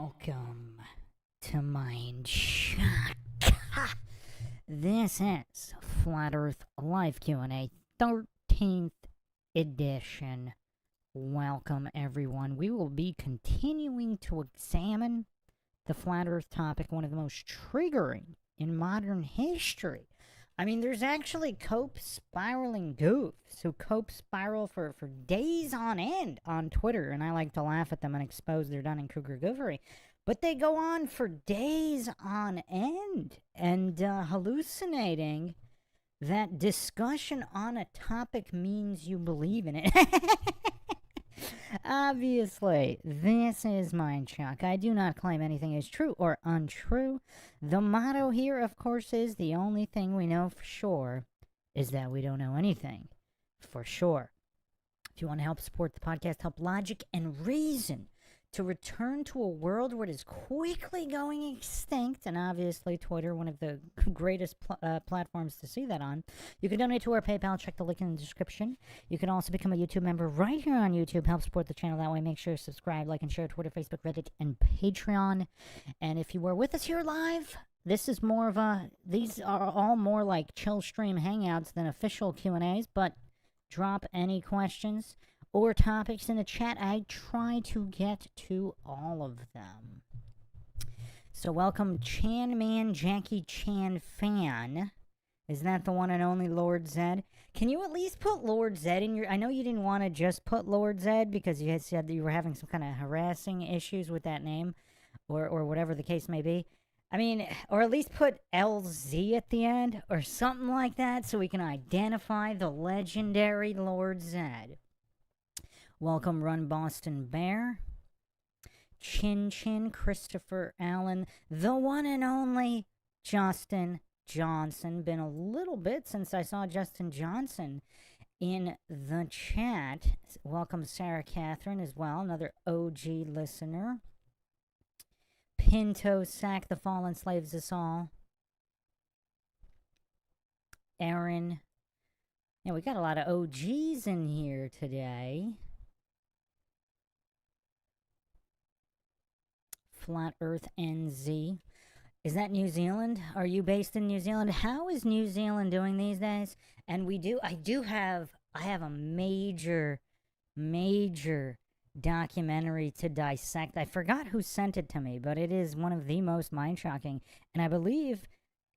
Welcome to Mindshock. This is Flat Earth Live Q&A 13th edition. Welcome, everyone. We will be continuing to examine the Flat Earth topic, one of the most triggering in modern history. I mean, there's actually cope spiraling goofs who cope spiral for days on end on Twitter, and I like to laugh at them and expose their Dunning-Kruger goofery. But they go on for days on end and hallucinating that discussion on a topic means you believe in it. Obviously, this is Mindshock. I do not claim anything is true or untrue. The motto here, of course, is the only thing we know for sure is that we don't know anything for sure. If you want to help support the podcast, help logic and reason to return to a world where it is quickly going extinct, and obviously Twitter, one of the greatest platforms to see that on. You can donate to our PayPal, check the link in the description. You can also become a YouTube member right here on YouTube, help support the channel that way. Make sure to subscribe, like, and share Twitter, Facebook, Reddit, and Patreon. And if you are with us here live, this is more of a, these are all more like chill stream hangouts than official Q&As, but drop any questions or topics in the chat. I try to get to all of them. So welcome, Chan Man Jackie Chan Fan. Is that the one and only Lord Zed? Can you at least put Lord Zed in your... I know you didn't want to just put Lord Zed because you had said that you were having some kind of harassing issues with that name, or whatever the case may be. I mean, or at least put LZ at the end or something like that so we can identify the legendary Lord Zed. Welcome, Run Boston Bear, Chin Chin, Christopher Allen, the one and only Justin Johnson. Been a little bit since I saw Justin Johnson in the chat. Welcome, Sarah Catherine, as well, another OG listener. Pinto Sack, the fallen slaves us all. Aaron. Yeah, we got a lot of OGs in here today. Flat Earth NZ. Is that New Zealand? Are you based in New Zealand? How is New Zealand doing these days? And I have a major documentary to dissect. I forgot who sent it to me, but it is one of the most mind-shocking. And I believe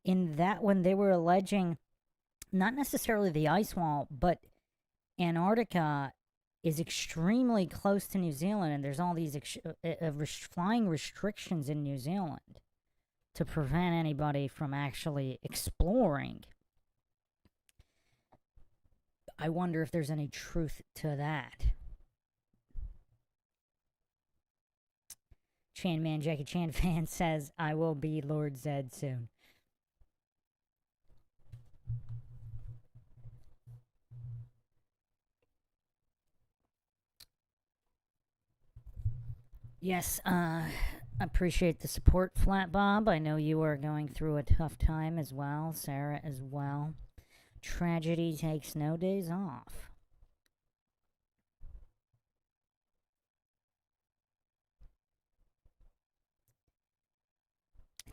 in that one they were alleging not necessarily the ice wall, but Antarctica is extremely close to New Zealand, and there's all these flying restrictions in New Zealand to prevent anybody from actually exploring. I wonder if there's any truth to that. Chan Man Jackie Chan Fan says, I will be Lord Zed soon. Yes, appreciate the support, Flat Bob. I know you are going through a tough time as well. Sarah as well. Tragedy takes no days off.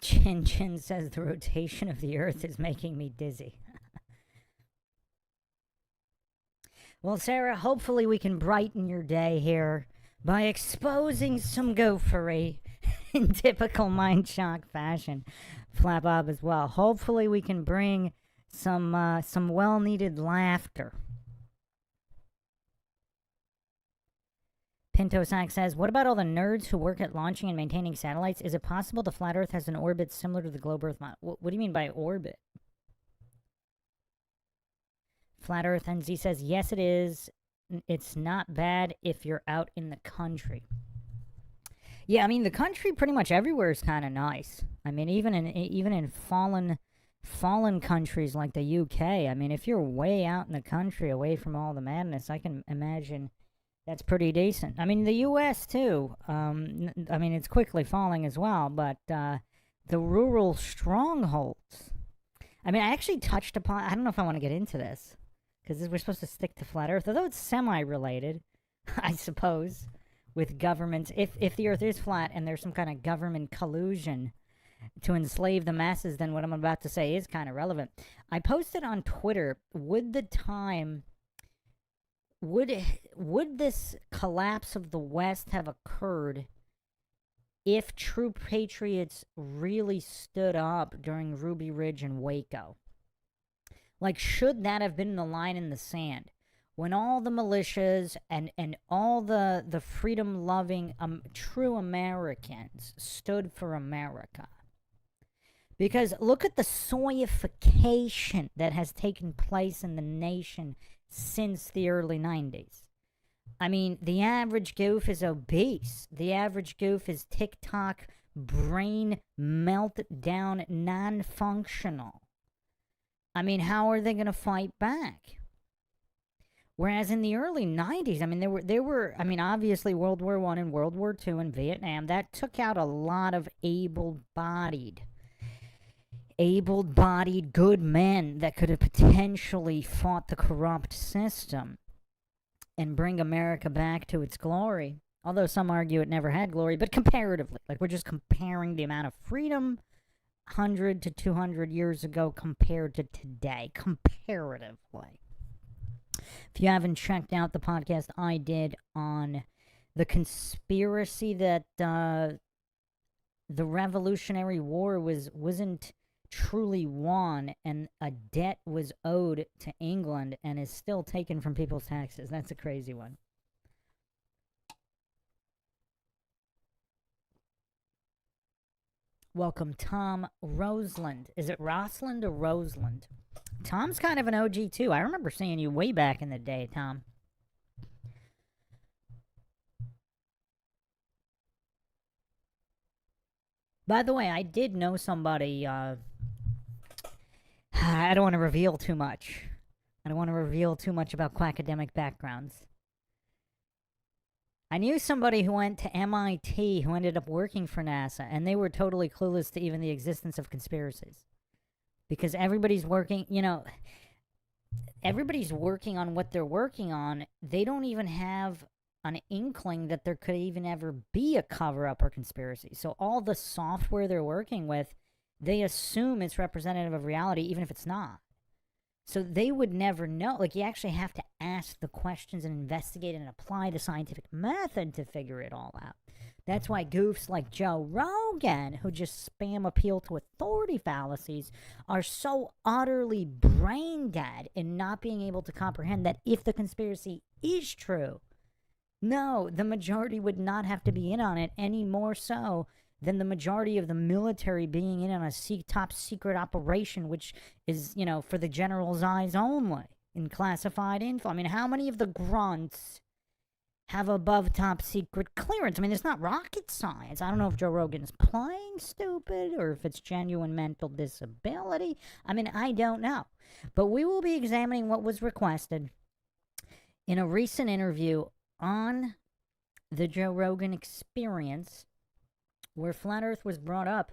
Chin Chin says the rotation of the Earth is making me dizzy. Well, Sarah, hopefully we can brighten your day here by exposing some gophery in typical Mindshock fashion. Flat Bob as well. Hopefully we can bring some well-needed laughter. Pinto Sack says, what about all the nerds who work at launching and maintaining satellites? Is it possible the flat Earth has an orbit similar to the globe Earth model? What do you mean by orbit? Flat Earth NZ says, yes, it is. It's not bad if you're out in the country. Yeah, I mean, the country pretty much everywhere is kind of nice. I mean, even in fallen countries like the UK, I mean, if you're way out in the country away from all the madness, I can imagine that's pretty decent. I mean, the US too. I mean, it's quickly falling as well, but the rural strongholds. I mean, I actually touched upon, I don't know if I want to get into this, because we're supposed to stick to flat Earth, although it's semi-related, I suppose. with governments. If the Earth is flat and there's some kind of government collusion to enslave the masses, then what I'm about to say is kind of relevant. I posted on Twitter, would this collapse of the West have occurred if true patriots really stood up during Ruby Ridge and Waco? Like, should that have been the line in the sand? When all the militias and all the freedom-loving true Americans stood for America. Because look at the soyification that has taken place in the nation since the early 90s. I mean, the average goof is obese. The average goof is TikTok, brain meltdown, non-functional. I mean, how are they going to fight back? Whereas in the early 90s, I mean, there were, I mean, obviously World War I and World War II and Vietnam, that took out a lot of able-bodied good men that could have potentially fought the corrupt system and bring America back to its glory. Although some argue it never had glory, but comparatively. Like, we're just comparing the amount of freedom 100 to 200 years ago compared to today, comparatively. If you haven't checked out the podcast I did on the conspiracy that the Revolutionary War wasn't truly won and a debt was owed to England and is still taken from people's taxes, that's a crazy one. Welcome, Tom Roseland. Is it Roseland or Roseland? Tom's kind of an OG too. I remember seeing you way back in the day, Tom. By the way, I did know somebody, I don't want to reveal too much. I don't want to reveal too much about quackademic backgrounds. I knew somebody who went to MIT who ended up working for NASA, and they were totally clueless to even the existence of conspiracies. Because everybody's working, everybody's working on what they're working on. They don't even have an inkling that there could even ever be a cover-up or conspiracy. So all the software they're working with, they assume it's representative of reality, even if it's not. So they would never know. Like, you actually have to ask the questions and investigate and apply the scientific method to figure it all out. That's why goofs like Joe Rogan, who just spam appeal to authority fallacies, are so utterly brain dead in not being able to comprehend that if the conspiracy is true, no, the majority would not have to be in on it any more so than the majority of the military being in on a top secret operation, which is, for the general's eyes only in classified info. I mean, how many of the grunts have above top secret clearance? I mean, it's not rocket science. I don't know if Joe Rogan's playing stupid or if it's genuine mental disability. I mean, I don't know. But we will be examining what was requested in a recent interview on the Joe Rogan Experience, where Flat Earth was brought up,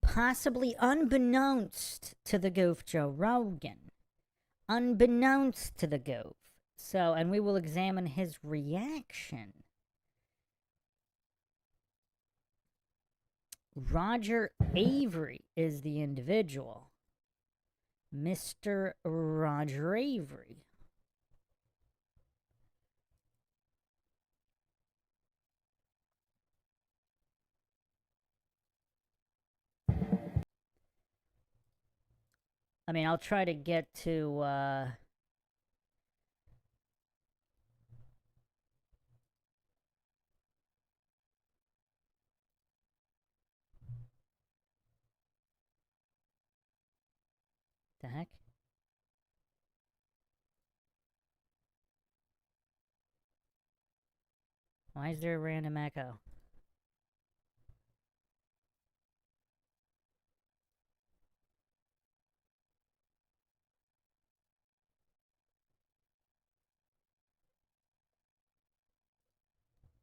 possibly unbeknownst to the goof Joe Rogan. Unbeknownst to the goof. So, and we will examine his reaction. Roger Avery is the individual. Mr. Roger Avery. I mean, I'll try to get to, the heck? Why is there a random echo?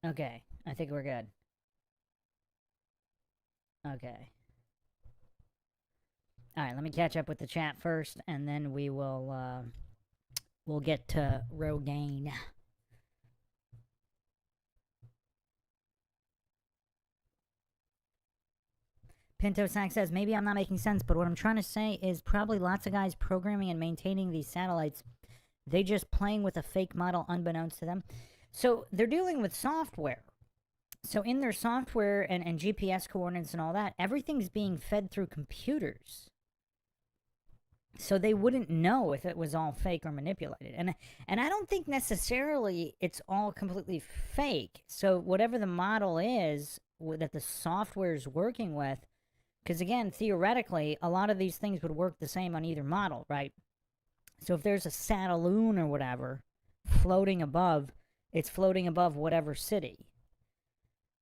Okay, I think we're good. Okay. Alright, let me catch up with the chat first, and then we'll get to Rogaine. Pinto Sack says, maybe I'm not making sense, but what I'm trying to say is probably lots of guys programming and maintaining these satellites, they just playing with a fake model unbeknownst to them. So they're dealing with software. So in their software and GPS coordinates and all that, everything's being fed through computers. So they wouldn't know if it was all fake or manipulated. And I don't think necessarily it's all completely fake. So whatever the model is that the software is working with, because again, theoretically, a lot of these things would work the same on either model, right? So if there's a Sataloon or whatever floating above, it's floating above whatever city.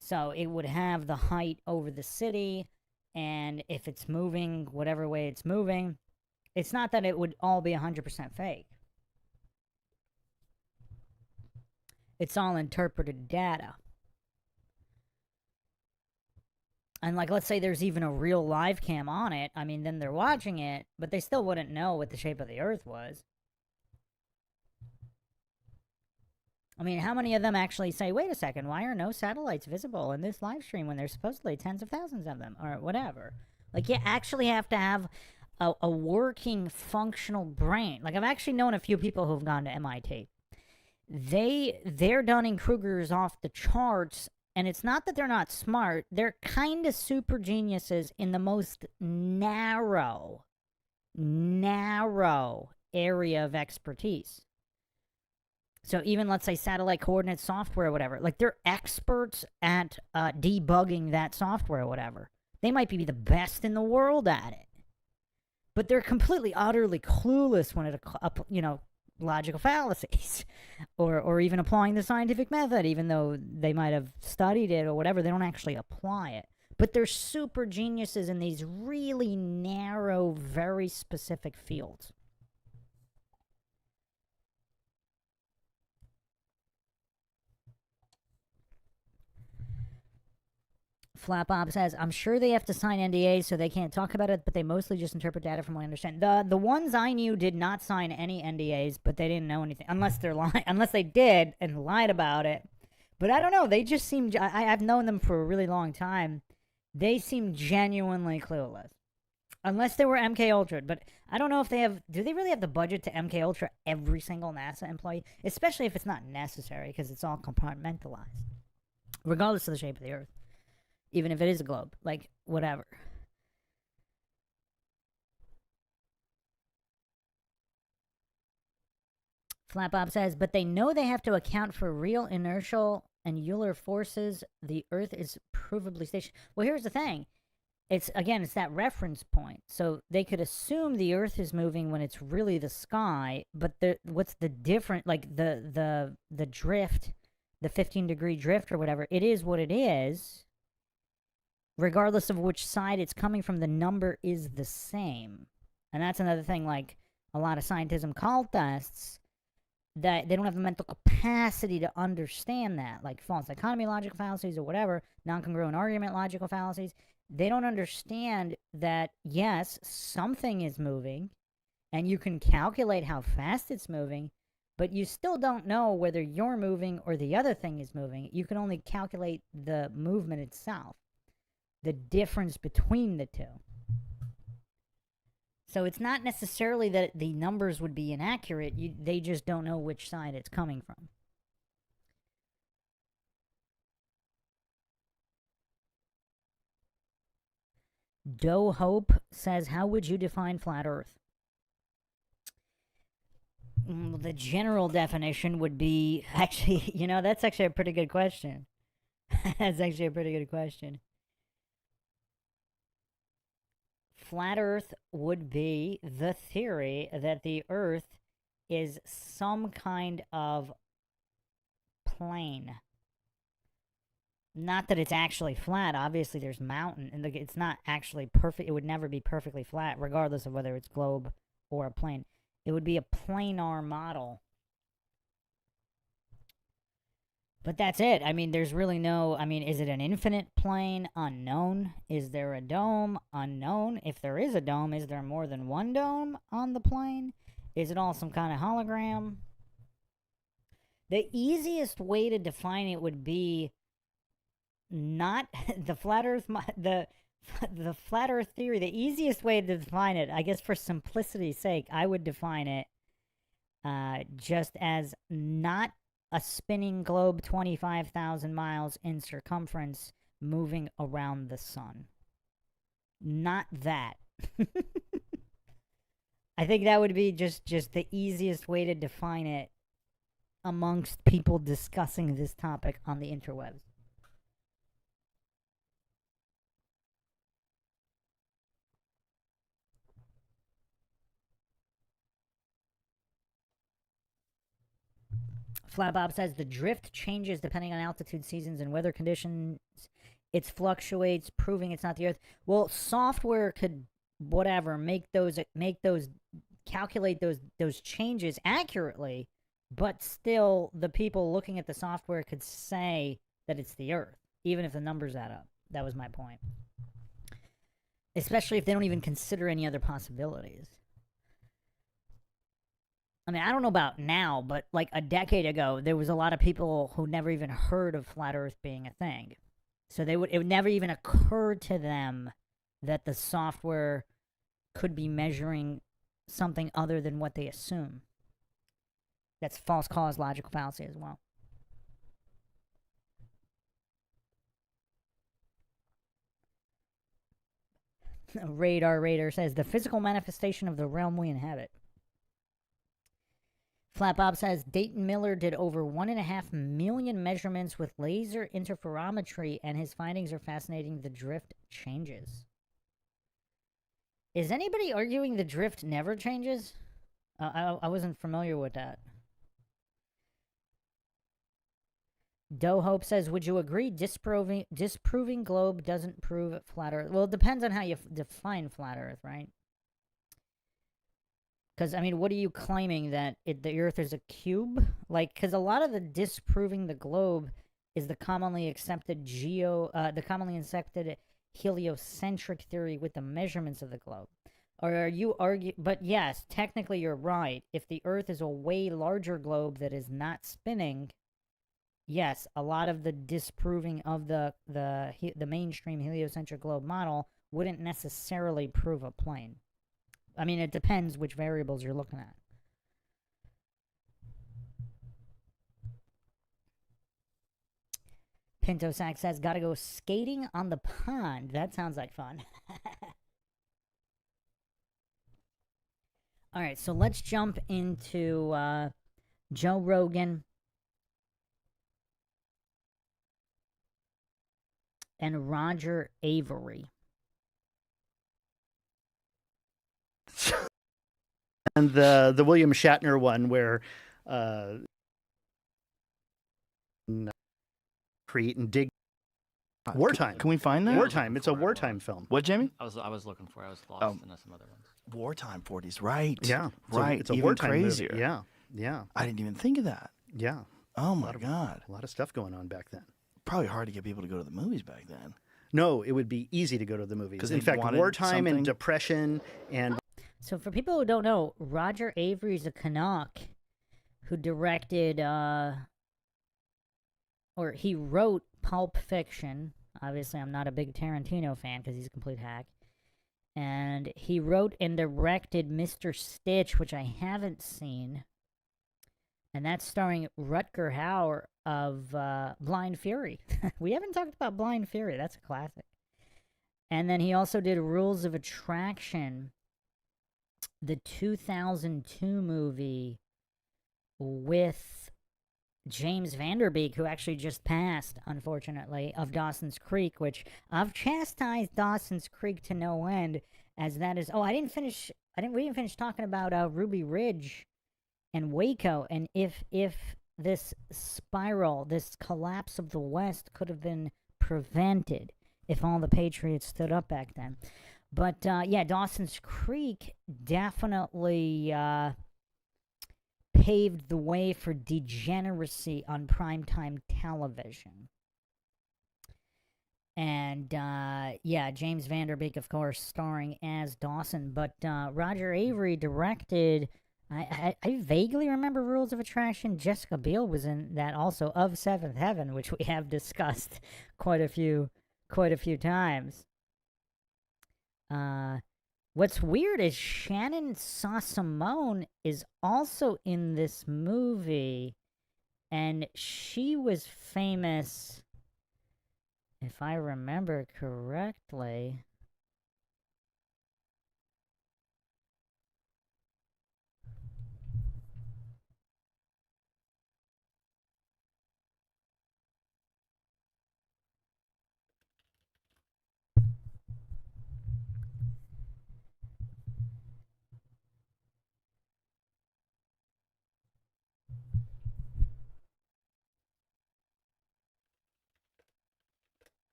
So it would have the height over the city, and if it's moving whatever way it's moving, it's not that it would all be 100% fake. It's all interpreted data. And like, let's say there's even a real live cam on it. I mean, then they're watching it, but they still wouldn't know what the shape of the Earth was. I mean, how many of them actually say, wait a second, why are no satellites visible in this live stream when there's supposedly tens of thousands of them, or whatever? Like, you actually have to have a working, functional brain. Like, I've actually known a few people who've gone to MIT. Their Dunning-Kruger is off the charts, and it's not that they're not smart. They're kind of super geniuses in the most narrow area of expertise. So even, let's say, satellite coordinate software or whatever, like, they're experts at debugging that software or whatever. They might be the best in the world at it. But they're completely, utterly clueless when it, logical fallacies. Or even applying the scientific method, even though they might have studied it or whatever, they don't actually apply it. But they're super geniuses in these really narrow, very specific fields. Flap Bob says, I'm sure they have to sign NDAs so they can't talk about it, but they mostly just interpret data from what I understand. The ones I knew did not sign any NDAs, but they didn't know anything. Unless they're lying. Unless they did and lied about it. But I don't know. They just seem... I've known them for a really long time. They seem genuinely clueless. Unless they were MK Ultra. But I don't know if they have... Do they really have the budget to MK Ultra every single NASA employee? Especially if it's not necessary, because it's all compartmentalized. Regardless of the shape of the Earth. Even if it is a globe. Like, whatever. Flat Bob says, but they know they have to account for real inertial and Euler forces. The Earth is provably stationary. Well, here's the thing. It's that reference point. So they could assume the Earth is moving when it's really the sky, but what's the difference? Like, the drift, the 15-degree drift or whatever, it is what it is. Regardless of which side it's coming from, the number is the same. And that's another thing, like, a lot of scientism cultists, that they don't have the mental capacity to understand that. Like, false dichotomy logical fallacies or whatever, non-congruent argument logical fallacies. They don't understand that, yes, something is moving, and you can calculate how fast it's moving, but you still don't know whether you're moving or the other thing is moving. You can only calculate the movement itself. The difference between the two. So it's not necessarily that the numbers would be inaccurate. They just don't know which side it's coming from. Doe Hope says, how would you define flat Earth? The general definition would be... Actually, that's actually a pretty good question. That's actually a pretty good question. Flat Earth would be the theory that the Earth is some kind of plane. Not that it's actually flat. Obviously, there's mountain, and it's not actually perfect. It would never be perfectly flat, regardless of whether it's globe or a plane. It would be a planar model. But that's it. I mean, there's really no... I mean, is it an infinite plane? Unknown. Is there a dome? Unknown. If there is a dome, is there more than one dome on the plane? Is it all some kind of hologram? The easiest way to define it would be not the flat Earth... The The flat Earth theory, the easiest way to define it, I guess for simplicity's sake, I would define it just as not a spinning globe 25,000 miles in circumference moving around the sun. Not that. I think that would be just the easiest way to define it amongst people discussing this topic on the interwebs. Flat Bob says the drift changes depending on altitude, seasons, and weather conditions. It fluctuates, proving it's not the Earth. Well, software could whatever make those calculate those changes accurately, but still the people looking at the software could say that it's the Earth, even if the numbers add up. That was my point. Especially if they don't even consider any other possibilities. I mean, I don't know about now, but like a decade ago, there was a lot of people who never even heard of flat Earth being a thing. So it would never even occur to them that the software could be measuring something other than what they assume. That's false cause logical fallacy as well. Radar Raider says the physical manifestation of the realm we inhabit. Flat Bob says Dayton Miller did over 1.5 million measurements with laser interferometry, and his findings are fascinating. The drift changes. Is anybody arguing the drift never changes? I wasn't familiar with that. Doe Hope says, would you agree disproving globe doesn't prove flat Earth? Well, it depends on how you define flat Earth, right? Because, I mean, what are you claiming, that the Earth is a cube? Like, because a lot of the disproving the globe is the commonly accepted heliocentric theory with the measurements of the globe. Or are you arguing? But yes, technically you're right. If the Earth is a way larger globe that is not spinning, yes, a lot of the disproving of the mainstream heliocentric globe model wouldn't necessarily prove a plane. I mean, it depends which variables you're looking at. Pinto Sack says, gotta go skating on the pond. That sounds like fun. All right, so let's jump into Joe Rogan and Roger Avery. And the William Shatner one where create and dig wartime. Can we find that? Wartime. It's a wartime film. What, Jimmy? I was looking for it. I was lost in some other ones. Wartime 40s, right? Yeah, right. It's a even wartime crazier. movie. Yeah, yeah. I didn't even think of that. Yeah. Oh my God. A lot of stuff going on back then. Probably hard to get people to go to the movies back then. No, it would be easy to go to the movies. 'Cause in they fact, wanted wartime and something. depression and. So for people who don't know, Roger Avery's a Canuck who directed, or he wrote Pulp Fiction. Obviously, I'm not a big Tarantino fan because he's a complete hack. And he wrote and directed Mr. Stitch, which I haven't seen. And that's starring Rutger Hauer of Blind Fury. We haven't talked about Blind Fury. That's a classic. And then he also did Rules of Attraction, the 2002 movie with James Vanderbeek, who actually just passed, unfortunately, of Dawson's Creek, which I've chastised Dawson's Creek to no end, as that is. Oh, we didn't finish talking about Ruby Ridge and Waco, and if this spiral, this collapse of the West could have been prevented if all the patriots stood up back then. But yeah, Dawson's Creek definitely paved the way for degeneracy on primetime television. And yeah, James Vanderbeek, of course, starring as Dawson. But Roger Avery directed. I vaguely remember Rules of Attraction. Jessica Biel was in that also, of Seventh Heaven, which we have discussed quite a few times. What's weird is Shannon Sossamone is also in this movie, and she was famous, if I remember correctly.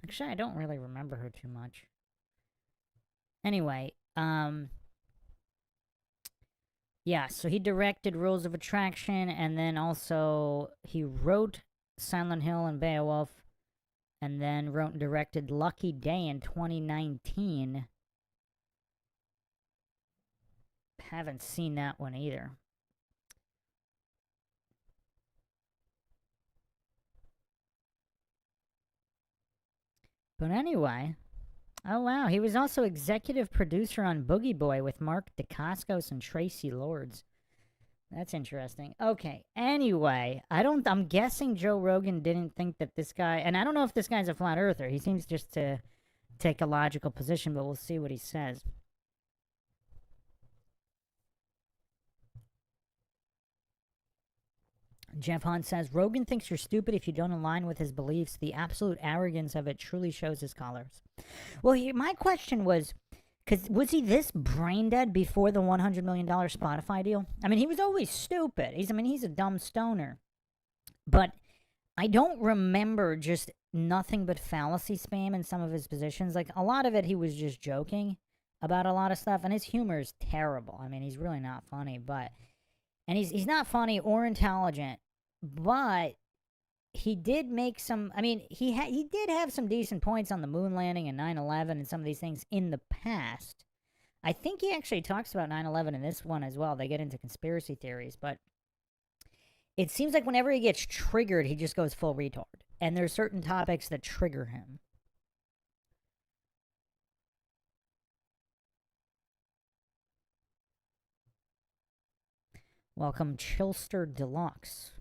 Actually, I don't really remember her too much. Anyway, yeah, so he directed Rules of Attraction, and then also he wrote Silent Hill and Beowulf, and then wrote and directed Lucky Day in 2019. Haven't seen that one either. But anyway, oh wow, he was also executive producer on Boogie Boy with Mark Dacascos and Tracy Lords. That's interesting. Okay, anyway, I'm guessing Joe Rogan didn't think that this guy, and I don't know if this guy's a flat earther. He seems just to take a logical position, but we'll see what he says. Jeff Hunt says, Rogan thinks you're stupid if you don't align with his beliefs. The absolute arrogance of it truly shows his colors. Well, my question was, was he this brain dead before the $100 million Spotify deal? I mean, he was always stupid. He's a dumb stoner. But I don't remember just nothing but fallacy spam in some of his positions. Like, a lot of it, he was just joking about a lot of stuff, and his humor is terrible. I mean, he's really not funny, and he's not funny or intelligent, but he did make some, I mean, he did have some decent points on the moon landing and 9/11 and some of these things in the past. I think he actually talks about 9/11 in this one as well. They get into conspiracy theories, but it seems like whenever he gets triggered, he just goes full retard. And there's certain topics that trigger him. Welcome, Chilster Deluxe.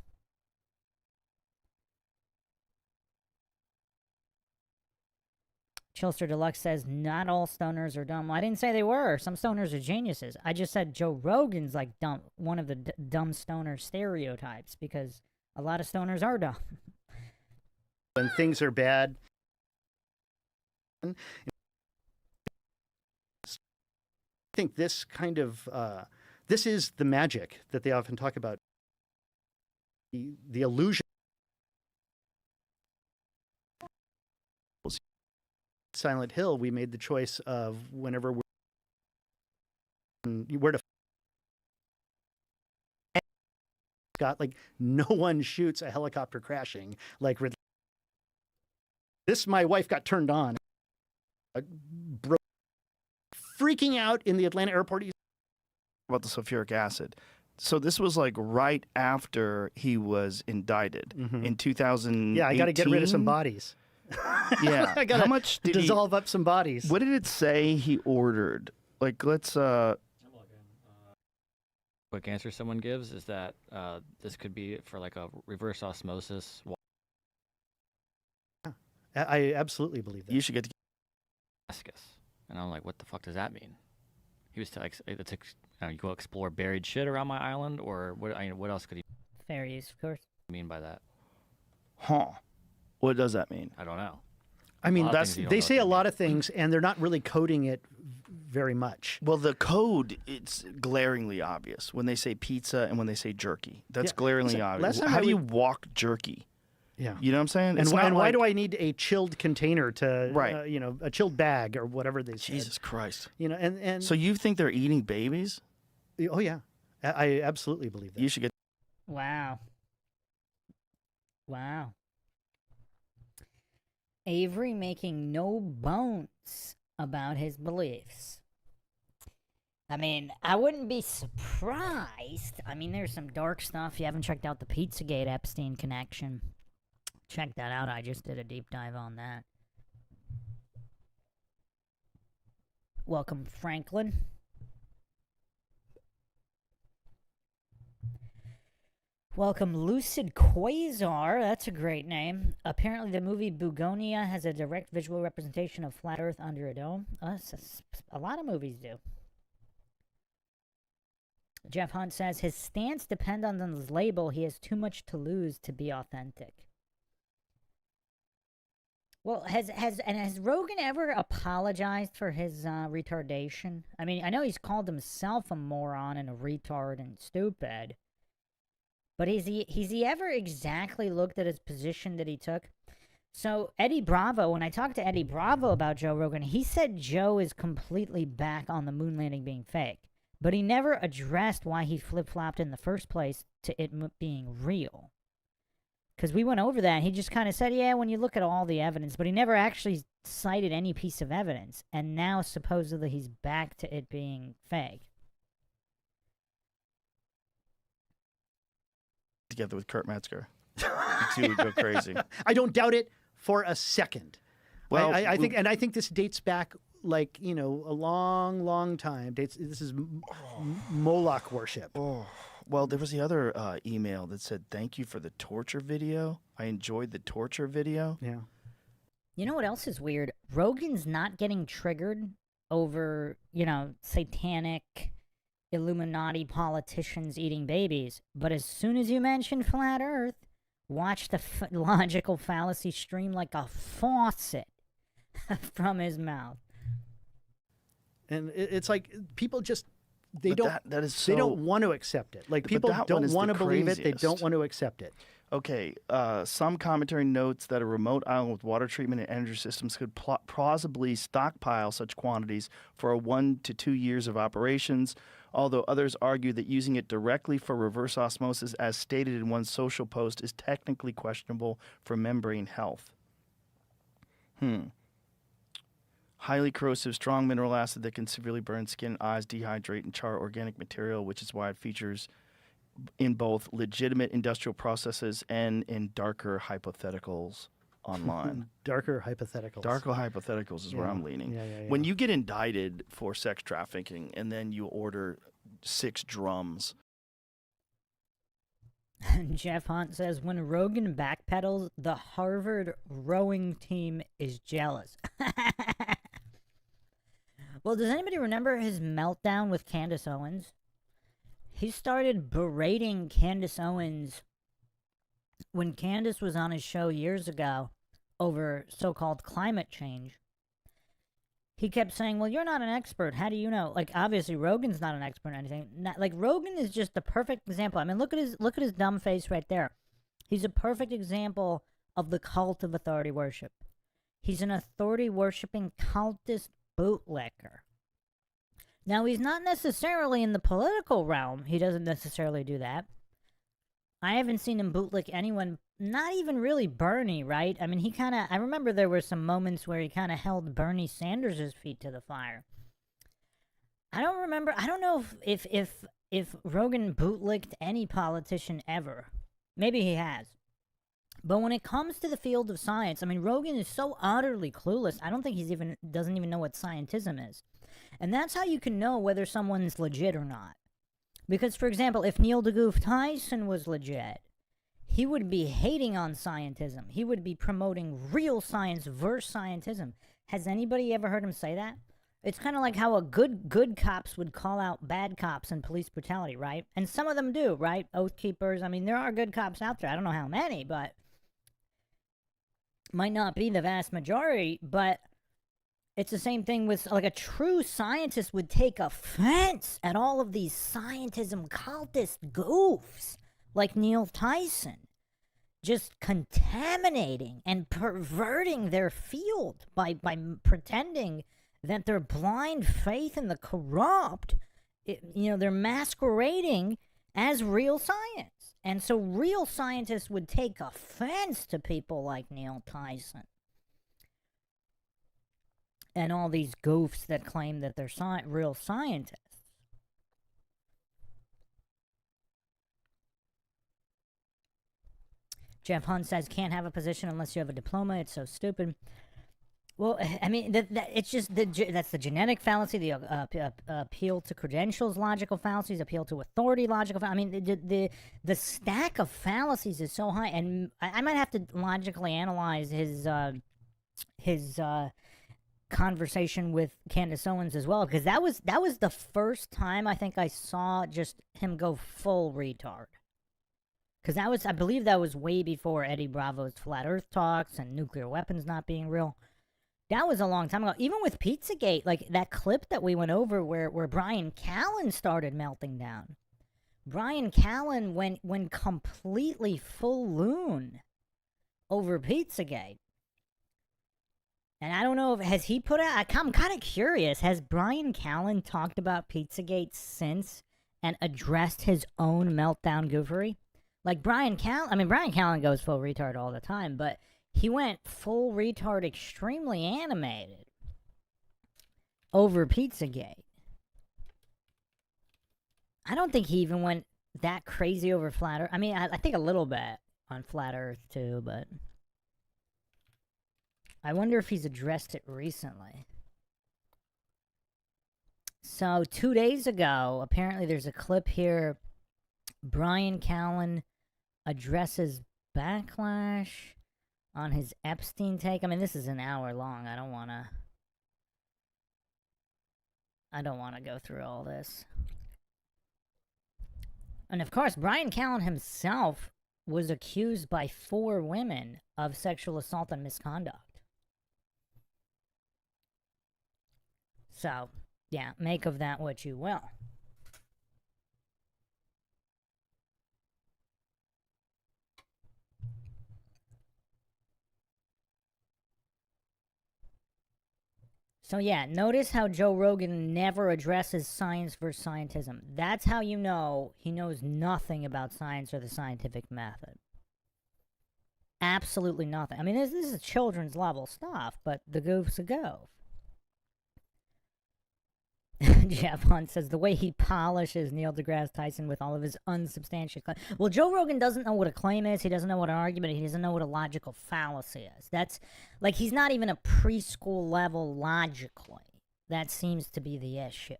Chilster Deluxe says, not all stoners are dumb. Well, I didn't say they were. Some stoners are geniuses. I just said Joe Rogan's like dumb, one of the dumb stoner stereotypes, because a lot of stoners are dumb. When things are bad, I think this kind of, this is the magic that they often talk about. The illusion. Silent Hill, we made the choice of whenever where to Scott, like no one shoots a helicopter crashing like this. My wife got turned on, freaking out in the Atlanta airport. About the sulfuric acid. So this was like right after he was indicted in 2000. Yeah, I got to get rid of some bodies. Yeah. I gotta How much did dissolve up some bodies. What did it say he ordered? Like, let's Quick answer someone gives is that this could be for like a reverse osmosis. I absolutely believe that. You should get Damascus. And I'm like, what the fuck does that mean? He was you go explore buried shit around my island, or what? I mean, what else could he Fair use, of course. mean by that? Huh. What does that mean? I don't know. I mean, That's they say a lot of things, and they're not really coding it very much. Well, the code, it's glaringly obvious when they say pizza and when they say jerky. That's Yeah. glaringly Listen, obvious. last time How I do you would- walk jerky? Yeah. You know what I'm saying? And why do I need a chilled container to, Right. A chilled bag or whatever they say? Jesus Christ. And So you think they're eating babies? oh yeah, I absolutely believe that. You should get. Wow. Wow. Avery making no bones about his beliefs. I mean, I wouldn't be surprised. I mean, there's some dark stuff. You haven't checked out the Pizzagate Epstein connection. check that out. I just did a deep dive on that. Welcome, Franklin. Welcome, Lucid Quasar. That's a great name. Apparently, the movie Bugonia has a direct visual representation of flat Earth under a dome. A lot of movies do. Jeff Hunt says his stance depends on his label. He has too much to lose to be authentic. Well, has Rogan ever apologized for his retardation? I mean, I know he's called himself a moron and a retard and stupid. But has he ever exactly looked at his position that he took? So Eddie Bravo, when I talked to Eddie Bravo about Joe Rogan, he said Joe is completely back on the moon landing being fake. But he never addressed why he flip-flopped in the first place to it being real. Because we went over that, and he just kind of said, yeah, when you look at all the evidence, but he never actually cited any piece of evidence. And now supposedly he's back to it being fake. Together with Kurt Metzger. The two would go crazy. I don't doubt it for a second. Well, I think this dates back like, a long, long time. This is Moloch worship. Oh, well, there was the other email that said, thank you for the torture video. I enjoyed the torture video. Yeah. You know what else is weird? Rogan's not getting triggered over, satanic Illuminati politicians eating babies. But as soon as you mention flat Earth, watch the logical fallacy stream like a faucet from his mouth. And it's like people just they don't want to accept it. Like people don't want to believe it. They don't want to accept it. Okay, some commentary notes that a remote island with water treatment and energy systems could plausibly stockpile such quantities for 1 to 2 years of operations, although others argue that using it directly for reverse osmosis, as stated in one social post, is technically questionable for membrane health. Highly corrosive, strong mineral acid that can severely burn skin, eyes, dehydrate, and char organic material, which is why it features in both legitimate industrial processes and in darker hypotheticals online. Darker hypotheticals. Darker hypotheticals is where I'm leaning. Yeah. When you get indicted for sex trafficking and then you order 6 drums. Jeff Hunt says, when Rogan backpedals, the Harvard rowing team is jealous. Well, does anybody remember his meltdown with Candace Owens? He started berating Candace Owens when Candace was on his show years ago over so-called climate change. He kept saying, well, you're not an expert. How do you know? Like, obviously, Rogan's not an expert in anything. Rogan is just the perfect example. I mean, look at his dumb face right there. He's a perfect example of the cult of authority worship. He's an authority-worshipping cultist bootlicker. Now, he's not necessarily in the political realm. He doesn't necessarily do that. I haven't seen him bootlick anyone, not even really Bernie, right? I mean, I remember there were some moments where he kind of held Bernie Sanders' feet to the fire. I don't know if Rogan bootlicked any politician ever. Maybe he has. But when it comes to the field of science, I mean, Rogan is so utterly clueless. I don't think doesn't even know what scientism is. And that's how you can know whether someone's legit or not. Because, for example, if Neil deGrasse Tyson was legit, he would be hating on scientism. He would be promoting real science versus scientism. Has anybody ever heard him say that? It's kind of like how a good cops would call out bad cops in police brutality, right? And some of them do, right? Oath keepers. I mean, there are good cops out there. I don't know how many, but might not be the vast majority, but it's the same thing with, like, a true scientist would take offense at all of these scientism cultist goofs like Neil Tyson, just contaminating and perverting their field by pretending that their blind faith in the corrupt, they're masquerading as real science. And so real scientists would take offense to people like Neil Tyson and all these goofs that claim that they're real scientists. Jeff Hunt says can't have a position unless you have a diploma. It's so stupid. Well, I mean, it's just that's the genetic fallacy, the appeal to credentials, logical fallacies, appeal to authority, logical. I mean, the stack of fallacies is so high, and I might have to logically analyze his conversation with Candace Owens as well, because that was the first time I think I saw just him go full retard. Because I believe that was way before Eddie Bravo's flat Earth talks and nuclear weapons not being real. That was a long time ago. Even with Pizzagate, like that clip that we went over where Brian Callen started melting down. Brian Callen went completely full loon over Pizzagate. And I don't know has he put out, I'm kind of curious, has Brian Callen talked about Pizzagate since and addressed his own meltdown goofery? Like Brian Callen goes full retard all the time, but he went full retard, extremely animated over Pizzagate. I don't think he even went that crazy over Flat Earth. I mean, I think a little bit on Flat Earth too, but I wonder if he's addressed it recently. So 2 days ago, apparently there's a clip here. Brian Callen addresses backlash on his Epstein take. I mean, this is an hour long. I don't want to go through all this. And of course, Brian Callen himself was accused by 4 women of sexual assault and misconduct. So, yeah, make of that what you will. So yeah, notice how Joe Rogan never addresses science versus scientism. That's how you know he knows nothing about science or the scientific method. Absolutely nothing. I mean, this is children's level stuff, but the goof's a goof. Jeff Hunt says the way he polishes Neil deGrasse Tyson with all of his unsubstantiated claims. Well, Joe Rogan doesn't know what a claim is. He doesn't know what an argument is. He doesn't know what a logical fallacy is. That's like he's not even a preschool level logically. That seems to be the issue.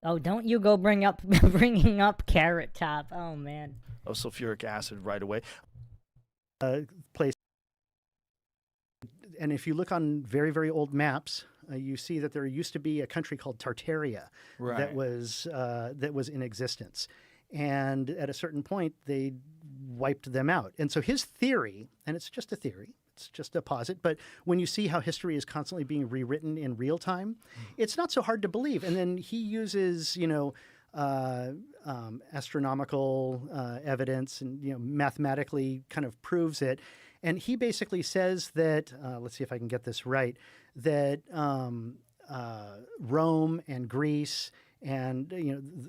Oh, don't you go bringing up Carrot Top. Oh, man. Oh, sulfuric acid right away. Place. And if you look on very, very old maps, you see that there used to be a country called Tartaria that was in existence. And at a certain point, they wiped them out. And so his theory, and it's just a theory, it's just a posit, but when you see how history is constantly being rewritten in real time, it's not so hard to believe. And then he uses, astronomical evidence and, mathematically kind of proves it. And he basically says that, let's see if I can get this right, that Rome and Greece and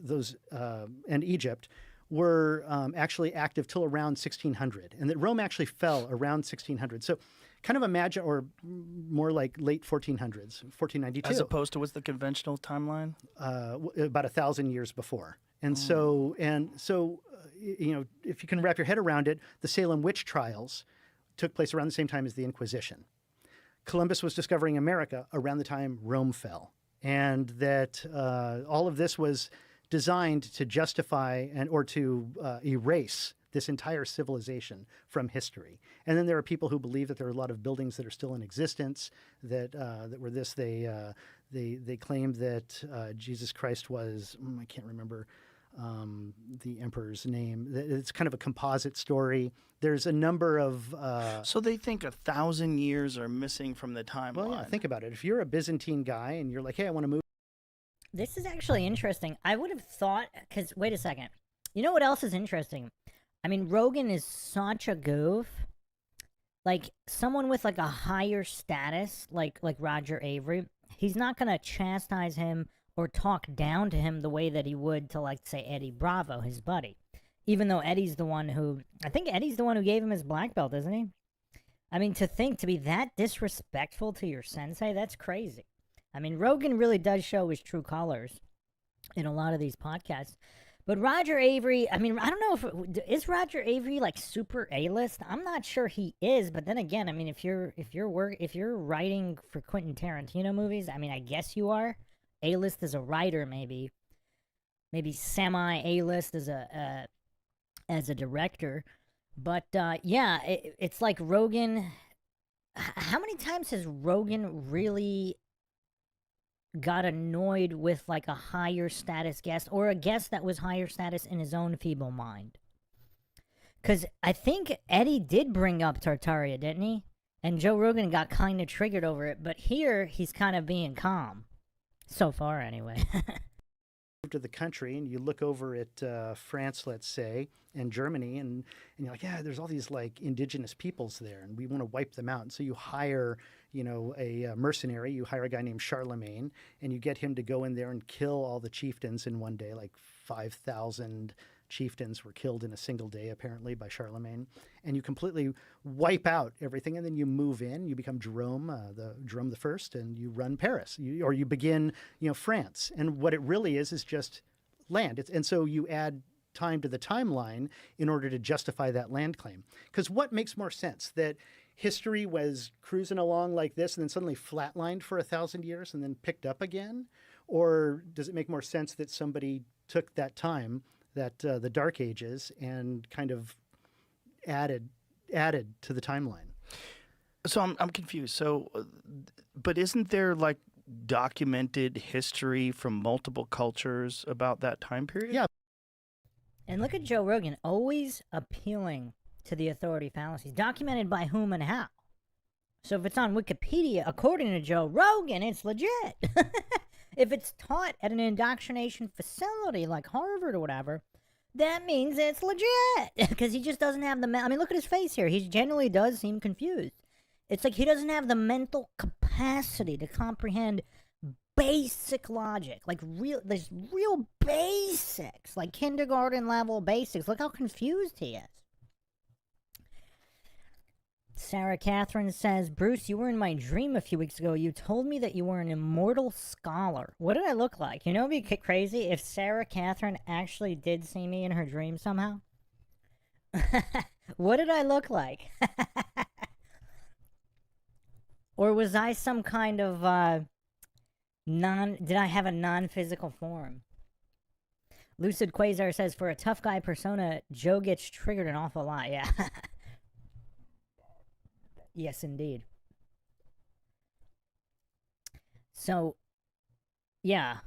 those and Egypt were actually active till around 1600, and that Rome actually fell around 1600. So, kind of imagine, or more like late 1400s, 1492, as opposed to what's the conventional timeline? About 1,000 years before. And so, if you can wrap your head around it, the Salem witch trials took place around the same time as the Inquisition. Columbus was discovering America around the time Rome fell, and that all of this was designed to justify or to erase this entire civilization from history. And then there are people who believe that there are a lot of buildings that are still in existence that were this. They claimed that Jesus Christ was I can't remember the emperor's name. It's kind of a composite story. There's a number of... So they think 1,000 years are missing from the timeline. Well, yeah, think about it. If you're a Byzantine guy and you're like, hey, I want to move... This is actually interesting. I would have thought... Because, wait a second. You know what else is interesting? I mean, Rogan is such a goof. Like, someone with, like, a higher status, like Roger Avery, he's not going to chastise him or talk down to him the way that he would to, like, say, Eddie Bravo, his buddy. Even though Eddie's the one who... I think Eddie's the one who gave him his black belt, isn't he? I mean, to be that disrespectful to your sensei, that's crazy. I mean, Rogan really does show his true colors in a lot of these podcasts. But Roger Avery, I mean, I don't know is Roger Avery like super A-list. I'm not sure he is, but then again, I mean, if you're writing for Quentin Tarantino movies, I mean, I guess you are A-list as a writer, maybe semi A-list as a director. But yeah, it's like Rogen. How many times has Rogen really got annoyed with like a higher status guest or a guest that was higher status in his own feeble mind? Because I think Eddie did bring up Tartaria, didn't he? And Joe Rogan got kind of triggered over it, but here he's kind of being calm. So far, anyway. To the country and you look over at France, let's say, and Germany, and you're like, yeah, there's all these like indigenous peoples there, and we want to wipe them out. And so you hire, a mercenary. You hire a guy named Charlemagne, and you get him to go in there and kill all the chieftains in one day. Like 5,000 chieftains were killed in a single day, apparently, by Charlemagne. And you completely wipe out everything, and then you move in. You become Jerome the First, and you run Paris, or you begin, France. And what it really is just land. And so you add time to the timeline in order to justify that land claim. Because what makes more sense? That history was cruising along like this and then suddenly flatlined for 1,000 years and then picked up again? Or does it make more sense that somebody took that time, that the Dark Ages, and kind of added to the timeline? So I'm confused. So, but isn't there like documented history from multiple cultures about that time period? Yeah. And look at Joe Rogan, always appealing to the authority fallacies. Documented by whom and how? So if it's on Wikipedia, according to Joe Rogan, it's legit. If it's taught at an indoctrination facility like Harvard or whatever, that means it's legit. Because he just doesn't have I mean, look at his face here. He genuinely does seem confused. It's like he doesn't have the mental capacity to comprehend basic logic, like there's real basics, like kindergarten level basics. Look how confused he is. Sarah Catherine says, Bruce, you were in my dream a few weeks ago. You told me that you were an immortal scholar. What did I look like? You know, it'd be crazy if Sarah Catherine actually did see me in her dream somehow. What did I look like? Or was I some kind of did I have a non-physical form? Lucid Quasar says, for a tough guy persona, Joe gets triggered an awful lot. Yeah. Yes, indeed. So, yeah.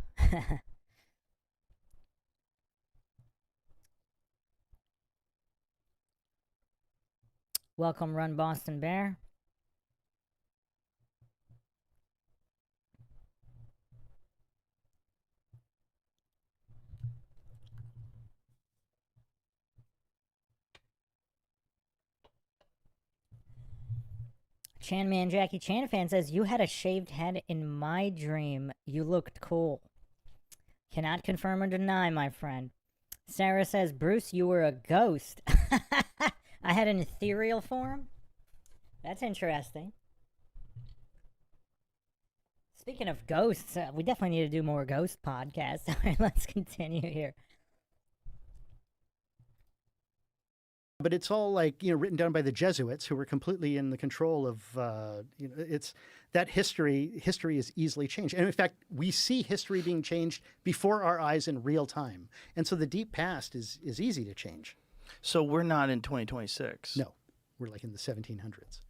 Welcome, Run Boston Bear. Chan Man Jackie Chan fan says, you had a shaved head in my dream. You looked cool. Cannot confirm or deny, my friend. Sarah says, Bruce, you were a ghost. I had an ethereal form? That's interesting. Speaking of ghosts, we definitely need to do more ghost podcasts. All right, let's continue here. But it's all like, written down by the Jesuits, who were completely in the control of, it's that history is easily changed. And in fact, we see history being changed before our eyes in real time. And so the deep past is easy to change. So we're not in 2026. No, we're like in the 1700s.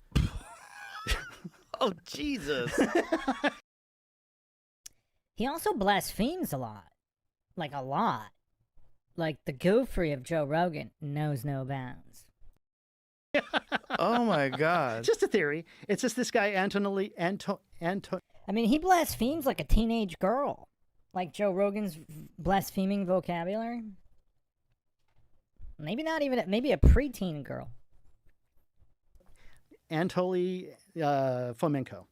Oh, Jesus. He also blasphemes a lot. Like a lot. Like the goofery of Joe Rogan knows no bounds. Oh my God. Just a theory. It's just this guy, I mean, he blasphemes like a teenage girl. Like Joe Rogan's blaspheming vocabulary. Maybe not even, maybe a preteen girl. Anatoly Fomenko.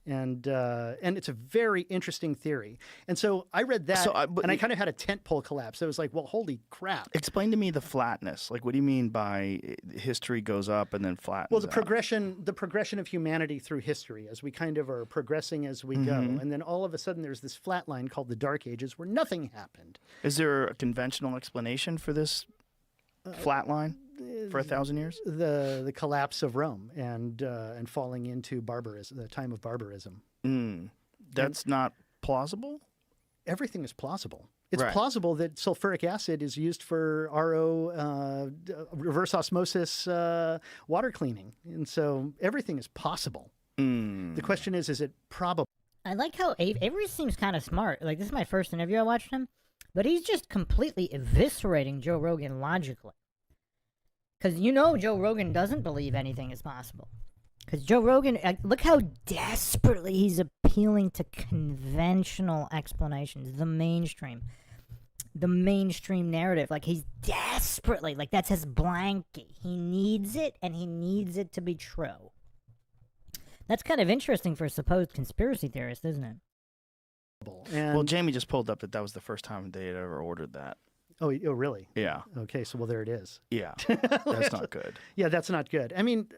And it's a very interesting theory. And so I read that, and I kind of had a tentpole collapse. I was like, well, holy crap. Explain to me the flatness. Like, what do you mean by history goes up and then flattens Well, the out? progression of humanity through history, as we kind of are progressing as we go. And then all of a sudden there's this flat line called the Dark Ages where nothing happened. Is there a conventional explanation for this flat line for 1,000 years? The collapse of Rome and falling into barbarism, the time of barbarism. That's not plausible? Everything is plausible. It's Right. plausible that sulfuric acid is used for RO, reverse osmosis water cleaning. And so everything is possible. The question is it probable? I like how Avery seems kind of smart. Like, this is my first interview I watched him, but he's just completely eviscerating Joe Rogan logically. Because Joe Rogan doesn't believe anything is possible. Because Joe Rogan, look how desperately he's appealing to conventional explanations, the mainstream narrative. Like, he's desperately, like, that's his blankie. He needs it, and he needs it to be true. That's kind of interesting for a supposed conspiracy theorist, isn't it? And, Well, Jamie just pulled up that was the first time they had ever ordered that. oh, really? Yeah. Okay, so there it is. Yeah. That's not good. Yeah, that's not good. I mean,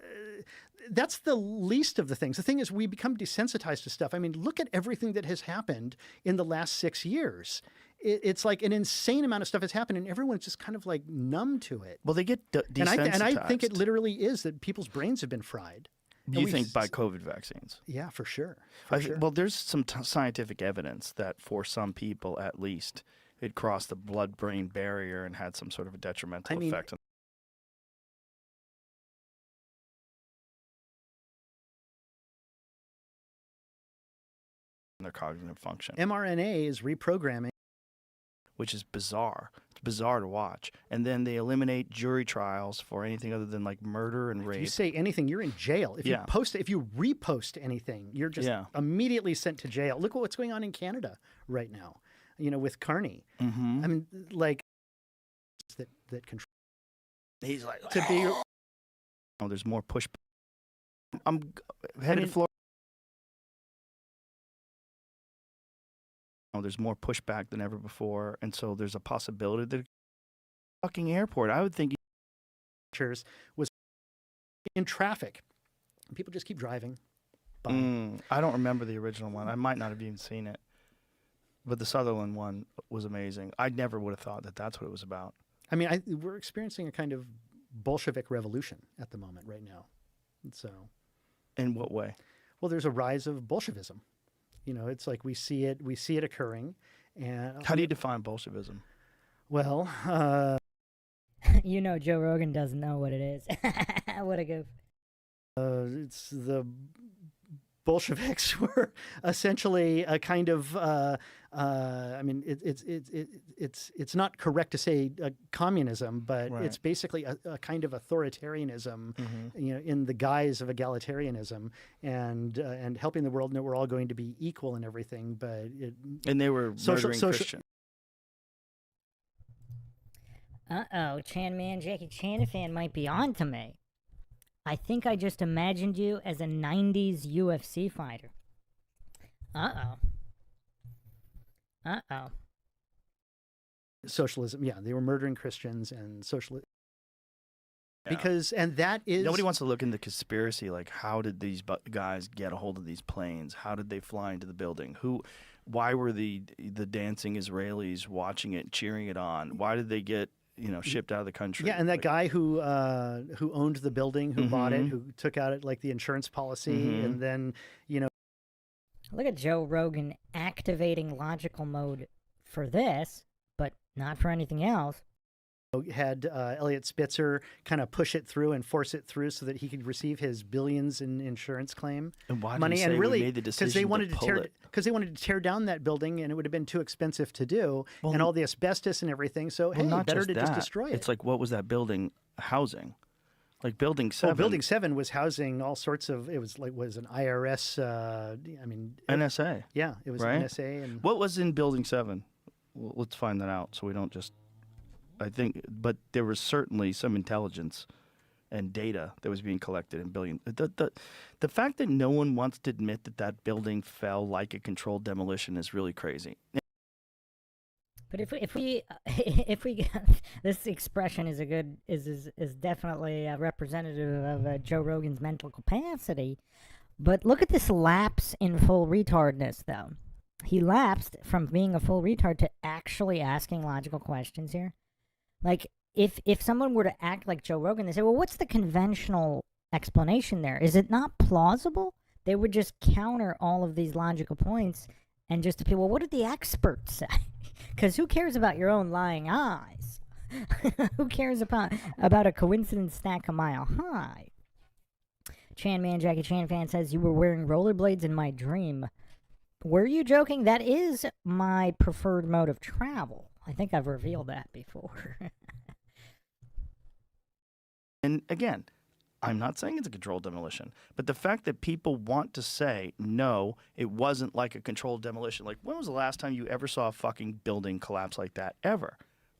that's the least of the things. The thing is, we become desensitized to stuff. I mean, look at everything that has happened in the last 6 years. It's like an insane amount of stuff has happened, and everyone's just kind of like numb to it. Well, they get desensitized. And I think it literally is that people's brains have been fried. You think by COVID vaccines? Yeah, for sure. Well, there's some scientific evidence that for some people, at least, it crossed the blood-brain barrier and had some sort of a detrimental effect on their cognitive function, mRNA is reprogramming. which is bizarre. It's bizarre to watch. And then they eliminate jury trials for anything other than like murder and If rape. you say anything, you're in jail. If Yeah. if you repost anything, you're just immediately sent to jail. Look at what's going on in Canada right now. With Carney. Mm-hmm. I mean, like that control. He's like, To be oh, there's more pushback. I'm headed to Florida. Oh, there's more pushback than ever before, and so there's a possibility that fucking airport. I would think was in traffic. People just keep driving by. I don't remember the original one. I might not have even seen it, but the Sutherland one was amazing. I never would have thought that that's what it was about. I mean, we're experiencing a kind of Bolshevik revolution at the moment right now. And so, in what way? Well, there's a rise of Bolshevism. It's like we see it occurring. And How do you define Bolshevism? well, Joe Rogan doesn't know what it is. What a goof. it's the Bolsheviks were essentially a kind of. I mean, it's not correct to say communism, but Right. it's basically a kind of authoritarianism, in the guise of egalitarianism, and helping the world know we're all going to be equal and everything. But And they were murdering Christians. Jackie Chanafan might be on to me. I think I just imagined you as a 90s UFC fighter. socialism, yeah, they were murdering Christians and socialism. Yeah. And that is Nobody wants to look into conspiracy. Like, how did these guys get a hold of these planes? How did they fly into the building? Why were the dancing Israelis watching it, cheering it on? Why did they get shipped out of the country? Yeah, and that guy who owned the building, who bought it, Mhm. who took out it like the insurance policy, and then Look at Joe Rogan activating logical mode for this, but not for anything else. had Elliot Spitzer kind of push it through and force it through so that he could receive his billions in insurance claim And why did money. he say And really, we made the decision they wanted to pull tear it? because they wanted to tear down that building, and it would have been too expensive to do, and all the asbestos and everything. So Well, not better just to that. just destroy it. It's like, what was that building housing? Like Building 7. Well, Building 7 was housing all sorts of. It was an IRS. NSA. Yeah, it was Right? NSA. And What was in Building 7? Well, let's find that out so we don't just. I think, but there was certainly some intelligence and data that was being collected in billion. The fact that no one wants to admit that that building fell like a controlled demolition is really crazy. But if we this expression is a good is definitely representative of Joe Rogan's mental capacity. But look at this lapse in full retardness, though. He lapsed from being a full retard to actually asking logical questions here. Like, if someone were to act like Joe Rogan, they say, well, what's the conventional explanation there? Is it not plausible? They would just counter all of these logical points and just appeal, well, what did the experts say? Because who cares about your own lying eyes? Who cares about a coincidence stack a mile high? Chan Man Jackie Chan fan says, you were wearing rollerblades in my dream. Were you joking? That is my preferred mode of travel. I think I've revealed that before. And again, I'm not saying it's a controlled demolition, but the fact that people want to say, no, it wasn't like a controlled demolition. Like, when was the last time you ever saw a fucking building collapse like that? Ever.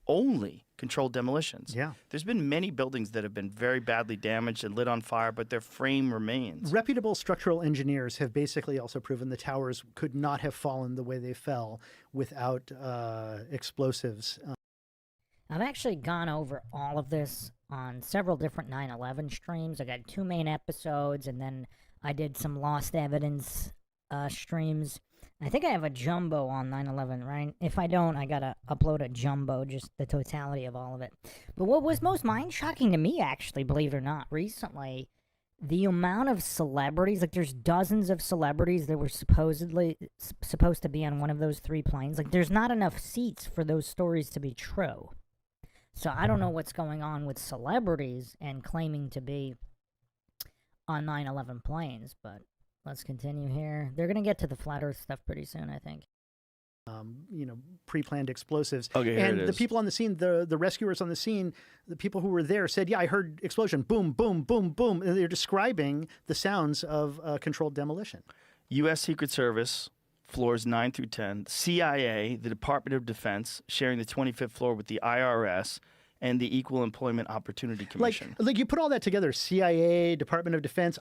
Only controlled demolitions. Yeah. There's been many buildings that have been very badly damaged and lit on fire, but their frame remains. Reputable structural engineers have basically also proven the towers could not have fallen the way they fell without explosives. I've actually gone over all of this on several different 9/11 streams. I got 2 main episodes, and then I did some lost evidence streams. I think I have a jumbo on 9/11, right? If I don't, I gotta upload a jumbo, just the totality of all of it. But what was most mind-shocking to me, actually, believe it or not, recently, the amount of celebrities, like there's dozens of celebrities that were supposedly supposed to be on one of those 3 planes. Like, there's not enough seats for those stories to be true. So I don't know what's going on with celebrities and claiming to be on 9/11 planes, but let's continue here. They're going to get to the flat earth stuff pretty soon, I think. Pre-planned explosives. Okay, here and it the is. people on the scene, the rescuers on the scene, the people who were there said, yeah, I heard explosion, boom, boom, boom, boom. And they're describing the sounds of controlled demolition. U.S. Secret Service, floors 9 through 10, CIA, the Department of Defense, sharing the 25th floor with the IRS, and the Equal Employment Opportunity Commission. Like you put all that together, CIA, Department of Defense.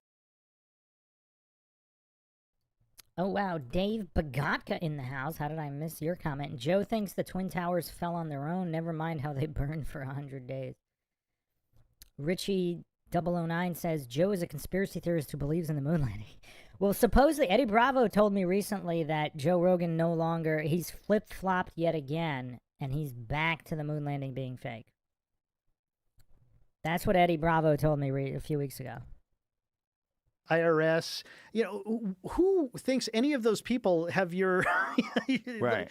Oh, wow. Dave Bagatka in the house. How did I miss your comment? Joe thinks the Twin Towers fell on their own. Never mind how they burned for 100 days. Richie 009 says, Joe is a conspiracy theorist who believes in the moon landing. Well, supposedly, Eddie Bravo told me recently that Joe Rogan no longer, he's flip-flopped yet again, and he's back to the moon landing being fake. That's what Eddie Bravo told me a few weeks ago. IRS, who thinks any of those people have your Right.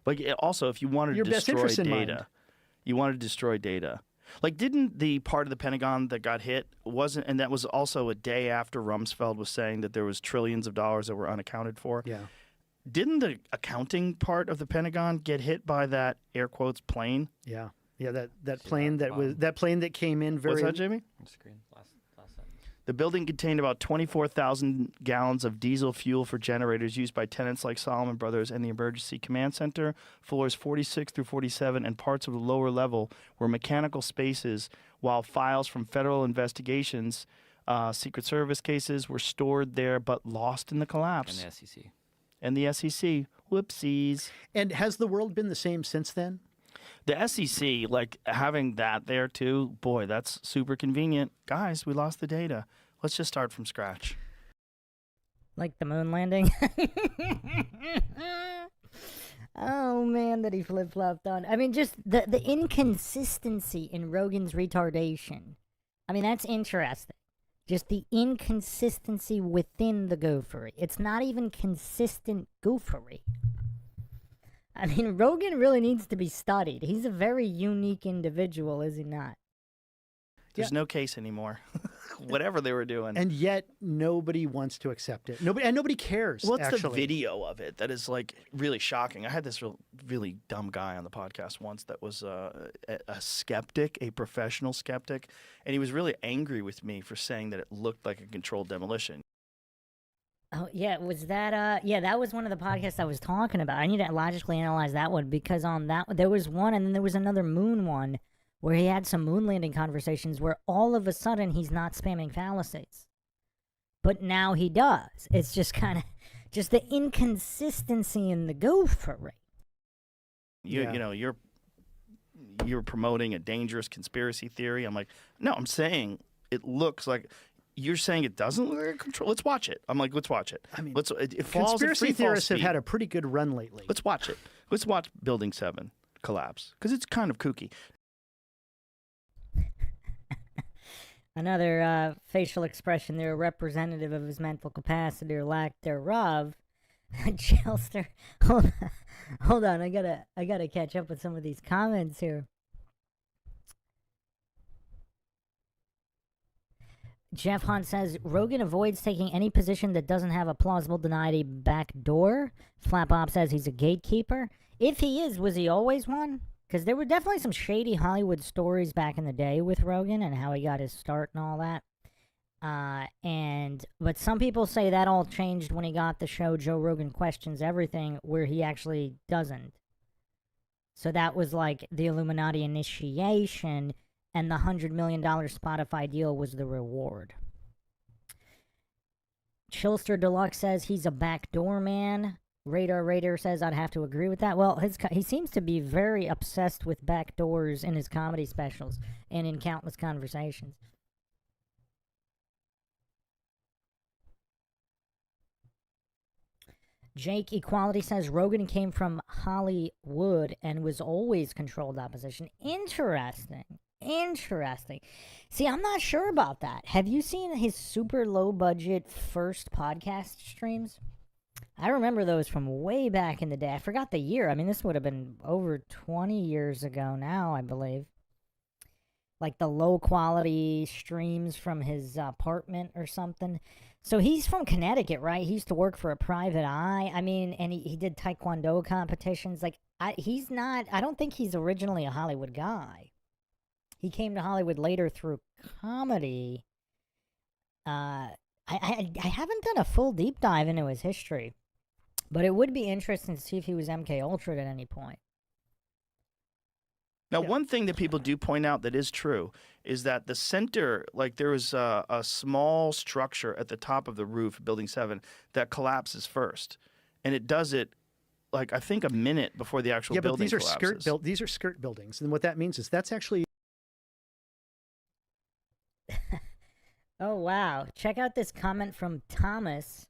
Like, also, if you wanted to Your best destroy interests in mind. data, you wanted to destroy data. Like, didn't the part of the Pentagon that got hit and that was also a day after Rumsfeld was saying that there was trillions of dollars that were unaccounted for? Yeah. Didn't the accounting part of the Pentagon get hit by that air quotes plane? Yeah. That See plane that that plane that came in very What's that, Jamie? On screen. Last sentence. The building contained about 24,000 gallons of diesel fuel for generators used by tenants like Solomon Brothers and the Emergency Command Center. Floors 46 through 47 and parts of the lower level were mechanical spaces, while files from federal investigations, Secret Service cases were stored there but lost in the collapse. And the SEC. And the SEC. Whoopsies. And has the world been the same since then? The SEC, like having that there too, boy, that's super convenient. Guys, we lost the data. Let's just start from scratch. Like the moon landing? Oh, man, that he flip-flopped on. I mean, just the inconsistency in Rogan's retardation. I mean, that's interesting. Just the inconsistency within the goofery. It's not even consistent goofery. I mean, Rogan really needs to be studied. He's a very unique individual, is he not? There's no case anymore. Whatever they were doing. And yet nobody wants to accept it. Nobody cares. What's the actually. video of it that is like really shocking? I had this really dumb guy on the podcast once that was a skeptic, a professional skeptic, and he was really angry with me for saying that it looked like a controlled demolition. Oh, yeah, was that, that was one of the podcasts I was talking about. I need to logically analyze that one because on that, there was one and then there was another moon one where he had some moon landing conversations where all of a sudden he's not spamming fallacies. But now he does. It's just kind of just the inconsistency in the gopher rate. You know, you're promoting a dangerous conspiracy theory. I'm like, no, I'm saying it looks like. You're saying it doesn't look like a control. Let's watch it. I'm like, let's watch it. I mean, it falls conspiracy theorists have speed. had a pretty good run lately. Let's watch it. Let's watch Building 7 collapse because it's kind of kooky. Another facial expression there, representative of his mental capacity or lack thereof. Chelster, hold on, I gotta catch up with some of these comments here. Jeff Hunt says, Rogan avoids taking any position that doesn't have a plausible denied back door. Flapop says he's a gatekeeper. If he is, was he always one? Because there were definitely some shady Hollywood stories back in the day with Rogan and how he got his start and all that. But some people say that all changed when he got the show Joe Rogan Questions Everything, where he actually doesn't. So that was like the Illuminati initiation, and the $100 million Spotify deal was the reward. Chilster Deluxe says he's a backdoor man. Radar Raider says I'd have to agree with that. Well, he seems to be very obsessed with backdoors in his comedy specials and in countless conversations. Jake Equality says Rogan came from Hollywood and was always controlled opposition. Interesting. See, I'm not sure about that. Have you seen his super low budget first podcast streams? I remember those from way back in the day. I forgot the year. I mean, this would have been over 20 years ago now, I believe. Like the low quality streams from his apartment or something. So he's from Connecticut, right? He used to work for a private eye. I mean, and he did taekwondo competitions. Like, I don't think he's originally a Hollywood guy. He came to Hollywood later through comedy. I haven't done a full deep dive into his history, but it would be interesting to see if he was MK Ultra at any point. Now, one thing that people do point out that is true is that the center, like there was a small structure at the top of the roof, Building 7, that collapses first. And it does it, like, I think a minute before the actual building collapses. These are skirt buildings. And what that means is that's actually... Oh, wow. Check out this comment from Thomas,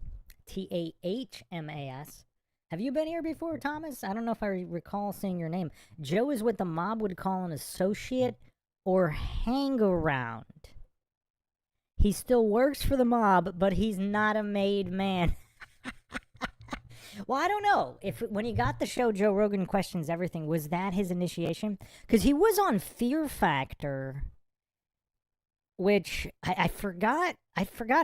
Tahmas. Have you been here before, Thomas? I don't know if I recall seeing your name. Joe is what the mob would call an associate or hang-around. He still works for the mob, but he's not a made man. Well, I don't know. When he got the show Joe Rogan Questions Everything, was that his initiation? Because he was on Fear Factor, which I forgot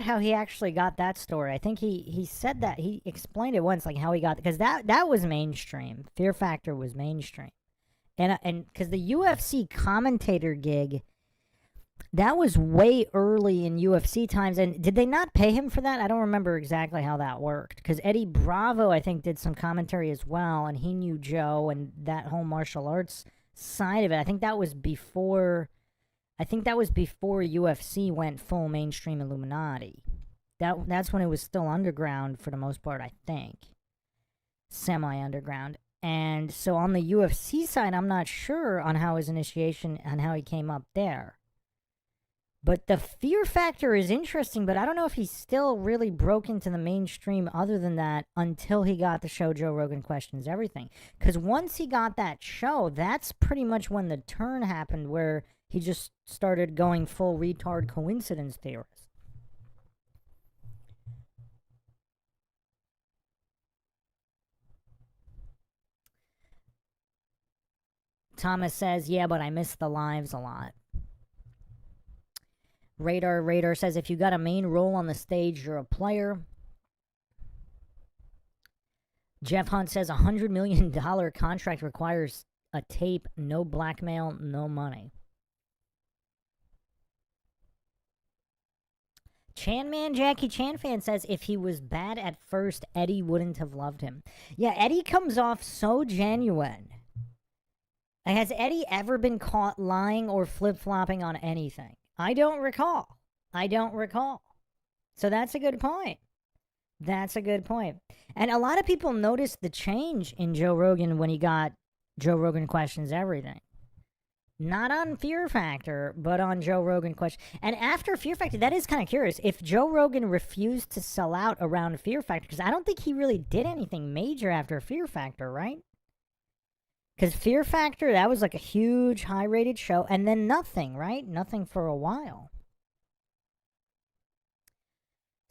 how he actually got that story. I think he said that. He explained it once, like how he got, because that was mainstream. Fear Factor was mainstream. And because the UFC commentator gig, that was way early in UFC times. And did they not pay him for that? I don't remember exactly how that worked. Because Eddie Bravo, I think, did some commentary as well, and he knew Joe and that whole martial arts side of it. I think that was before UFC went full mainstream Illuminati. That's when it was still underground for the most part, I think. Semi-underground. And so on the UFC side, I'm not sure on how his initiation and how he came up there. But the Fear Factor is interesting, but I don't know if he still really broke into the mainstream other than that until he got the show Joe Rogan Questions Everything. Because once he got that show, that's pretty much when the turn happened where he just started going full retard coincidence theorist. Thomas says, yeah, but I miss the lives a lot. Radar says, if you got a main role on the stage, you're a player. Jeff Hunt says, $100 million contract requires a tape, no blackmail, no money. Jackie Chan fan says, if he was bad at first, Eddie wouldn't have loved him. Yeah, Eddie comes off so genuine. Has Eddie ever been caught lying or flip-flopping on anything? I don't recall. So that's a good point. And a lot of people noticed the change in Joe Rogan when he got Joe Rogan Questions Everything. Not on Fear Factor, but on Joe Rogan Question. And after Fear Factor, that is kind of curious. If Joe Rogan refused to sell out around Fear Factor, because I don't think he really did anything major after Fear Factor, right? Because Fear Factor, that was like a huge, high-rated show, and then nothing, right? Nothing for a while.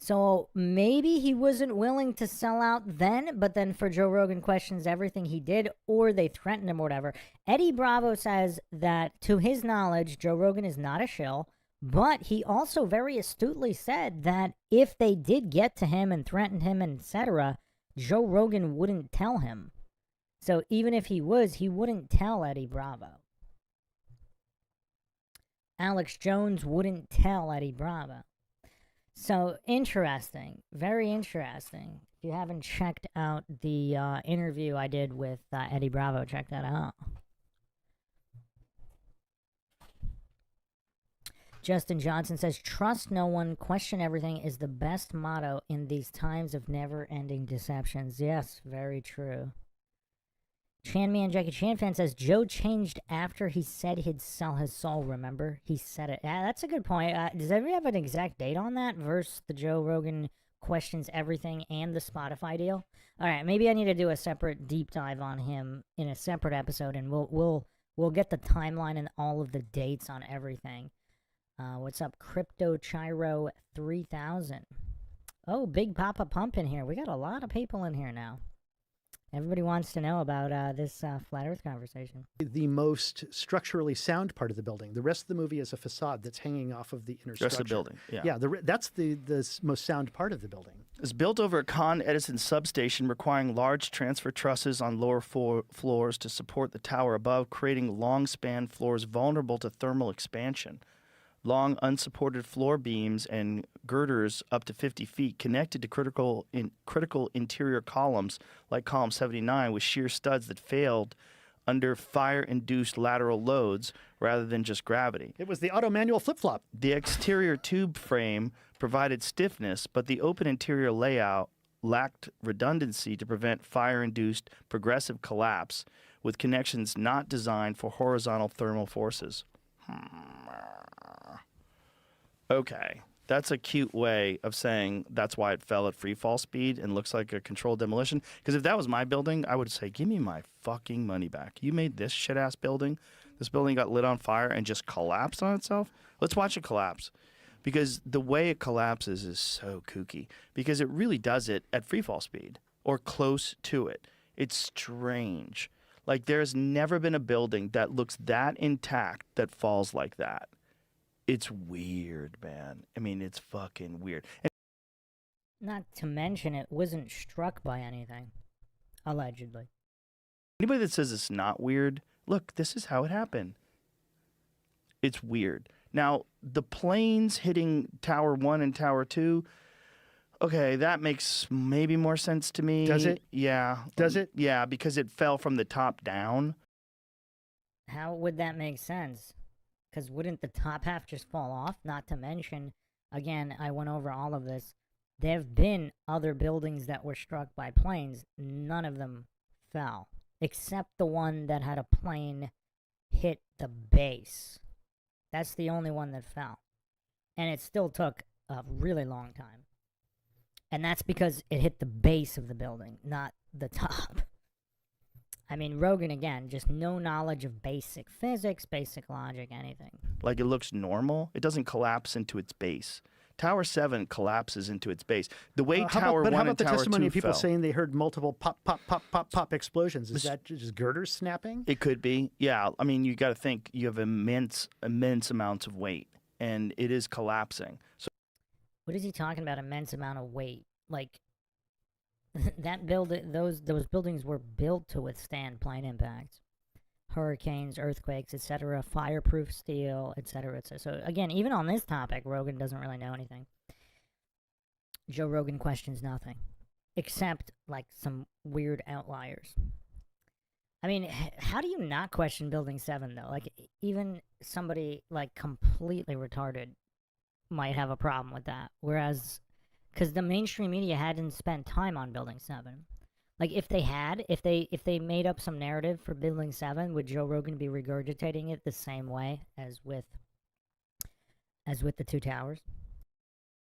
So maybe he wasn't willing to sell out then, but then for Joe Rogan Questions Everything, he did, or they threatened him or whatever. Eddie Bravo says that, to his knowledge, Joe Rogan is not a shill, but he also very astutely said that if they did get to him and threatened him, etc., Joe Rogan wouldn't tell him. So even if he was, he wouldn't tell Eddie Bravo. Alex Jones wouldn't tell Eddie Bravo. So interesting, very interesting. If you haven't checked out the interview I did with Eddie Bravo, check that out. Justin Johnson says, trust no one, question everything is the best motto in these times of never-ending deceptions. Yes, very true. Chan Man Jackie Chan fan says, Joe changed after he said he'd sell his soul, remember? He said it. Yeah, that's a good point. Does everybody have an exact date on that versus the Joe Rogan Questions Everything and the Spotify deal? All right, maybe I need to do a separate deep dive on him in a separate episode, and we'll get the timeline and all of the dates on everything. What's up, Crypto Chiro 3000? Oh, Big Papa Pump in here. We got a lot of people in here now. Everybody wants to know about this Flat Earth conversation. The most structurally sound part of the building. The rest of the movie is a facade that's hanging off of the inner structure. Just the building, yeah. Yeah, that's the most sound part of the building. It's built over a Con Edison substation, requiring large transfer trusses on lower floors to support the tower above, creating long-span floors vulnerable to thermal expansion. Long, unsupported floor beams and girders up to 50 feet connected to critical interior columns, like column 79, with shear studs that failed under fire-induced lateral loads rather than just gravity. It was the auto manual flip-flop. The exterior tube frame provided stiffness, but the open interior layout lacked redundancy to prevent fire-induced progressive collapse, with connections not designed for horizontal thermal forces. Okay, that's a cute way of saying that's why it fell at free fall speed and looks like a controlled demolition. Because if that was my building, I would say, give me my fucking money back. You made this shit-ass building. This building got lit on fire and just collapsed on itself. Let's watch it collapse. Because the way it collapses is so kooky. Because it really does it at free fall speed or close to it. It's strange. Like, there's never been a building that looks that intact that falls like that. It's weird, man. I mean, it's fucking weird. And not to mention it wasn't struck by anything, allegedly. Anybody that says it's not weird, look, this is how it happened. It's weird. Now, the planes hitting Tower 1 and Tower 2, okay, that makes maybe more sense to me. Does it? Yeah. Does it? Yeah, because it fell from the top down. How would that make sense? Because wouldn't the top half just fall off? Not to mention, again, I went over all of this. There have been other buildings that were struck by planes. None of them fell, except the one that had a plane hit the base. That's the only one that fell. And it still took a really long time. And that's because it hit the base of the building, not the top. I mean, Rogan, again, just no knowledge of basic physics, basic logic, anything. Like, it looks normal. It doesn't collapse into its base. Tower 7 collapses into its base. The way Tower 1 and Tower 2 But how about the testimony of people fell. saying they heard multiple pop, pop, pop, pop, pop explosions? Is that just girders snapping? It could be. Yeah. I mean, you got to think you have immense amounts of weight, and it is collapsing. So What is he talking about? Immense amount of weight. Like, that those buildings were built to withstand plane impacts, hurricanes, earthquakes, etc., fireproof steel, etc., etc. So again, even on this topic, Rogan doesn't really know anything. Joe Rogan questions nothing, except like some weird outliers. I mean, how do you not question Building 7, though? Like, even somebody, like, completely retarded might have a problem with that. Whereas, because the mainstream media hadn't spent time on Building 7. Like, if they had, if they made up some narrative for Building 7, would Joe Rogan be regurgitating it the same way as with the Two Towers?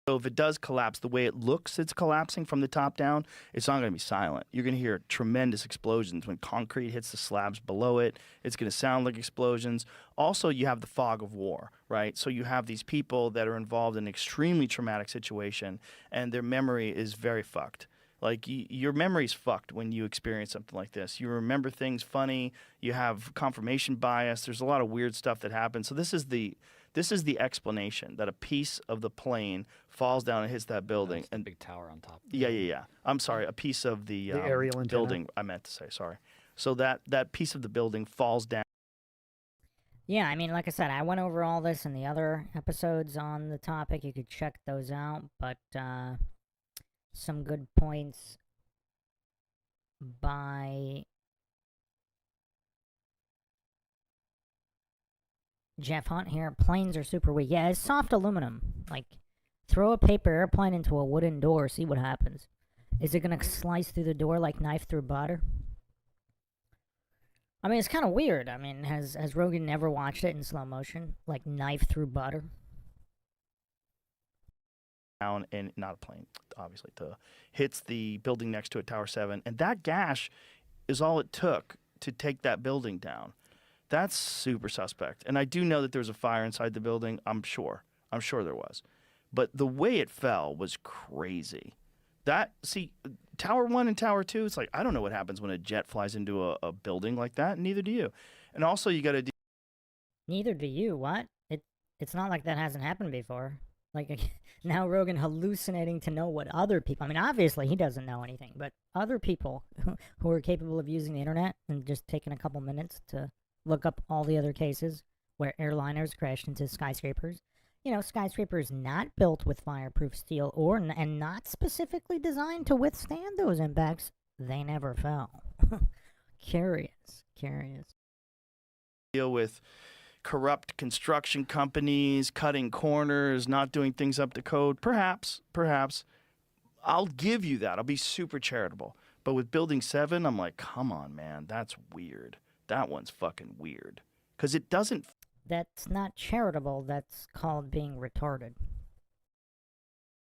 So if it does collapse, the way it looks it's collapsing from the top down, it's not going to be silent. You're going to hear tremendous explosions when concrete hits the slabs below it. It's going to sound like explosions. Also, you have the fog of war, right? So you have these people that are involved in an extremely traumatic situation, and their memory is very fucked. Like, your memory's fucked when you experience something like this. You remember things funny. You have confirmation bias. There's a lot of weird stuff that happens. So this is the explanation that a piece of the plane falls down and hits that building. And big tower on top. Yeah. I'm sorry, a piece of the aerial antenna. building. I meant to say sorry. So that piece of the building falls down. Yeah, I mean, like I said, I went over all this in the other episodes on the topic. You could check those out, but some good points by Jeff Hunt here. Planes are super weak. Yeah, it's soft aluminum. Like, throw a paper airplane into a wooden door, see what happens. Is it gonna slice through the door like knife through butter? I mean, it's kind of weird. I mean, has Rogan never watched it in slow motion? Like knife through butter? Down, and not a plane, obviously, hits the building next to it, Tower 7. And that gash is all it took to take that building down. That's super suspect. And I do know that there was a fire inside the building. I'm sure there was. But the way it fell was crazy. Tower 1 and Tower 2, it's like, I don't know what happens when a jet flies into a building like that, and neither do you. And also, you got to... Neither do you. What? It's not like that hasn't happened before. Like, now Rogan hallucinating to know what other people... I mean, obviously, he doesn't know anything, but other people who are capable of using the internet and just taking a couple minutes to look up all the other cases where airliners crashed into skyscrapers. You know, skyscrapers not built with fireproof steel and not specifically designed to withstand those impacts. They never fell. Curious. Deal with corrupt construction companies, cutting corners, not doing things up to code. Perhaps. I'll give you that. I'll be super charitable. But with Building 7, I'm like, come on, man. That's weird. That one's fucking weird. Because it doesn't... That's not charitable. That's called being retarded.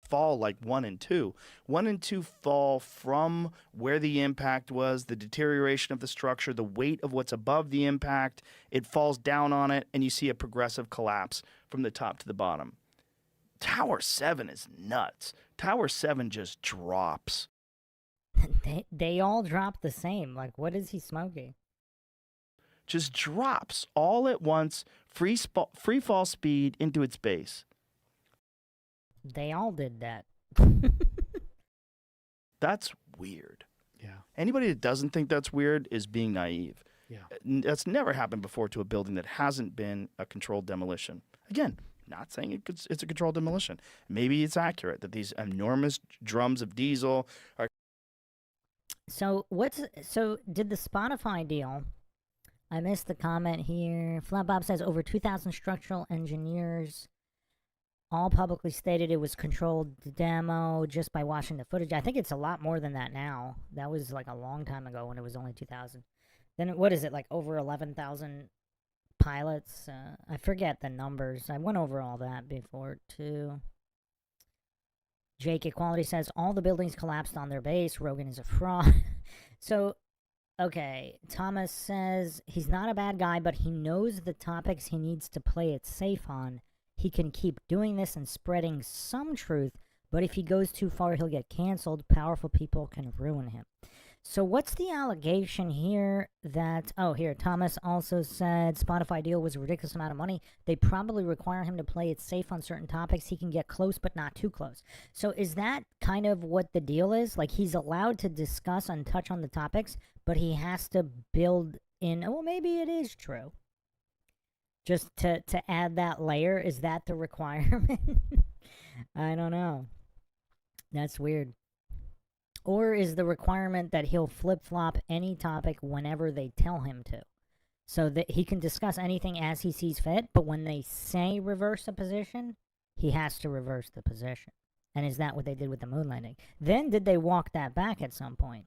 Fall like 1 and 2. 1 and 2 fall from where the impact was, the deterioration of the structure, the weight of what's above the impact. It falls down on it, and you see a progressive collapse from the top to the bottom. Tower 7 is nuts. Tower 7 just drops. They all drop the same. Like, what is he smoking? Just drops all at once, free fall speed into its base. They all did that. That's weird. Yeah. Anybody that doesn't think that's weird is being naive. Yeah. That's never happened before to a building that hasn't been a controlled demolition. Again, not saying it's a controlled demolition. Maybe it's accurate that these enormous drums of diesel are... So did the Spotify deal... I missed the comment here. Flat Bob says over 2,000 structural engineers all publicly stated it was controlled demo just by watching the footage. I think it's a lot more than that now. That was like a long time ago when it was only 2,000. Then what is it, like over 11,000 pilots? I forget the numbers. I went over all that before too. Jake Equality says all the buildings collapsed on their base. Rogan is a fraud. So... Okay, Thomas says he's not a bad guy, but he knows the topics he needs to play it safe on. He can keep doing this and spreading some truth, but if he goes too far, he'll get canceled. Powerful people can ruin him. So what's the allegation here that... Oh, here, Thomas also said Spotify deal was a ridiculous amount of money. They probably require him to play it safe on certain topics. He can get close, but not too close. So is that kind of what the deal is? Like, he's allowed to discuss and touch on the topics, but he has to build in... Well, maybe it is true. Just to add that layer, is that the requirement? I don't know. That's weird. Or is the requirement that he'll flip-flop any topic whenever they tell him to? So that he can discuss anything as he sees fit, but when they say reverse a position, he has to reverse the position. And is that what they did with the moon landing? Then did they walk that back at some point?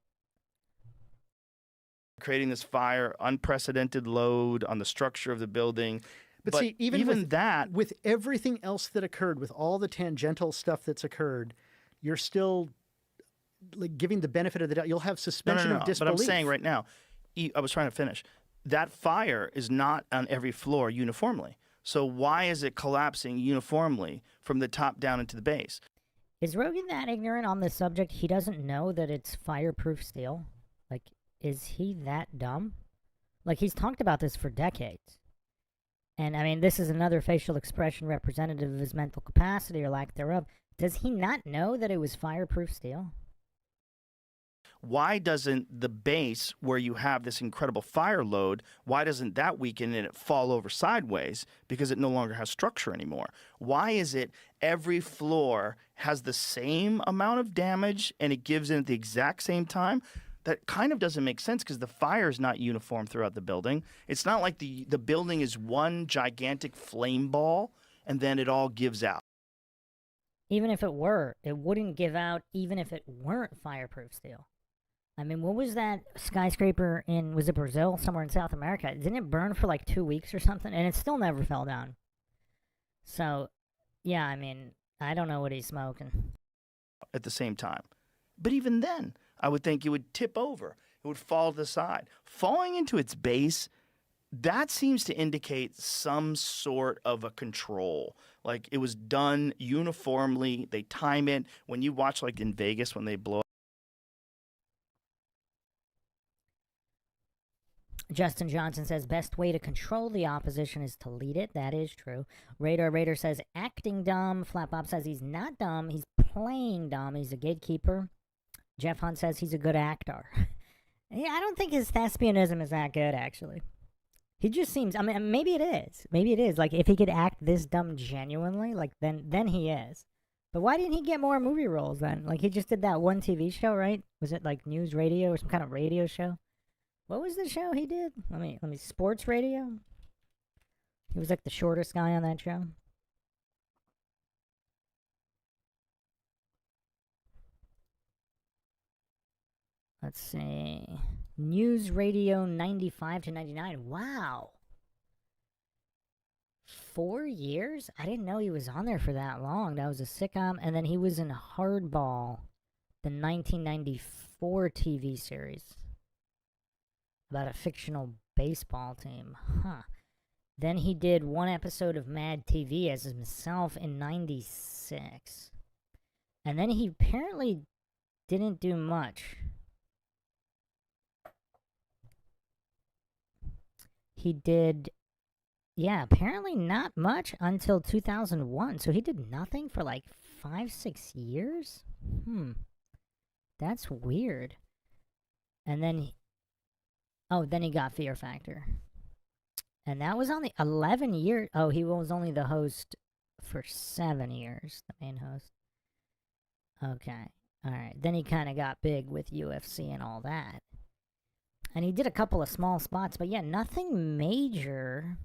Creating this fire, unprecedented load on the structure of the building. But see, even with that, with everything else that occurred, with all the tangential stuff that's occurred, you're still like giving the benefit of the doubt. You'll have suspension of disbelief. But I'm saying right now, I was trying to finish. That fire is not on every floor uniformly. So why is it collapsing uniformly from the top down into the base? Is Rogan that ignorant on this subject? He doesn't know that it's fireproof steel? Like, is he that dumb? Like, he's talked about this for decades. And, I mean, this is another facial expression representative of his mental capacity or lack thereof. Does he not know that it was fireproof steel? Why doesn't the base, where you have this incredible fire load, why doesn't that weaken and it fall over sideways because it no longer has structure anymore? Why is it every floor has the same amount of damage and it gives in at the exact same time? That kind of doesn't make sense because the fire is not uniform throughout the building. It's not like the building is one gigantic flame ball and then it all gives out. Even if it were, it wouldn't give out even if it weren't fireproof steel. I mean, what was that skyscraper in, was it Brazil, somewhere in South America? Didn't it burn for like 2 weeks or something? And it still never fell down. So, yeah, I mean, I don't know what he's smoking. At the same time. But even then, I would think it would tip over. It would fall to the side. Falling into its base, that seems to indicate some sort of a control. Like it was done uniformly. They time it. When you watch like in Vegas when they blow up. Justin Johnson says, best way to control the opposition is to lead it. That is true. Radar Raider says, acting dumb. Flat Bob says he's not dumb. He's playing dumb. He's a gatekeeper. Jeff Hunt says he's a good actor. Yeah, I don't think his thespianism is that good, actually. He just seems, I mean, maybe it is. Maybe it is. Like, if he could act this dumb genuinely, like, then he is. But why didn't he get more movie roles then? Like, he just did that one TV show, right? Was it, like, news radio or some kind of radio show? What was the show he did? Let me, sports radio? He was, like, the shortest guy on that show. Let's see. News Radio 95 to 99. Wow. 4 years? I didn't know he was on there for that long. That was a sitcom. And then he was in Hardball, the 1994 TV series about a fictional baseball team. Huh. Then he did one episode of Mad TV as himself in 96. And then he apparently didn't do much. He did, yeah, apparently not much until 2001. So he did nothing for like 5-6 years? That's weird. And then, then he got Fear Factor. And that was only 11 years. Oh, he was only the host for 7 years, the main host. Okay, alright. Then he kind of got big with UFC and all that. And he did a couple of small spots, but yeah, nothing major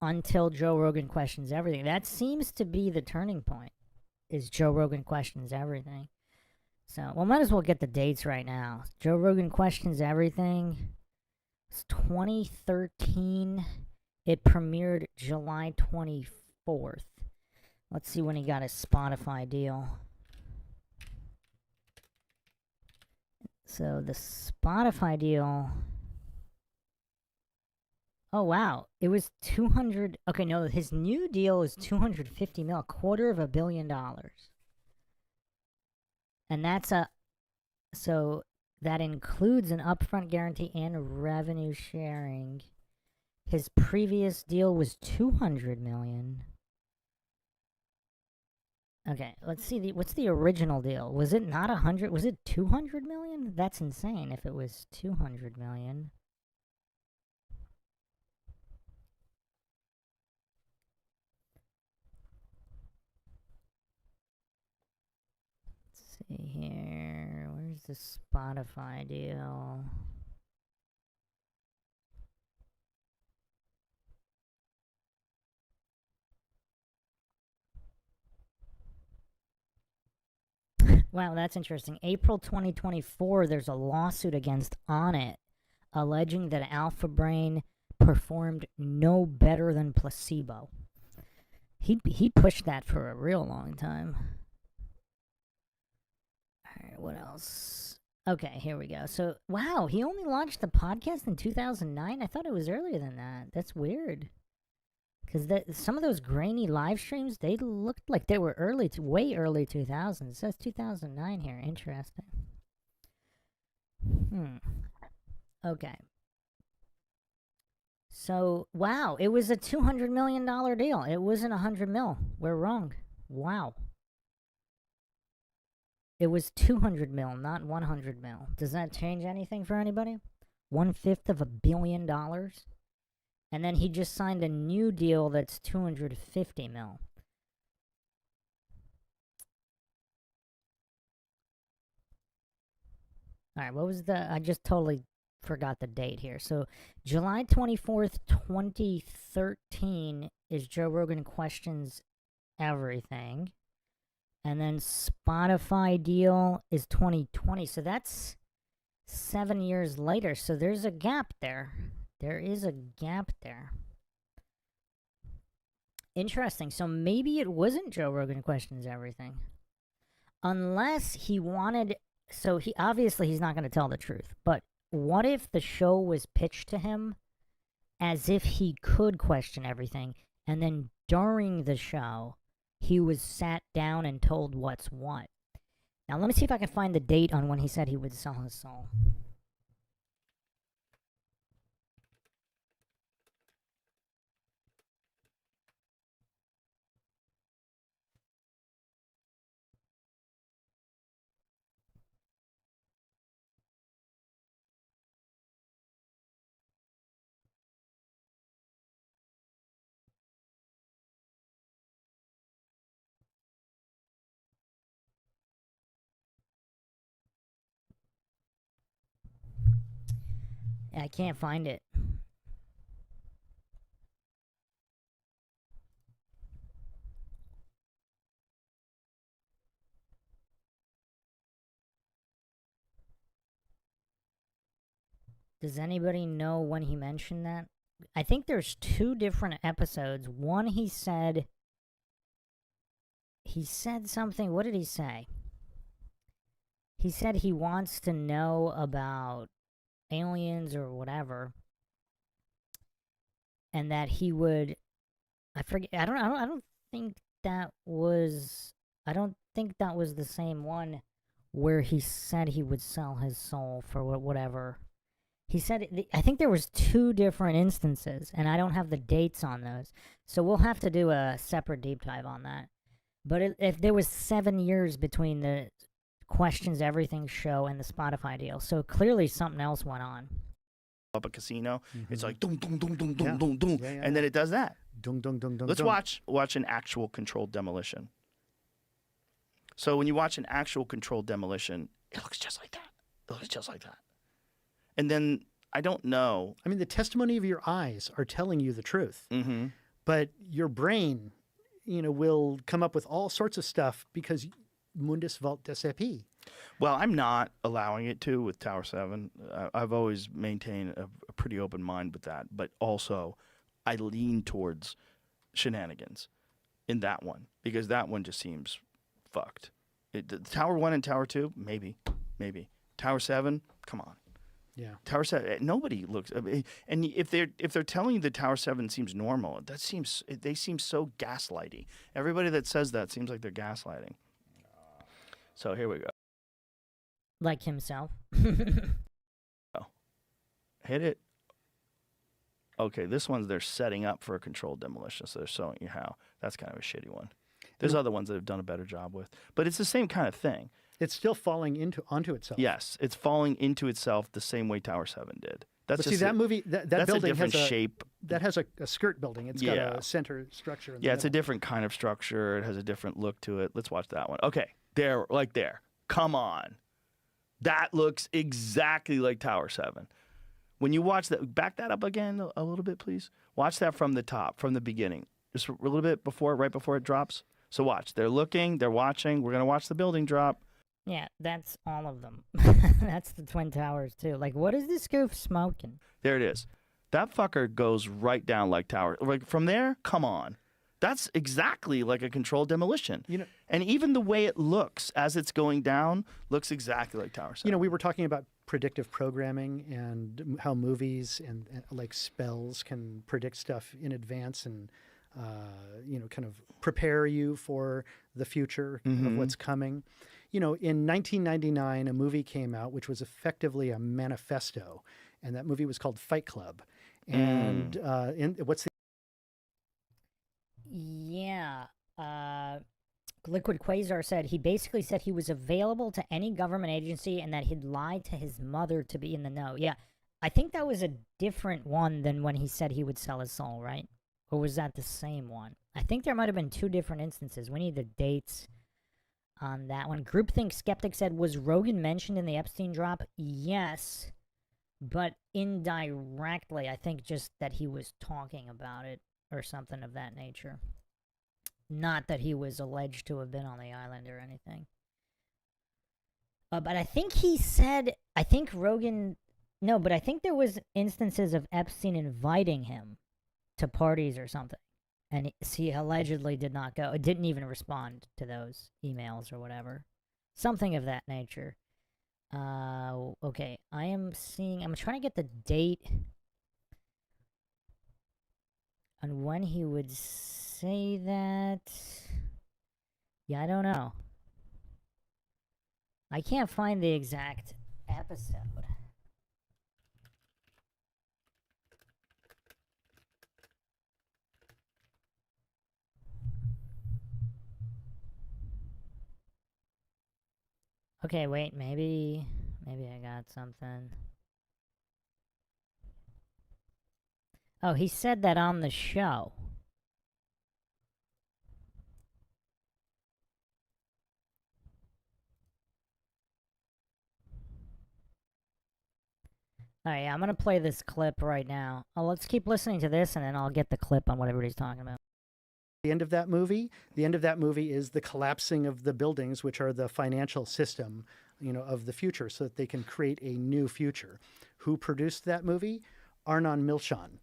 until Joe Rogan Questions Everything. That seems to be the turning point, is Joe Rogan Questions Everything. So, well, might as well get the dates right now. Joe Rogan Questions Everything. It's 2013. It premiered July 24th. Let's see when he got his Spotify deal. So the Spotify deal. Oh wow, it was 200. Okay, no, his new deal is 250 mil, $250 million. And that's so that includes an upfront guarantee and revenue sharing. His previous deal was 200 million. Okay, let's see what's the original deal? Was it not 100? Was it 200 million? That's insane if it was 200 million. Let's see here. the Spotify deal. Wow, that's interesting. April 2024, there's a lawsuit against Onnit alleging that Alpha Brain performed no better than placebo. He pushed that for a real long time. Alright, what else? Okay, here we go. So, wow, he only launched the podcast in 2009? I thought it was earlier than that. That's weird. Because some of those grainy live streams, they looked like they were way early 2000s. It says 2009 here. Interesting. Okay. So, wow, it was a $200 million deal. It wasn't $100 mil. We're wrong. Wow. It was 200 mil, not 100 mil. Does that change anything for anybody? 1/5 of $1 billion? And then he just signed a new deal that's 250 mil. Alright, what was I just totally forgot the date here. So, July 24th, 2013 is Joe Rogan Questions Everything. And then Spotify deal is 2020. So that's 7 years later. So there's a gap there. There is a gap there. Interesting. So maybe it wasn't Joe Rogan Questions Everything. Unless he wanted... So he's not going to tell the truth. But what if the show was pitched to him as if he could question everything, and then during the show, he was sat down and told what's what? Now let me see if I can find the date on when he said he would sell his soul. I can't find it. Does anybody know when he mentioned that? I think there's 2 different episodes. One he said something. What did he say? He said he wants to know about aliens or whatever, and that he would... I forget. I don't think that was... I don't think that was the same one where he said he would sell his soul for whatever. He said... I think there was 2 different instances, and I don't have the dates on those. So we'll have to do a separate deep dive on that. But if there was 7 years between the Questions Everything show and the Spotify deal, so clearly something else went on. Up a casino, it's like dum dum dum dum dum dum dum, and then it does that. Dung, dung, dung, dung, Let's dung. watch an actual controlled demolition. So when you watch an actual controlled demolition, it looks just like that. It looks just like that. And then I don't know. I mean, the testimony of your eyes are telling you the truth, but your brain, will come up with all sorts of stuff because mundus vult decepi. Well, I'm not allowing it to with Tower 7. I've always maintained a pretty open mind with that, but also I lean towards shenanigans in that one because that one just seems fucked. Tower 1 and Tower 2, maybe. Tower 7, come on. Yeah. Tower 7, nobody looks... and if they're telling you that Tower 7 seems normal, they seem so gaslighty. Everybody that says that seems like they're gaslighting. So here we go. Like himself. Oh. Hit it. Okay, this one's they're setting up for a controlled demolition, so they're showing you how. That's kind of a shitty one. There's other ones that have done a better job with. But it's the same kind of thing. It's still falling onto itself. Yes, it's falling into itself the same way Tower 7 did. That's But see, that movie, that that's building a different has shape. That has a skirt building. It's got a center structure. In the It's a middle. different kind of structure. It has a different look to it. Let's watch that one. Okay, there. Come on. That looks exactly like Tower 7. When you watch that, back that up again a little bit, please. Watch that from the top, from the beginning. Just a little bit before, right before it drops. So watch. They're looking, they're watching. We're going to watch the building drop. Yeah, that's all of them. That's the Twin Towers, too. Like, what is this goof smoking? There it is. That fucker goes right down like Tower. Like, from there, come on. That's exactly like a controlled demolition. And even the way it looks as it's going down looks exactly like Tower 7. We were talking about predictive programming and how movies and like spells can predict stuff in advance and kind of prepare you for the future of what's coming. In 1999, a movie came out which was effectively a manifesto, and that movie was called Fight Club. And what's the Yeah. Liquid Quasar said he basically said he was available to any government agency and that he'd lied to his mother to be in the know. Yeah. I think that was a different one than when he said he would sell his soul, right? Or was that the same one? I think there might have been two different instances. We need the dates on that one. Groupthink Skeptic said, was Rogan mentioned in the Epstein drop? Yes. But indirectly, I think just that he was talking about it or something of that nature. Not that he was alleged to have been on the island or anything. But I think he said, I think Rogan, no, but I think there was instances of Epstein inviting him to parties or something. And he allegedly did not go, didn't even respond to those emails or whatever. Something of that nature. Okay, I'm trying to get the date on when he would say that. Yeah, I don't know. I can't find the exact episode. Okay, wait, maybe I got something. Oh, he said that on the show. Alright, yeah, I'm gonna play this clip right now. Let's keep listening to this and then I'll get the clip on what everybody's talking about. The end of that movie is the collapsing of the buildings, which are the financial system, of the future, so that they can create a new future. Who produced that movie? Arnon Milchan.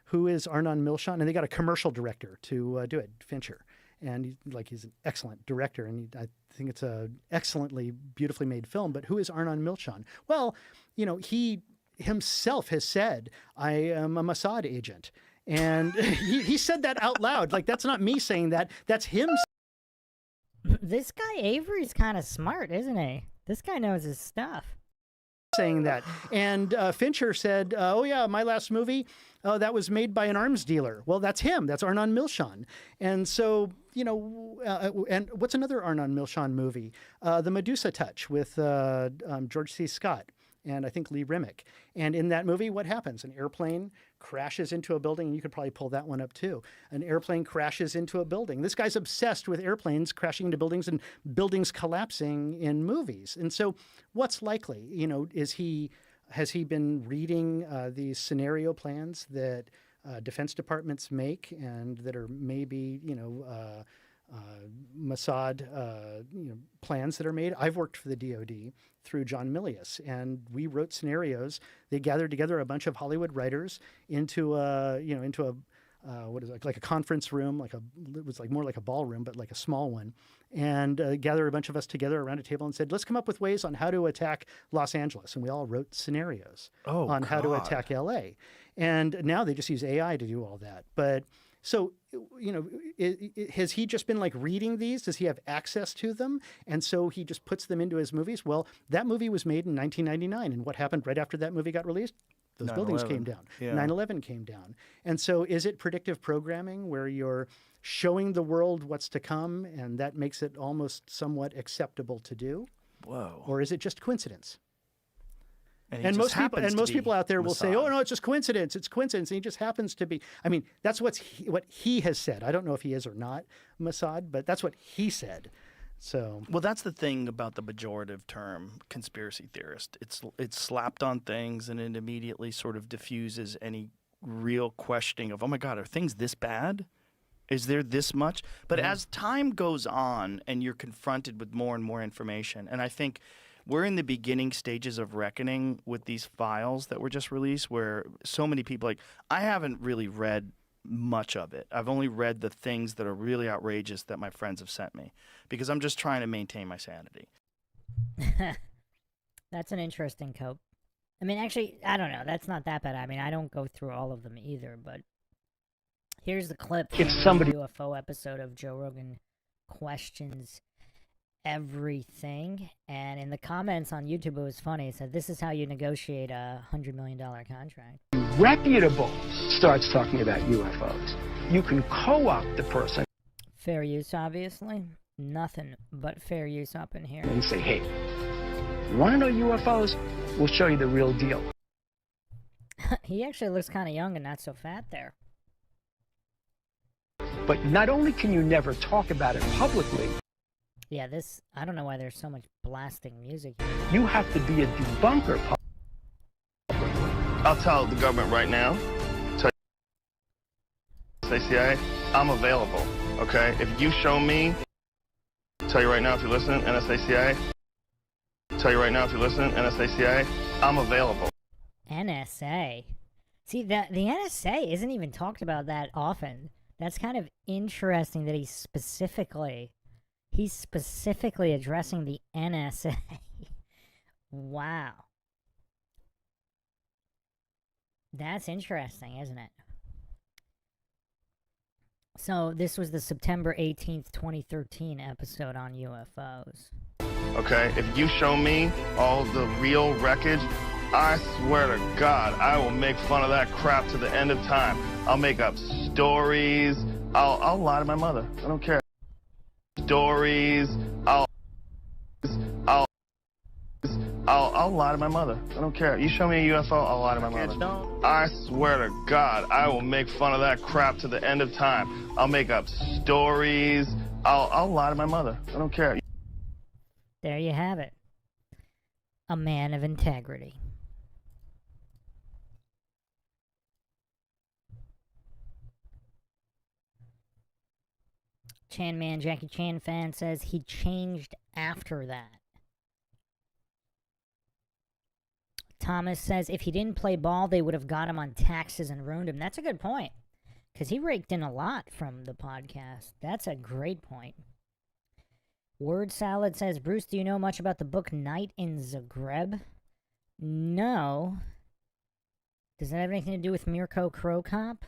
Who is Arnon Milchan? And they got a commercial director to do it, Fincher. And he's an excellent director, and I think it's a excellently, beautifully made film. But who is Arnon Milchan? Well, he himself has said, I am a Mossad agent. And he said that out loud. Like, that's not me saying that. That's him. This guy Avery's kind of smart, isn't he? This guy knows his stuff. Saying that. And Fincher said, oh, yeah, my last movie, that was made by an arms dealer. Well, that's him. That's Arnon Milchan. And so, and what's another Arnon Milchan movie? The Medusa Touch with George C. Scott and I think Lee Remick. And in that movie, what happens? An airplane crashes into a building, and you could probably pull that one up too. An airplane crashes into a building. This guy's obsessed with airplanes crashing into buildings and buildings collapsing in movies. And so what's likely? Has he been reading these scenario plans that defense departments make and that are maybe, Mossad plans that are made? I've worked for the DoD through John Milius, and we wrote scenarios. They gathered together a bunch of Hollywood writers into a what is it, like a conference room, it was more like a ballroom, but like a small one, and gathered a bunch of us together around a table and said, let's come up with ways on how to attack Los Angeles. And we all wrote scenarios on how to attack LA. And now they just use AI to do all that. But so, has he just been reading these? Does he have access to them? And so he just puts them into his movies? Well, that movie was made in 1999. And what happened right after that movie got released? Those buildings came down. Yeah. 9/11 came down. And so is it predictive programming where you're showing the world what's to come and that makes it almost somewhat acceptable to do? Whoa. Or is it just coincidence? And most people out there will say, "Oh no, it's just coincidence. It's coincidence." And he just happens to be. I mean, that's what he has said. I don't know if he is or not Mossad, but that's what he said. So, Well, that's the thing about the pejorative term conspiracy theorist. It's slapped on things and it immediately sort of diffuses any real questioning of, oh my God, are things this bad? Is there this much? But as time goes on and you're confronted with more and more information, and I think we're in the beginning stages of reckoning with these files that were just released where so many people, like, I haven't really read much of it. I've only read the things that are really outrageous that my friends have sent me because I'm just trying to maintain my sanity. That's an interesting cope. I mean, actually, I don't know. That's not that bad. I mean, I don't go through all of them either, but here's the clip from the UFO episode of Joe Rogan Questions Everything. And in the comments on YouTube, it was funny. It said, this is how you negotiate a $100 million contract. Reputable starts talking about UFOs. You can co-opt the person Fair use, obviously. Nothing but fair use up in here. and say, hey, you want to know UFOs? We'll show you the real deal. He actually looks kind of young and not so fat there. But not only can you never talk about it publicly, Yeah, this, I don't know why there's so much blasting music here. you have to be a debunker publicly. I'll tell the government right now, say CIA, I'm available, okay? If you show me, tell you right now if you're listening, NSA CIA, tell you right now if you're listening, NSA CIA, I'm available. NSA. See, the NSA isn't even talked about that often. That's kind of interesting that he's specifically addressing the NSA. Wow. That's interesting, isn't it? So, this was the September 18th, 2013 episode on UFOs. Okay, if you show me all the real wreckage, I swear to God, I will make fun of that crap to the end of time. I'll make up stories. I'll lie to my mother. I don't care. Stories. I'll lie to my mother. I don't care. You show me a UFO, I'll lie to my mother. I swear to God, I will make fun of that crap to the end of time. I'll make up stories. I'll lie to my mother. I don't care. There you have it. A man of integrity. Chan Man, Jackie Chan fan says he changed after that. Thomas says if he didn't play ball, they would have got him on taxes and ruined him. That's a good point. Because he raked in a lot from the podcast. That's a great point. Word Salad says, Bruce, do you know much about the book Night in Zagreb? No. Does that have anything to do with Mirko Krokop?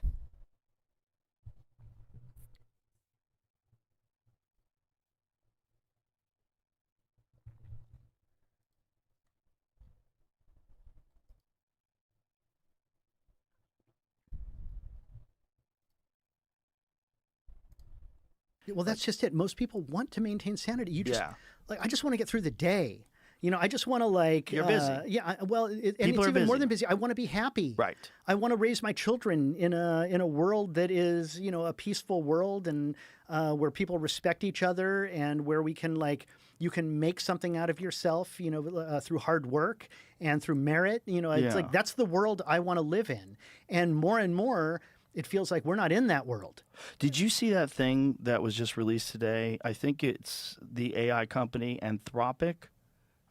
well, that's just it. Most people want to maintain sanity. You just, Yeah. like, I just want to get through the day. You know, I just want to, like, You're busy. Well, and it's People are even more busy. than busy. I want to be happy. Right. I want to raise my children in a world that is, you know, a peaceful world and where people respect each other and where we can, like, you can make something out of yourself, you know, through hard work and through merit. You know, it's Yeah. like that's the world I want to live in. And more, it feels like we're not in that world. Did you see that thing that was just released today? I think it's the AI company Anthropic.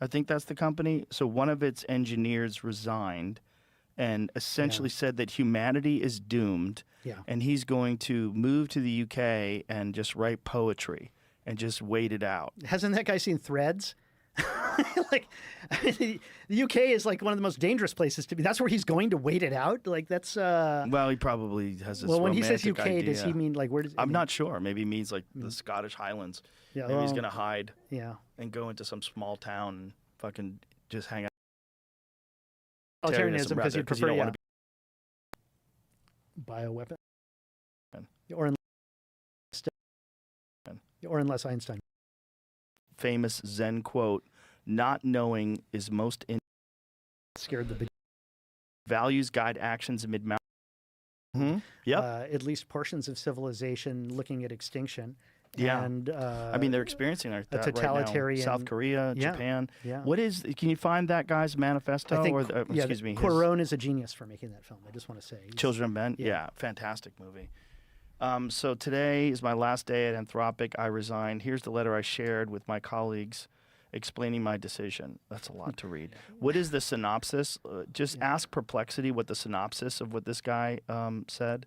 I think that's the company. So one of its engineers resigned and essentially said that humanity is doomed. Yeah. And he's going to move to the UK and just write poetry and just wait it out. Hasn't that guy seen Threads? Like, the UK is like one of the most dangerous places to be. That's where he's going to wait it out. Like, that's. Well, he probably has this Well, when he says romantic UK, does he idea. mean like where does? I'm not sure. Maybe he means like the Scottish Highlands. Yeah, Maybe he's well, going to hide Yeah. and go into some small town and fucking just hang out. Terrorism, Totalitarianism because rather, you'd 'cause prefer you don't wanna bioweapon. And- Or unless Einstein. Famous Zen quote, not knowing is most Scared the big. values guide actions amid mountains. Yep. At least portions of civilization looking at extinction. Yeah. And I mean, they're experiencing that right now. totalitarian- South Korea, Yeah, Japan. yeah. What is? Can you find that guy's manifesto? I think, Excuse me. his Cuarón is a genius for making that film. I just want to say. Children of Men. Yeah. Yeah, fantastic movie. So today is my last day at Anthropic. I resigned. Here's the letter I shared with my colleagues explaining my decision. That's a lot to read. What is the synopsis? Just ask Perplexity what the synopsis of what this guy said.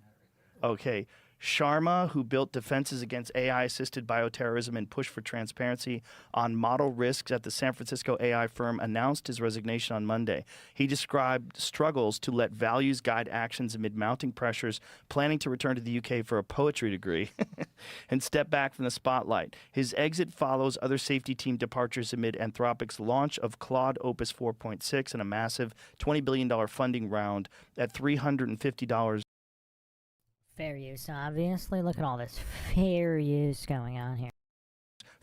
Okay. Sharma, who built defenses against AI-assisted bioterrorism and pushed for transparency on model risks at the San Francisco AI firm, announced his resignation on Monday. He described struggles to let values guide actions amid mounting pressures, planning to return to the UK for a poetry degree and step back from the spotlight. His exit follows other safety team departures amid Anthropic's launch of Claude Opus 4.6 and a massive $20 billion funding round at $350. Fair use, obviously. Look at all this fair use going on here.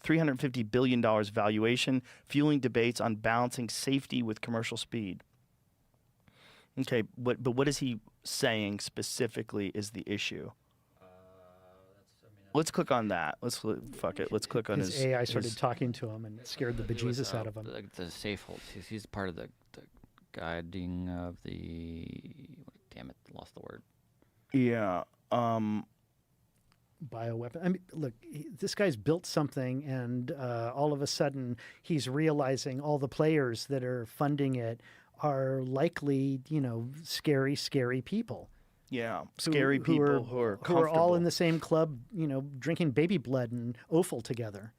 $350 billion valuation, fueling debates on balancing safety with commercial speed. Okay, but what is he saying specifically is the issue? Let's click on that. Fuck it. Let's click on his AI started talking to him and it scared the bejesus out of him. The safe holds. He's part of the guiding of the. Damn it! Lost the word. Yeah. Bioweapon. I mean, look, this guy's built something, and all of a sudden he's realizing all the players that are funding it are likely, scary, scary people. Yeah, scary people who are who are all in the same club, drinking baby blood and offal together.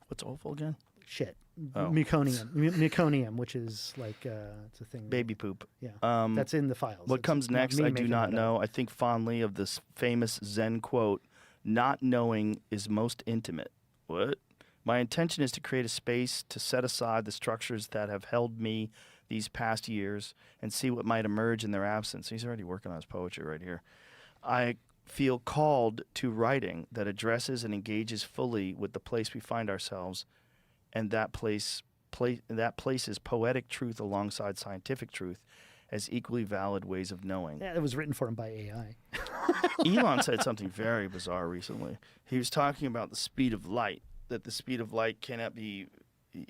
What's offal again? Shit. Oh. Meconium, which is like it's a thing. Baby poop. Yeah, that's in the files. What comes next, I do not know. I think fondly of this famous Zen quote, "Not knowing is most intimate." What? My intention is to create a space to set aside the structures that have held me these past years and see what might emerge in their absence. He's already working on his poetry right here. I feel called to writing that addresses and engages fully with the place we find ourselves, and that places poetic truth alongside scientific truth as equally valid ways of knowing. Yeah, it was written for him by AI. Elon said something very bizarre recently. He was talking about the speed of light, that the speed of light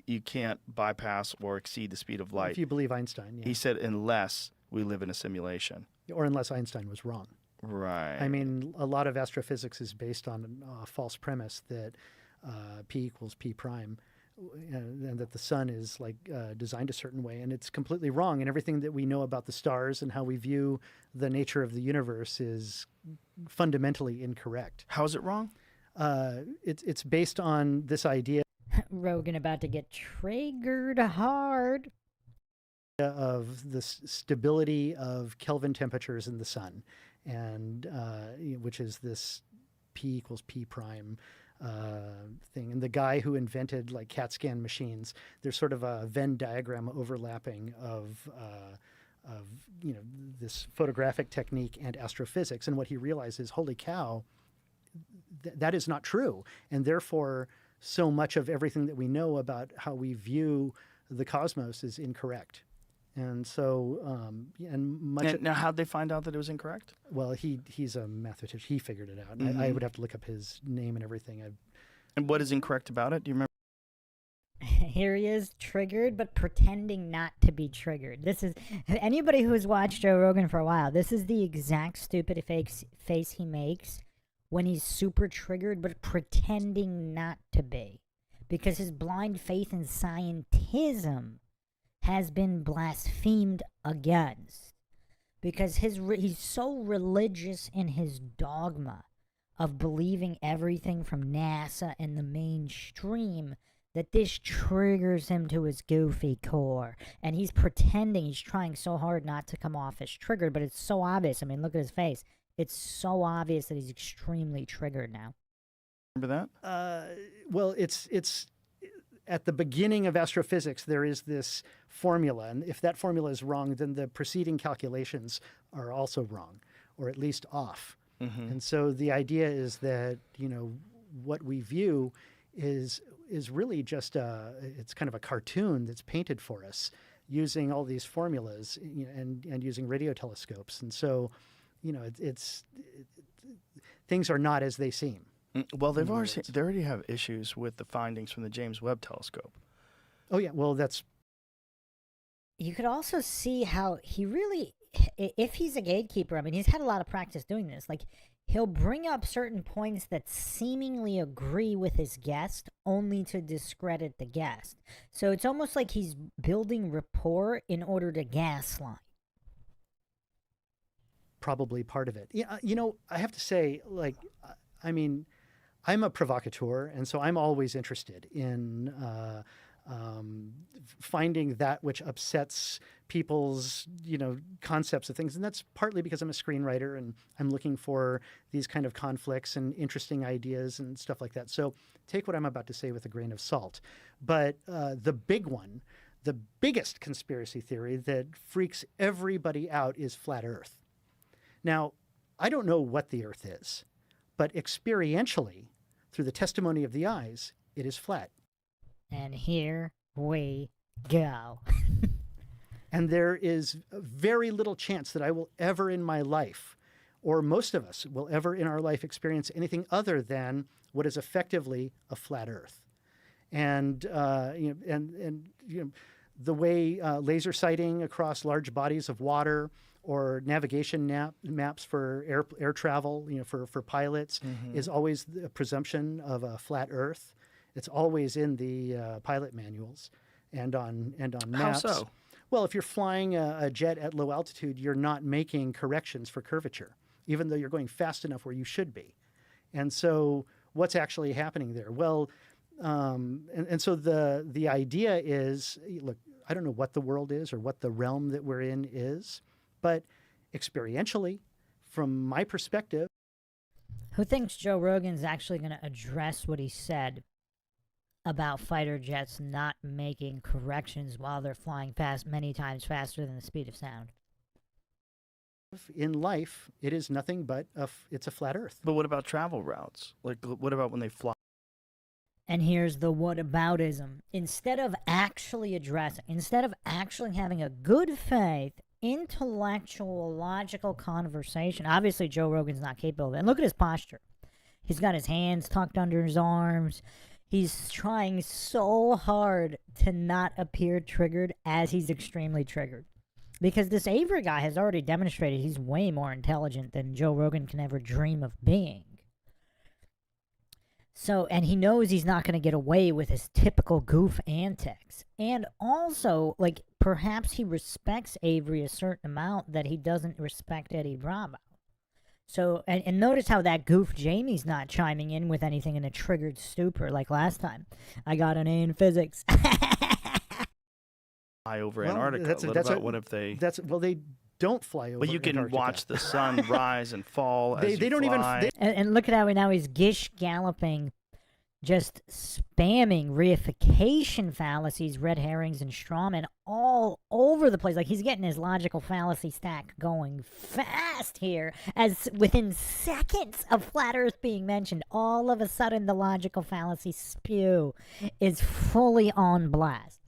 you can't bypass or exceed the speed of light. If you believe Einstein, yeah. He said, unless we live in a simulation. Or unless Einstein was wrong. Right. I mean, a lot of astrophysics is based on a false premise that P equals P prime, and that the sun is designed a certain way, and it's completely wrong. And everything that we know about the stars and how we view the nature of the universe is fundamentally incorrect. How is it wrong? It's based on this idea Rogan about to get triggered hard. of the stability of Kelvin temperatures in the sun, and which is this P equals P prime thing. And the guy who invented CAT scan machines, there's sort of a Venn diagram overlapping of this photographic technique and astrophysics. And what he realized is, holy cow, that is not true. And therefore, so much of everything that we know about how we view the cosmos is incorrect. And so, Now, how'd they find out that it was incorrect? Well, he's a mathematician. He figured it out. And I would have to look up his name and everything. And what is incorrect about it? Do you remember? Here he is, triggered, but pretending not to be triggered. This is, anybody who has watched Joe Rogan for a while, this is the exact stupid face he makes when he's super triggered, but pretending not to be. Because his blind faith in scientism has been blasphemed against. Because he's so religious in his dogma of believing everything from NASA and the mainstream that this triggers him to his goofy core. And he's pretending, he's trying so hard not to come off as triggered, but it's so obvious. I mean, look at his face. It's so obvious that he's extremely triggered now. Remember that? Well, it's at the beginning of astrophysics, there is this formula. And if that formula is wrong, then the preceding calculations are also wrong, or at least off. Mm-hmm. And so the idea is that, what we view is really just it's kind of a cartoon that's painted for us using all these formulas and using radio telescopes. And so, things are not as they seem. Well, in the words. they already have issues with the findings from the James Webb Telescope. Oh yeah, well that's You could also see how he really, if he's a gatekeeper, I mean, he's had a lot of practice doing this. Like, he'll bring up certain points that seemingly agree with his guest, only to discredit the guest. So it's almost like he's building rapport in order to gaslight. probably part of it. Yeah, you know, I have to say, like, I mean, I'm a provocateur, and so I'm always interested in finding that which upsets people's, you know, concepts of things. And that's partly because I'm a screenwriter and I'm looking for these kind of conflicts and interesting ideas and stuff like that. So take what I'm about to say with a grain of salt. But the big one, the biggest conspiracy theory that freaks everybody out is flat Earth. Now, I don't know what the Earth is, but experientially, through the testimony of the eyes, it is flat. And here we go. And there is very little chance that I will ever in my life, or most of us will ever in our life, experience anything other than what is effectively a flat Earth. And the way laser sighting across large bodies of water or navigation maps for air travel, you know, for pilots, is always the presumption of a flat Earth. It's always in the pilot manuals and on maps. How so? Well, if you're flying a jet at low altitude, you're not making corrections for curvature, even though you're going fast enough where you should be. And so what's actually happening there? Well, and so the idea is, look, I don't know what the world is or what the realm that we're in is, but experientially, from my perspective. Who thinks Joe Rogan's actually going to address what he said about fighter jets not making corrections while they're flying fast, many times faster than the speed of sound? In life, it is nothing but it's a flat Earth. But what about travel routes? Like, what about when they fly? And here's the whataboutism. Instead of actually having a good faith, intellectual, logical conversation, obviously Joe Rogan's not capable of it. And look at his posture. He's got his hands tucked under his arms. He's trying so hard to not appear triggered as he's extremely triggered. Because this Avery guy has already demonstrated he's way more intelligent than Joe Rogan can ever dream of being. So, and he knows he's not going to get away with his typical goof antics. And also, like, perhaps he respects Avery a certain amount that he doesn't respect Eddie Bravo. So, and notice how that goof Jamie's not chiming in with anything in a triggered stupor like last time. I got an A in physics. Fly over Antarctica. What if they? Well, they don't fly over. But you can Antarctica. watch the sun rise and fall. They don't fly. even. And look at how now he's gish galloping, just spamming reification fallacies, red herrings, and strawmen all over the place. Like, he's getting his logical fallacy stack going fast here, as within seconds of flat Earth being mentioned, all of a sudden the logical fallacy spew is fully on blast.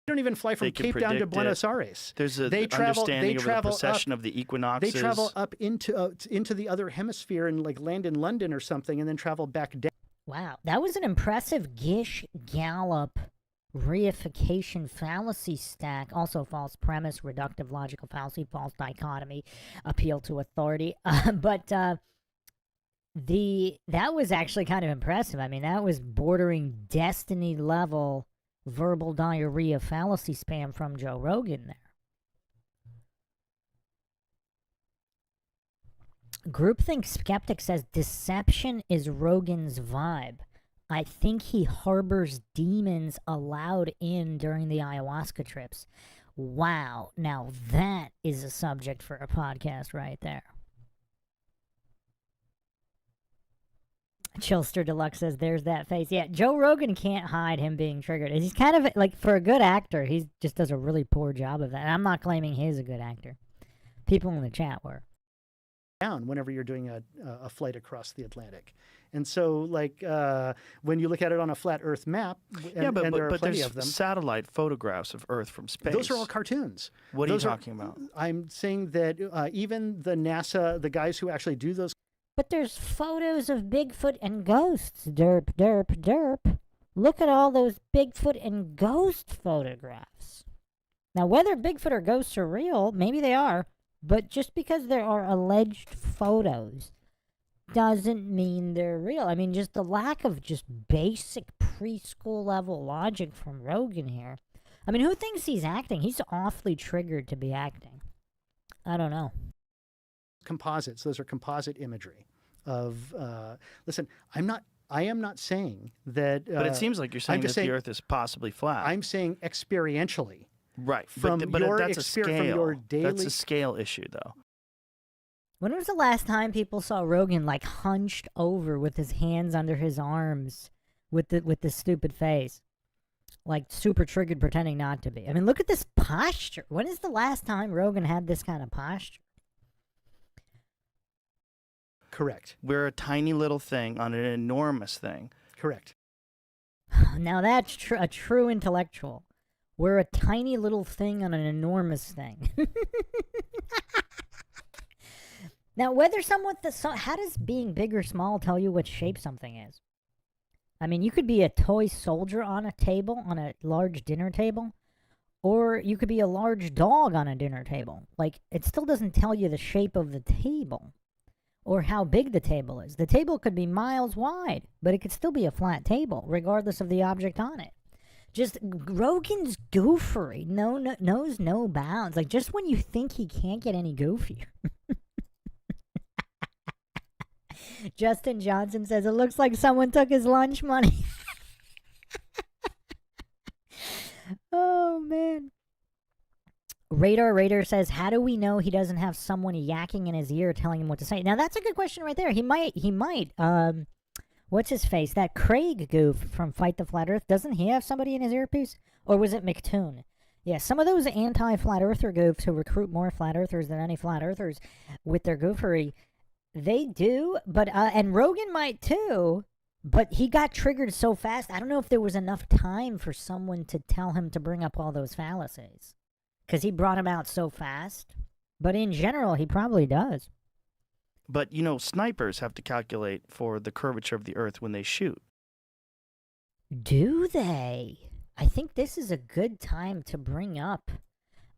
They don't even fly from Cape down to Buenos Aires. There's an understanding of the precession of the equinoxes. They travel up into the other hemisphere and like land in London or something, and then travel back down. Wow, that was an impressive gish gallop reification fallacy stack. Also false premise, reductive logical fallacy, false dichotomy, appeal to authority. But that was actually kind of impressive. I mean, that was bordering destiny level verbal diarrhea fallacy spam from Joe Rogan there. Groupthink Skeptic says deception is Rogan's vibe. I think he harbors demons allowed in during the ayahuasca trips. Wow. Now that is a subject for a podcast right there. Chilster Deluxe says, there's that face. Yeah, Joe Rogan can't hide him being triggered. He's kind of, like, for a good actor, he just does a really poor job of that. And I'm not claiming he's a good actor. People in the chat were. Down whenever you're doing a flight across the Atlantic. And so, like, when you look at it on a flat Earth map, and there are plenty of them. Satellite photographs of Earth from space. Those are all cartoons. What are you talking about? I'm saying that even the NASA, the guys who actually do those. But there's photos of Bigfoot and ghosts. Derp, derp, derp. Look at all those Bigfoot and ghost photographs. Now, whether Bigfoot or ghosts are real, maybe they are, but just because there are alleged photos doesn't mean they're real. I mean, just the lack of just basic preschool level logic from Rogan here. I mean, who thinks he's acting? He's awfully triggered to be acting. I don't know. Composites. Those are composite imagery of. Listen, I am not saying that. But it seems like you're saying that saying, the Earth is possibly flat. I'm saying experientially. Right. From but your that's a scale. from your daily. That's a scale issue, though. When was the last time people saw Rogan like hunched over with his hands under his arms with the stupid face? Like super triggered pretending not to be. I mean, look at this posture. When is the last time Rogan had this kind of posture? Correct. We're a tiny little thing on an enormous thing. Correct. Now that's a true intellectual. We're a tiny little thing on an enormous thing. Now, whether someone, how does being big or small tell you what shape something is? I mean, you could be a toy soldier on a table, on a large dinner table, or you could be a large dog on a dinner table. Like, it still doesn't tell you the shape of the table or how big the table is. The table could be miles wide, but it could still be a flat table, regardless of the object on it. Just Rogan's goofery knows no bounds. Like, just when you think he can't get any goofier. Justin Johnson says, it looks like someone took his lunch money. Oh, man. Radar Raider says, how do we know he doesn't have someone yakking in his ear telling him what to say? Now, that's a good question right there. He might. What's his face? That Craig goof from Fight the Flat Earth. Doesn't he have somebody in his earpiece? Or was it McToon? Yeah, some of those anti-flat earther goofs who recruit more flat earthers than any flat earthers with their goofery, they do, but and Rogan might too, but he got triggered so fast. I don't know if there was enough time for someone to tell him to bring up all those fallacies, because he brought him out so fast. But in general, he probably does. But, you know, snipers have to calculate for the curvature of the Earth when they shoot. Do they? I think this is a good time to bring up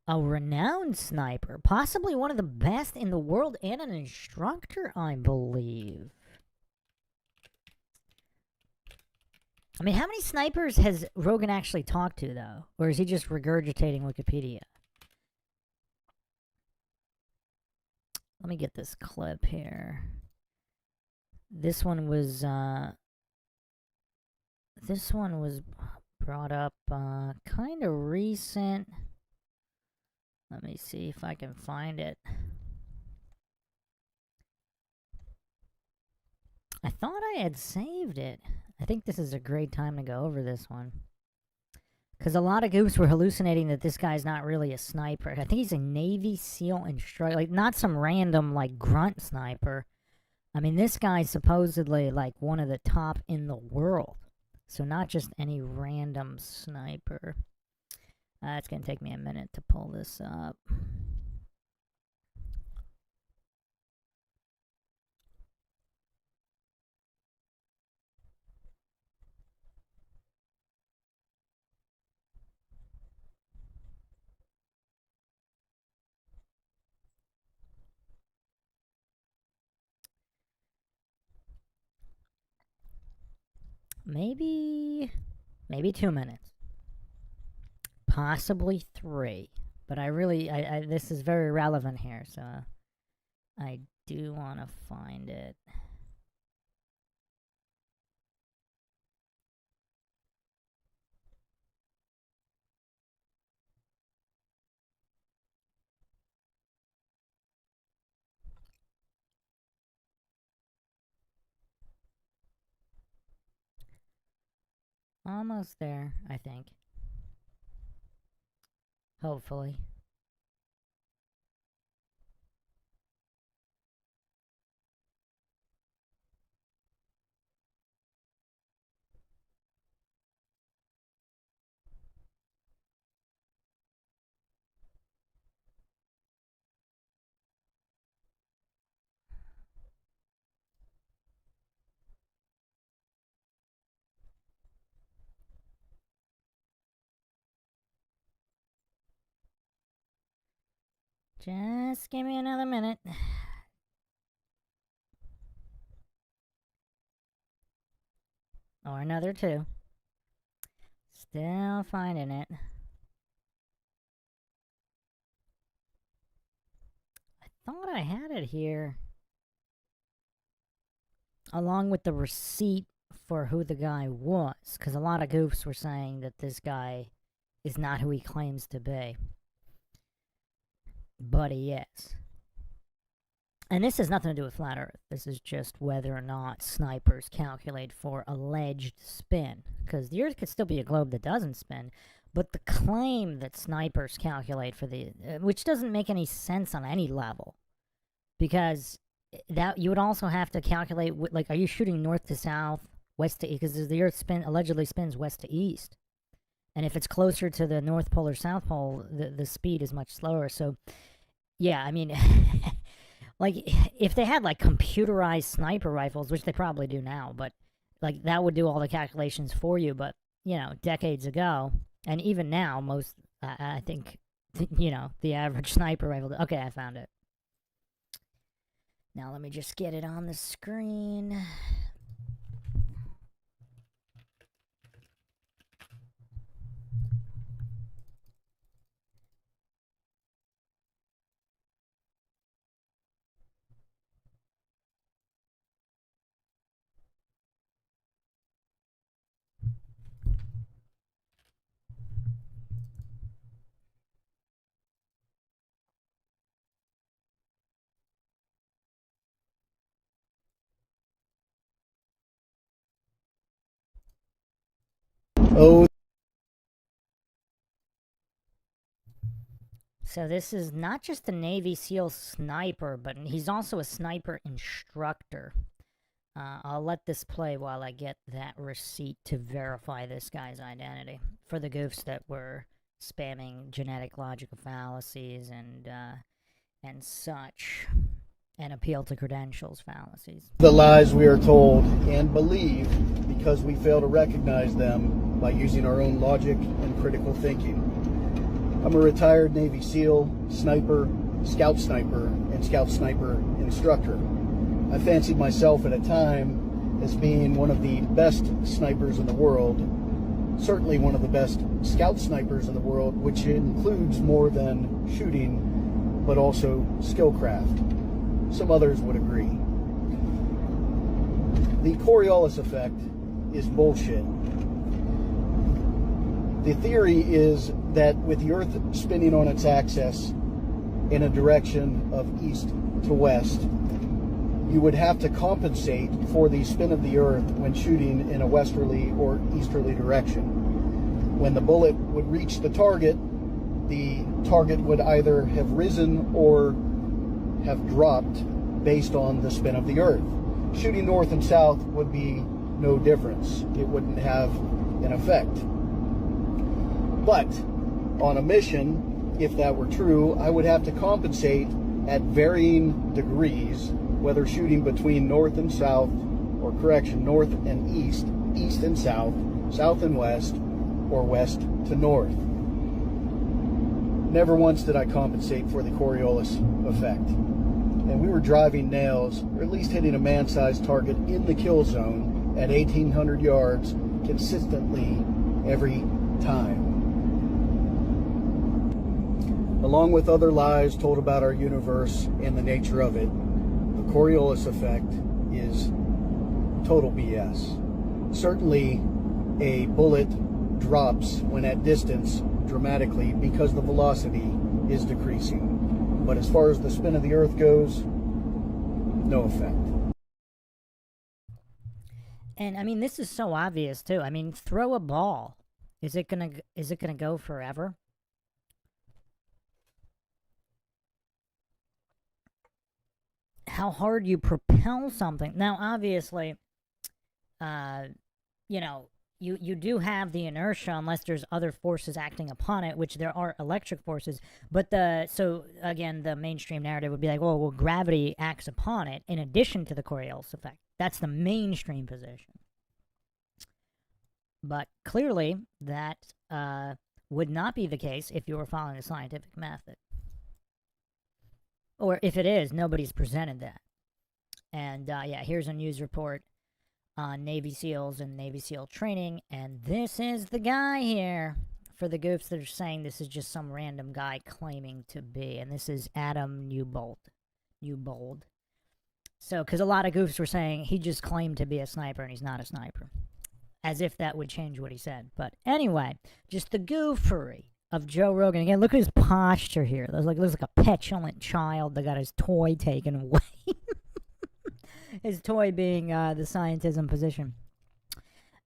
a renowned sniper, possibly one of the best in the world, and an instructor, I believe. I mean, how many snipers has Rogan actually talked to, though? Or is he just regurgitating Wikipedia? Let me get this clip here. This one was brought up kind of recent. Let me see if I can find it. I thought I had saved it. I think this is a great time to go over this one. Because a lot of goofs were hallucinating that this guy's not really a sniper. I think he's a Navy SEAL instructor. Like, not some random, like, grunt sniper. I mean, this guy's supposedly, like, one of the top in the world. So not just any random sniper. It's going to take me a minute to pull this up. Maybe 2 minutes. Possibly 3. But I this is very relevant here, so I do want to find it. Almost there, I think. Hopefully. Just give me another minute. Or another 2. Still finding it. I thought I had it here. Along with the receipt for who the guy was. Because a lot of goofs were saying that this guy is not who he claims to be. But he is. And this has nothing to do with Flat Earth. This is just whether or not snipers calculate for alleged spin. Because the Earth could still be a globe that doesn't spin. But the claim that snipers calculate for the... which doesn't make any sense on any level. Because that you would also have to calculate... like, are you shooting north to south, west to east? Because the Earth allegedly spins west to east. And if it's closer to the North Pole or South Pole, the speed is much slower. So, yeah, I mean... like, if they had, like, computerized sniper rifles, which they probably do now, but, like, that would do all the calculations for you. But, you know, decades ago, and even now, most, I think, you know, the average sniper rifle... Okay, I found it. Now, let me just get it on the screen. Oh, So this is not just a Navy SEAL sniper, but he's also a sniper instructor. I'll let this play while I get that receipt to verify this guy's identity. For the goofs that were spamming genetic logical fallacies and such, and appeal to credentials fallacies. The lies we are told and believe because we fail to recognize them by using our own logic and critical thinking. I'm a retired Navy SEAL, sniper, scout sniper, and scout sniper instructor. I fancied myself at a time as being one of the best snipers in the world, certainly one of the best scout snipers in the world, which includes more than shooting, but also skillcraft. Some others would agree. The Coriolis effect is bullshit. The theory is that with the Earth spinning on its axis in a direction of east to west, you would have to compensate for the spin of the Earth when shooting in a westerly or easterly direction. When the bullet would reach the target would either have risen or have dropped based on the spin of the Earth. Shooting north and south would be no difference. It wouldn't have an effect. But on a mission, if that were true, I would have to compensate at varying degrees, whether shooting between north and south, or correction, north and east, east and south, south and west, or west to north. Never once did I compensate for the Coriolis effect. And we were driving nails, or at least hitting a man-sized target in the kill zone at 1,800 yards consistently every time. Along with other lies told about our universe and the nature of it, the Coriolis effect is total BS. Certainly, a bullet drops when at distance dramatically because the velocity is decreasing. But as far as the spin of the Earth goes, no effect. And I mean, this is so obvious too. I mean, throw a ball. Is it gonna go forever? How hard you propel something. Now, obviously, you know, you do have the inertia unless there's other forces acting upon it, which there are electric forces. But so again, the mainstream narrative would be like, well, gravity acts upon it in addition to the Coriolis effect. That's the mainstream position. But clearly, that would not be the case if you were following the scientific method. or if it is, nobody's presented that. And yeah, here's a news report on Navy SEALs and Navy SEAL training, and this is the guy here. For the goofs that are saying this is just some random guy claiming to be, and this is Adam Newbold. So, because a lot of goofs were saying he just claimed to be a sniper and he's not a sniper. As if that would change what he said. But anyway, just the goofery of Joe Rogan. Again, look at his posture here. Looks like a petulant child that got his toy taken away. His toy being the scientism position.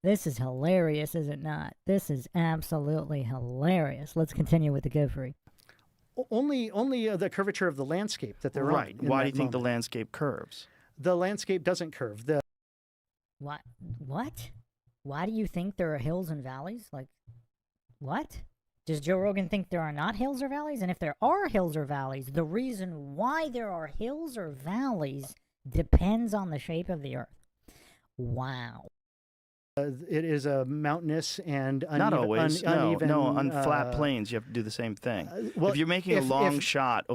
This is hilarious, is it not? This is absolutely hilarious. Let's continue with the goofery. Only the curvature of the landscape that they're Right. on. Why do you think the landscape curves? The landscape doesn't curve. What? Why do you think there are hills and valleys? Like, what? Does Joe Rogan think there are not hills or valleys? And if there are hills or valleys, the reason why there are hills or valleys depends on the shape of the earth. Wow. It is a mountainous and uneven. Not always. Uneven, no. On flat plains, you have to do the same thing. Well, if you're making a long shot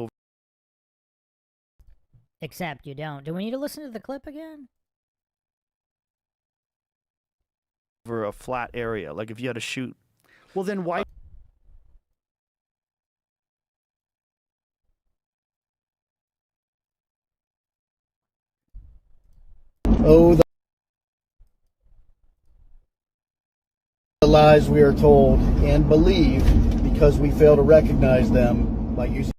Except you don't. Do we need to listen to the clip again? over a flat area, like if you had to shoot. Well, then why? Oh, the lies we are told and believe because we fail to recognize them by using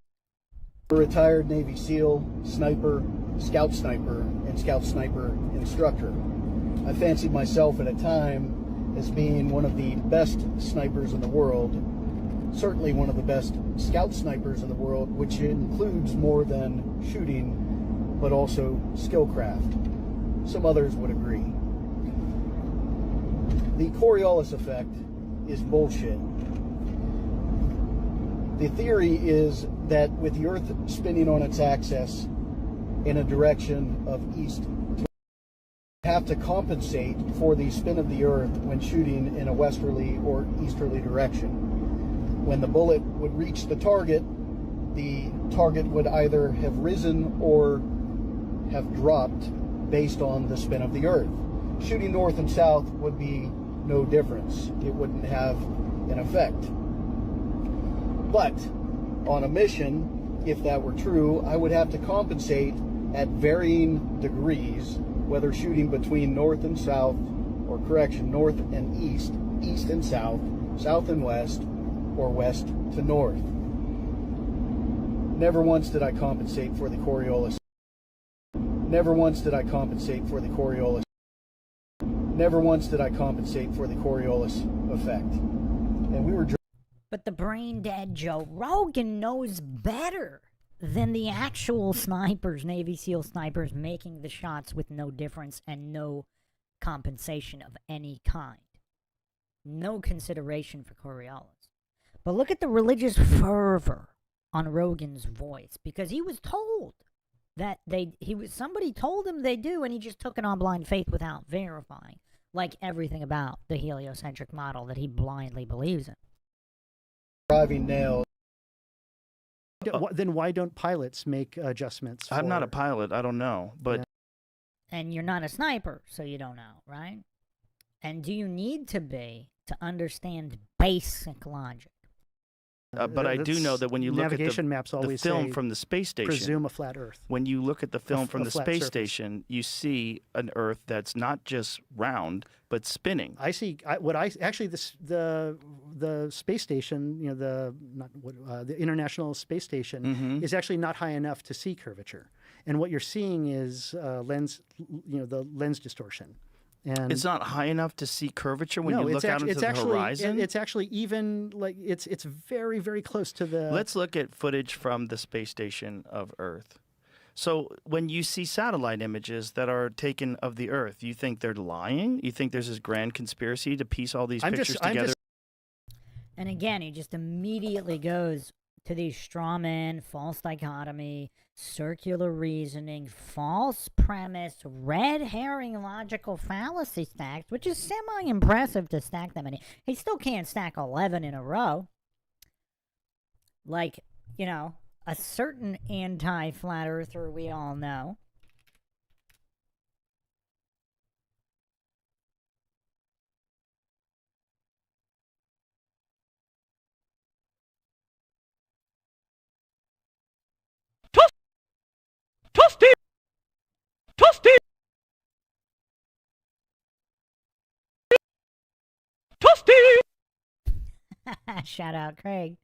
a retired Navy SEAL, sniper, scout sniper, and scout sniper instructor. I fancied myself at a time as being one of the best snipers in the world, certainly one of the best scout snipers in the world, which includes more than shooting, but also skillcraft. Some others would agree. The Coriolis effect is bullshit. The theory is that with the Earth spinning on its axis in a direction of east to have to compensate for the spin of the Earth when shooting in a westerly or easterly direction. When the bullet would reach the target would either have risen or have dropped based on the spin of the Earth. Shooting north and south would be no difference. It wouldn't have an effect. But on a mission, if that were true, I would have to compensate at varying degrees, whether shooting between north and south, or correction, north and east, east and south, south and west, or west to north. Never once did I compensate for the Coriolis. Never once did I compensate for the Coriolis. Never once did I compensate for the Coriolis effect. And we were. But the brain dead Joe Rogan knows better than the actual snipers, Navy SEAL snipers, making the shots with no difference and no compensation of any kind. No consideration for Coriolis. But look at the religious fervor on Rogan's voice, because he was told that somebody told him they do, and he just took it on blind faith without verifying, like everything about the heliocentric model that he blindly believes in. Driving nails. Then why don't pilots make adjustments? I'm not a pilot. I don't know, but Yeah. And you're not a sniper, so you don't know, right? And do you need to be to understand basic logic? but I do know that when you look at navigation maps the always film say, from the space station, presume a flat Earth. when you look at the film from a the flat space surface. station, you see an Earth that's not just round but spinning. I see. The space station, the International Space Station, Mhm. is actually not high enough to see curvature, and what you're seeing is the lens distortion. And It's not high enough to see curvature when no, you look out into the horizon. It's actually even it's very, very close to the. Let's look at footage from the space station of Earth. So when you see satellite images that are taken of the Earth, you think they're lying? You think there's this grand conspiracy to piece all these pictures together? And again, he just immediately goes to these straw men, false dichotomy, circular reasoning, false premise, red herring logical fallacy stacks, which is semi-impressive to stack that many. He still can't stack 11 in a row. Like, a certain anti-flat earther we all know. Toasty! Toasty! Toasty! Shout out Craig.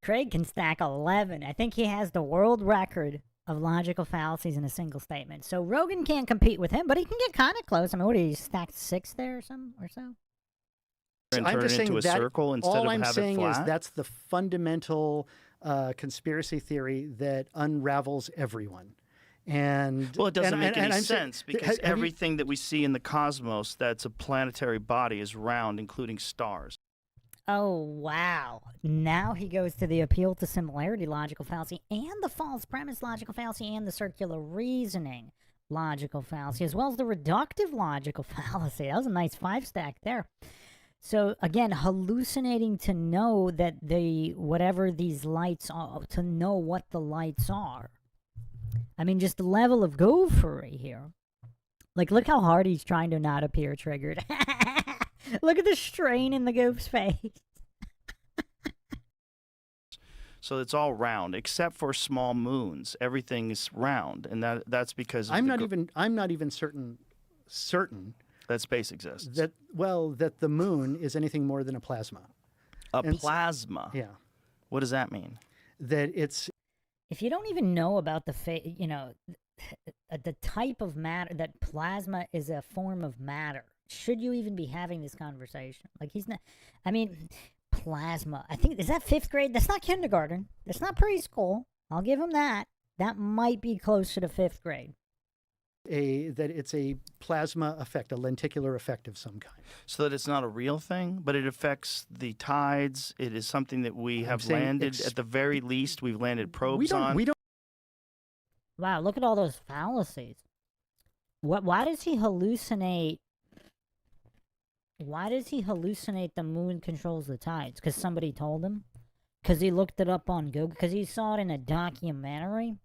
Craig can stack 11. I think he has the world record of logical fallacies in a single statement. So Rogan can't compete with him, but he can get kind of close. I mean, what did he stacked 6 there or something or so? And I'm turn just it saying into a that circle instead all of I'm have it saying is flat? that's the fundamental conspiracy theory that unravels everyone. And Well, it doesn't make any I'm saying- sense because have you- everything that we see in the cosmos that's a planetary body is round, including stars. Oh, wow. Now he goes to the appeal to similarity logical fallacy and the false premise logical fallacy and the circular reasoning logical fallacy, as well as the reductive logical fallacy. That was a nice 5-stack there. So again, hallucinating to know that whatever these lights are, to know what the lights are. I mean, just the level of goofery here. Like, look how hard he's trying to not appear triggered. Look at the strain in the goof's face. So it's all round, except for small moons. Everything is round, and that's because of I'm not even certain that space exists. that the moon is anything more than a plasma. and plasma. Yeah. What does that mean? That it's If you don't even know about the the type of matter, that plasma is a form of matter, should you even be having this conversation? Like, he's not, I mean, plasma. I think, is that 5th grade? That's not kindergarten. That's not preschool. I'll give him that. That might be closer to 5th grade. it's a plasma effect, a lenticular effect of some kind. So that it's not a real thing, but it affects the tides. It is something that we have saying landed, at the very least, we've landed probes on. We don't. Wow, look at all those fallacies. Why does he hallucinate? Why does he hallucinate the moon controls the tides? Because somebody told him? Because he looked it up on Google? Because he saw it in a documentary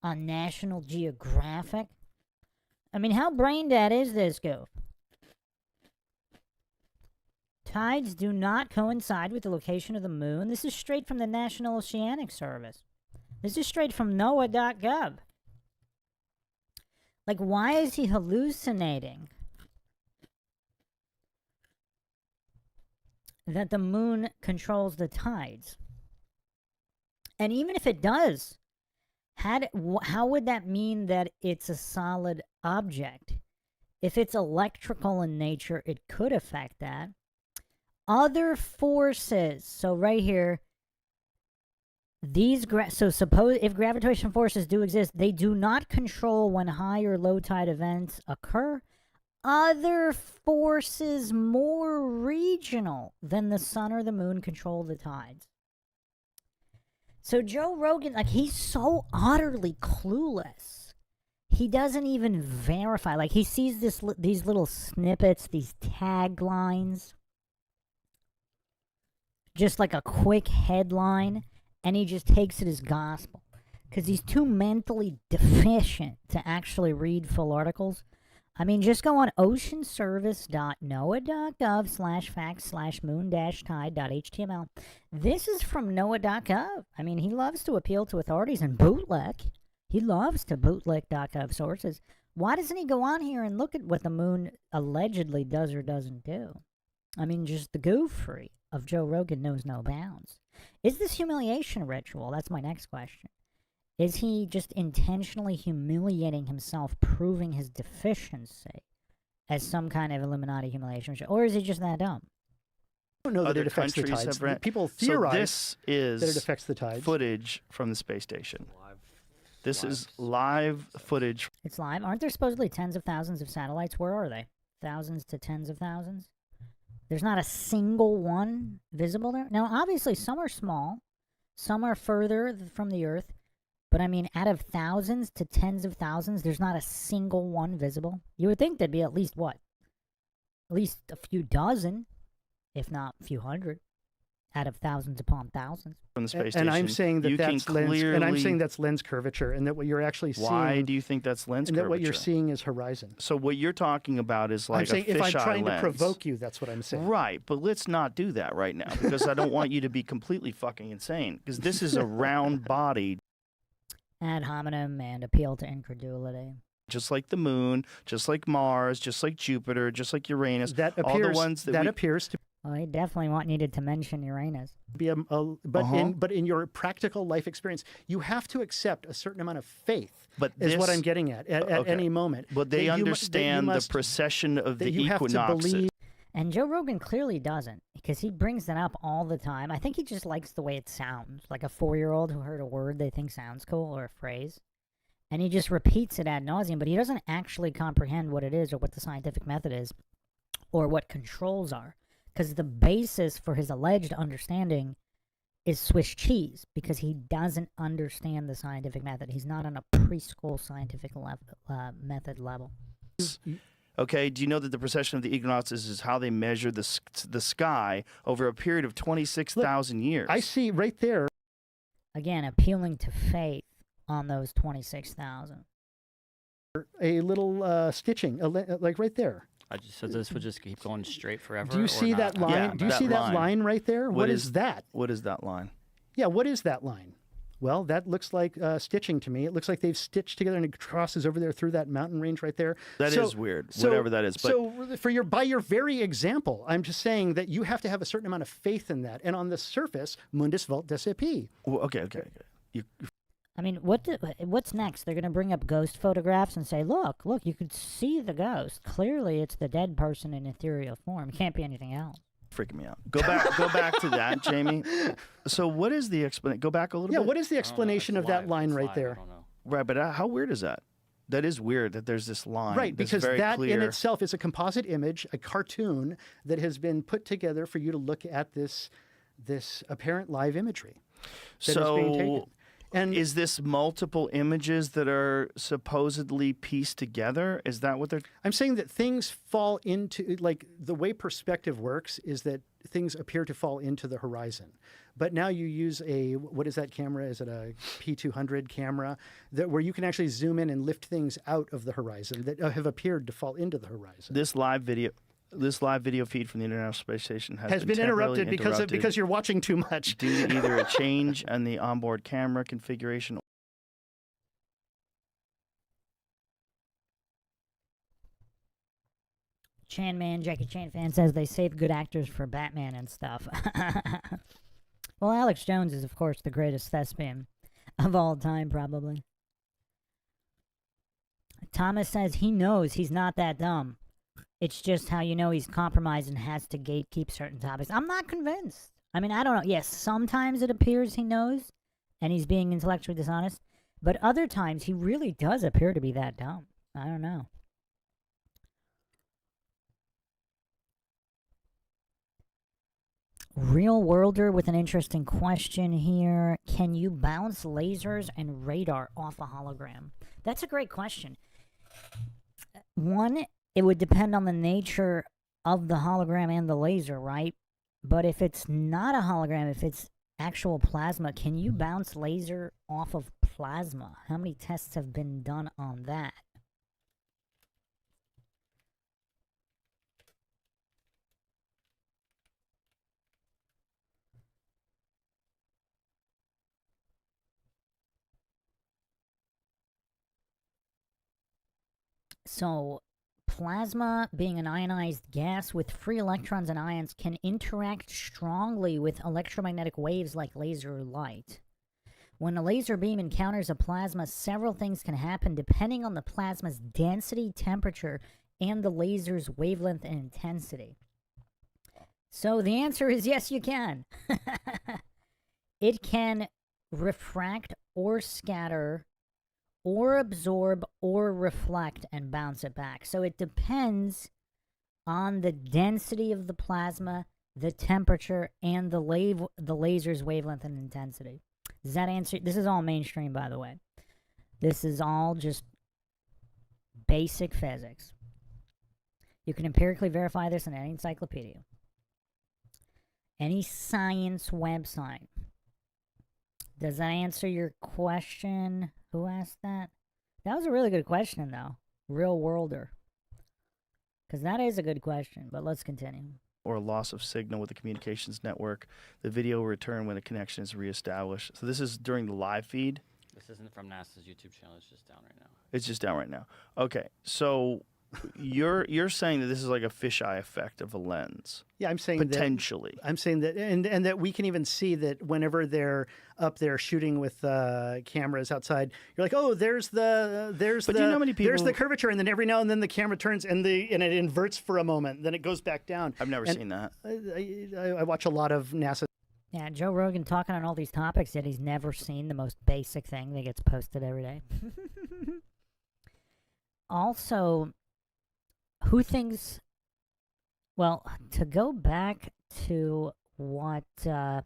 on National Geographic? I mean, how brain dead is this goof? Tides do not coincide with the location of the moon. This is straight from the National Oceanic Service. This is straight from NOAA.gov. Like, why is he hallucinating that the moon controls the tides? And even if it does, how would that mean that it's a solid object? If it's electrical in nature, it could affect that. Other forces. So right here, suppose if gravitational forces do exist, they do not control when high or low tide events occur. Other forces more regional than the sun or the moon control the tides. So Joe Rogan, like, he's so utterly clueless. He doesn't even verify. Like, he sees these little snippets, these taglines, just like a quick headline, and he just takes it as gospel. Because he's too mentally deficient to actually read full articles. I mean, just go on oceanservice.noaa.gov/facts/moon-tide.html. This is from NOAA.gov. I mean, he loves to appeal to authorities and bootleg. He loves to bootleg.gov sources. Why doesn't he go on here and look at what the moon allegedly does or doesn't do? I mean, just the goofery of Joe Rogan knows no bounds. Is this humiliation ritual? That's my next question. Is he just intentionally humiliating himself, proving his deficiency as some kind of Illuminati humiliation? Or is he just that dumb? I don't know that Other it affects the countries tides. have ran- People So theorize this is that it affects the tides. footage from the space station. This is live footage. It's live. Aren't there supposedly tens of thousands of satellites? Where are they? Thousands to tens of thousands? There's not a single one visible there? Now, obviously, some are small. Some are further from the Earth. But, I mean, out of thousands to tens of thousands, there's not a single one visible. You would think there'd be at least, what? At least a few dozen, if not a few hundred. out of thousands upon thousands. From the space And station. I'm saying that you can that's lens, clearly, and I'm saying that's lens curvature, and that what you're actually seeing. Why do you think that's lens and curvature? that what you're seeing is horizon. So what you're talking about is like I'm saying a if I'm fisheye trying lens. to provoke you, that's what I'm saying. Right, but let's not do that right now because I don't want you to be completely fucking insane because this is a round body, Ad hominem and appeal to incredulity. just like the moon, just like Mars, just like Jupiter, just like Uranus. That all appears the ones that we, appears to Well, he definitely needed to mention Uranus. be but in your practical life experience, you have to accept a certain amount of faith. But is what this- I'm getting at okay. any moment. But they That you mu- that you understand must- the precession of that the you have to equinoxes. believe. And Joe Rogan clearly doesn't, because he brings that up all the time. I think he just likes the way it sounds, like a 4-year-old who heard a word they think sounds cool or a phrase. And he just repeats it ad nauseum, but he doesn't actually comprehend what it is or what the scientific method is or what controls are. Because the basis for his alleged understanding is Swiss cheese, because he doesn't understand the scientific method. He's not on a preschool scientific method level. Okay, do you know that the precession of the equinoxes is how they measure the sky over a period of 26,000 years? I see right there. Again, appealing to faith on those 26,000. A little stitching, like right there. So this would just keep going straight forever. Do you or see not? that line? Yeah, Do you that see that line. line right there? What is that? What is that line? Yeah, what is that line? Well, that looks like stitching to me. It looks like they've stitched together, and it crosses over there through that mountain range right there. That is weird, whatever that is. But So for by your very example, I'm just saying that you have to have a certain amount of faith in that. And on the surface, mundus vult decipi. well, okay. I mean, what's next? They're going to bring up ghost photographs and say, look, you could see the ghost. Clearly, it's the dead person in ethereal form. It can't be anything else. Freaking me out. Go back to that, Jamie. So what is the explanation? Go back a little Yeah, bit. what is the I don't know. explanation It's of that live. line It's right live. there? I don't know. Right, but how weird is that? That is weird that there's this line. Right, that's because very that clear. in itself is a composite image, a cartoon that has been put together for you to look at this apparent live imagery that is being taken. So And is this multiple images that are supposedly pieced together? Is that what they're... I'm saying that things fall into, like, the way perspective works is that things appear to fall into the horizon. But now you use what is that camera? Is it a P200 camera where you can actually zoom in and lift things out of the horizon that have appeared to fall into the horizon? This live video feed from the International Space Station has been temporarily interrupted because you're watching too much. due to either a change in the onboard camera configuration. Jackie Chan fan says they save good actors for Batman and stuff. Well, Alex Jones is, of course, the greatest thespian of all time, probably. Thomas says he knows he's not that dumb. It's just how you know he's compromised and has to gatekeep certain topics. I'm not convinced. I mean, I don't know. Yes, sometimes it appears he knows and he's being intellectually dishonest, but other times he really does appear to be that dumb. I don't know. Real Worlder with an interesting question here. Can you bounce lasers and radar off a hologram? That's a great question. One, it would depend on the nature of the hologram and the laser, right? But if it's not a hologram, if it's actual plasma, can you bounce laser off of plasma? How many tests have been done on that? So, plasma, being an ionized gas with free electrons and ions, can interact strongly with electromagnetic waves like laser light. When a laser beam encounters a plasma, several things can happen depending on the plasma's density, temperature, and the laser's wavelength and intensity. So the answer is yes, you can. It can refract or scatter or absorb or reflect and bounce it back. So it depends on the density of the plasma, the temperature, and the laser's wavelength and intensity. Does that answer? This is all mainstream, by the way. This is all just basic physics. You can empirically verify this in any encyclopedia. Any science website. Does that answer your question? Who asked that? That was a really good question, though. Real worlder. Because that is a good question, but let's continue. Or loss of signal with the communications network. The video will return when the connection is reestablished. So this is during the live feed? This isn't from NASA's YouTube channel. It's just down right now. It's just down right now. Okay, so you're saying that this is like a fisheye effect of a lens, Yeah, I'm saying potentially. I'm saying that, and that we can even see that whenever they're up there shooting with cameras outside, you're like, oh, there's But do you know how many there's the people- curvature, and then every now and then the camera turns and it inverts for a moment, then it goes back down. I've never And seen that. I watch a lot of NASA. Yeah, Joe Rogan talking on all these topics, yet he's never seen the most basic thing that gets posted every day. Also, who thinks... Well, to go back to what the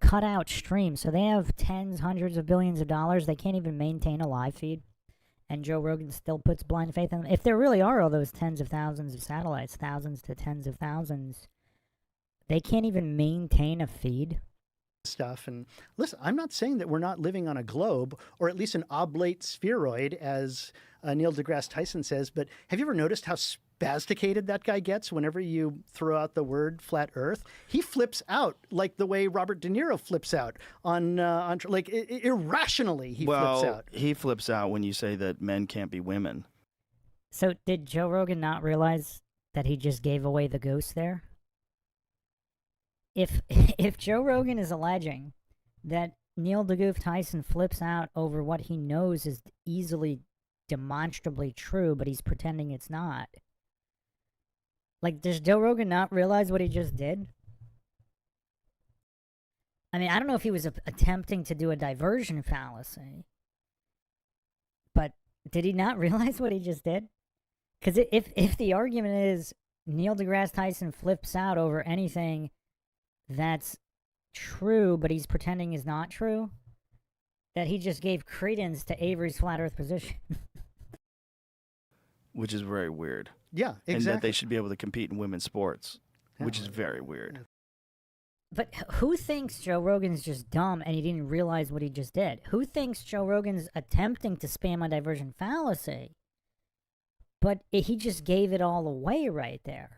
cutout stream, so they have tens, hundreds of billions of dollars. They can't even maintain a live feed. And Joe Rogan still puts blind faith in them. If there really are all those tens of thousands of satellites, thousands to tens of thousands, they can't even maintain a feed. Stuff. And listen, I'm not saying that we're not living on a globe, or at least an oblate spheroid, as Neil deGrasse Tyson says, but have you ever noticed how spasticated that guy gets whenever you throw out the word flat earth? He flips out like the way Robert De Niro flips out on like irrationally he flips out. He flips out when you say that men can't be women. So did Joe Rogan not realize that he just gave away the goose there? If Joe Rogan is alleging that Neil deGrasse Tyson flips out over what he knows is easily demonstrably true, but he's pretending it's not, like, does Joe Rogan not realize what he just did? I mean, I don't know if he was attempting to do a diversion fallacy, but did he not realize what he just did? Because if the argument is Neil deGrasse Tyson flips out over anything that's true, but he's pretending is not true, that he just gave credence to Avery's flat earth position. Which is very weird. Yeah, exactly. And that they should be able to compete in women's sports, which is very weird. But who thinks Joe Rogan's just dumb and he didn't realize what he just did? Who thinks Joe Rogan's attempting to spam a diversion fallacy, but he just gave it all away right there?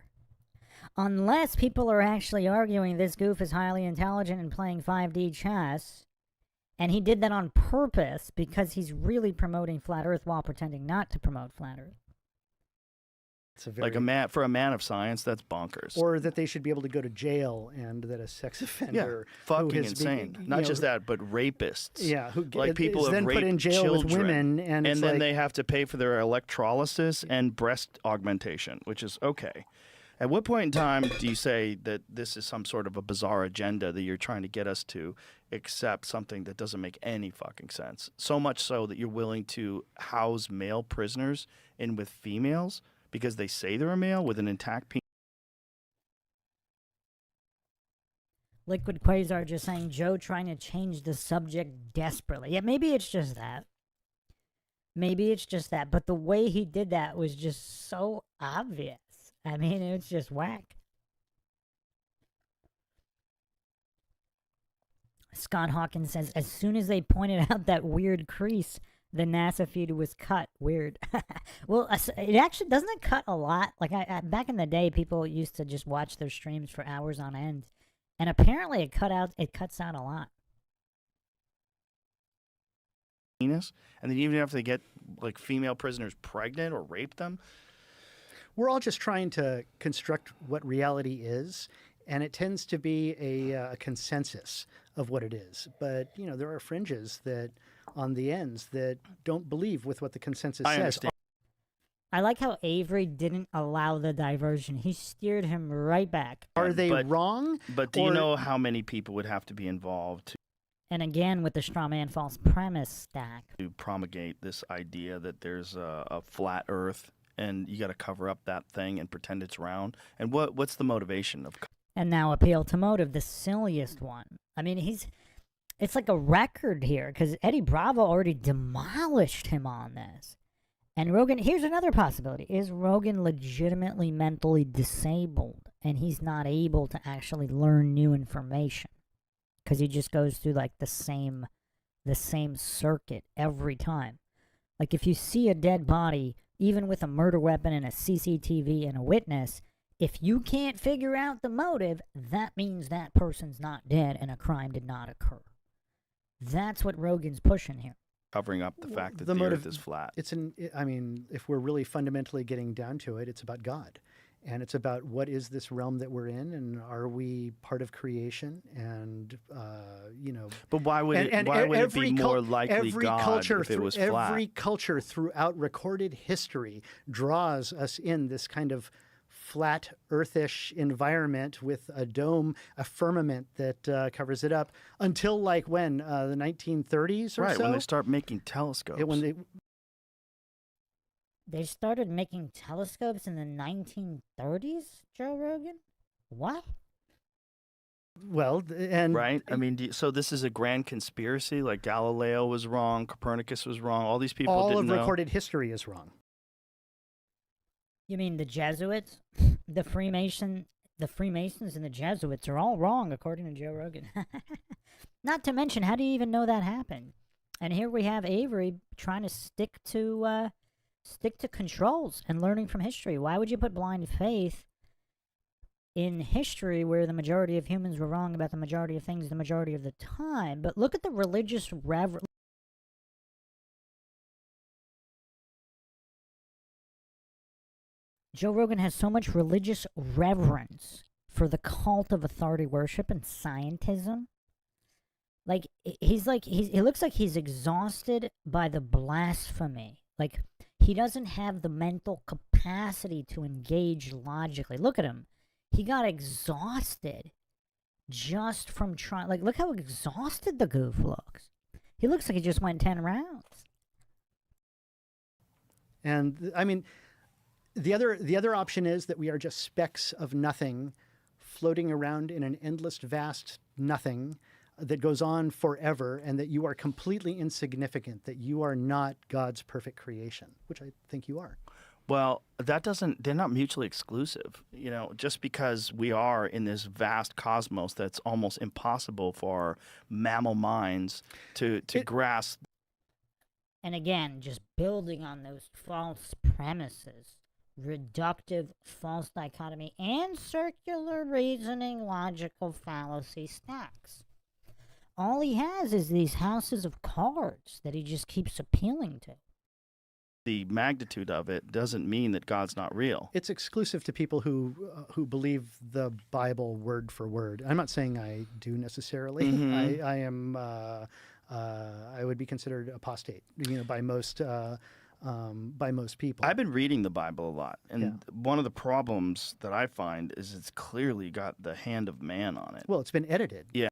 Unless people are actually arguing this goof is highly intelligent and playing 5D chess, and he did that on purpose because he's really promoting flat earth while pretending not to promote flat earth. It's a very, like for a man of science, that's bonkers. or that they should be able to go to jail, and that a sex offender, fucking who has insane. been, Not just that, but rapists. Yeah, who like people is have then raped put in jail children, with women, and it's then like, they have to pay for their electrolysis and breast augmentation, which is okay. At what point in time do you say that this is some sort of a bizarre agenda that you're trying to get us to accept something that doesn't make any fucking sense? So much so that you're willing to house male prisoners in with females because they say they're a male with an intact penis. Liquid Quasar just saying Joe trying to change the subject desperately. Yeah, maybe it's just that. Maybe it's just that. But the way he did that was just so obvious. I mean, it's just whack. Scott Hawkins says, as soon as they pointed out that weird crease, the NASA feed was cut. Weird. Well, it actually doesn't it cut a lot. Like back in the day, people used to just watch their streams for hours on end, and apparently it cuts out a lot. Penis, and then even if they get like female prisoners pregnant or rape them. we're all just trying to construct what reality is, and it tends to be a consensus of what it is. But, you know, there are fringes that on the ends that don't believe with what the consensus I says. understand. I like how Avery didn't allow the diversion. He steered him right back. Are they But- wrong? But do you Or- know how many people would have to be involved And again, with the straw man false premise stack. to promulgate this idea that there's a flat Earth and you got to cover up that thing and pretend it's round? And what's the motivation of? And now appeal to motive, the silliest one. I mean, it's like a record here, because Eddie Bravo already demolished him on this. And Rogan, here's another possibility. Is Rogan legitimately mentally disabled? and he's not able to actually learn new information because he just goes through like the same circuit every time. Like if you see a dead body, even with a murder weapon and a CCTV and a witness, if you can't figure out the motive, that means that person's not dead and a crime did not occur. That's what Rogan's pushing here. Covering up the fact that the the motive Earth is flat. I mean, if we're really fundamentally getting down to it, it's about God. And it's about what is this realm that we're in, and are we part of creation? And But why would it be more likely God if it was flat? Every culture throughout recorded history draws us in this kind of flat, earthish environment with a dome, a firmament that covers it up until like when the 1930s or right, so. when they start making telescopes. They started making telescopes in the 1930s, Joe Rogan? What? Well, and right? I mean, so this is a grand conspiracy? Like Galileo was wrong, Copernicus was wrong, all these people all didn't of know? recorded history is wrong. You mean the Jesuits? The Freemasons and the Jesuits are all wrong, according to Joe Rogan. Not to mention, how do you even know that happened? And here we have Avery trying to stick to controls and learning from history. Why would you put blind faith in history where the majority of humans were wrong about the majority of things the majority of the time? But look at the religious reverence. Joe Rogan has so much religious reverence for the cult of authority worship and scientism. Like, he looks like he's exhausted by the blasphemy. Like, he doesn't have the mental capacity to engage logically. Look at him. He got exhausted just from trying. Like, look how exhausted the goof looks. He looks like he just went 10 rounds. And, I mean, the other option is that we are just specks of nothing floating around in an endless, vast nothing that goes on forever, and that you are completely insignificant, that you are not God's perfect creation, which I think you are. Well, they're not mutually exclusive. You know, just because we are in this vast cosmos that's almost impossible for mammal minds to grasp. And again, just building on those false premises, reductive false dichotomy, and circular reasoning logical fallacy stacks. All he has is these houses of cards that he just keeps appealing to. The magnitude of it doesn't mean that God's not real. It's exclusive to people who believe the Bible word for word. I'm not saying I do necessarily. Mm-hmm. I am. I would be considered apostate, by most people. I've been reading the Bible a lot, and one of the problems that I find is it's clearly got the hand of man on it. Well, it's been edited. Yeah.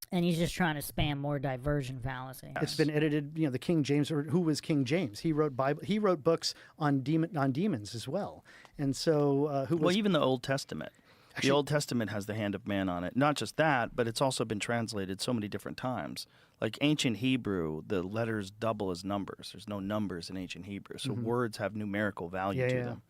And he's just trying to spam more diversion fallacy. It's been edited. The King James, or who was King James? He wrote Bible. He wrote books on demons as well. And so, Well, even the Old Testament. The Old Testament has the hand of man on it. Not just that, but it's also been translated so many different times. Like ancient Hebrew, the letters double as numbers. There's no numbers in ancient Hebrew, so words have numerical value to them.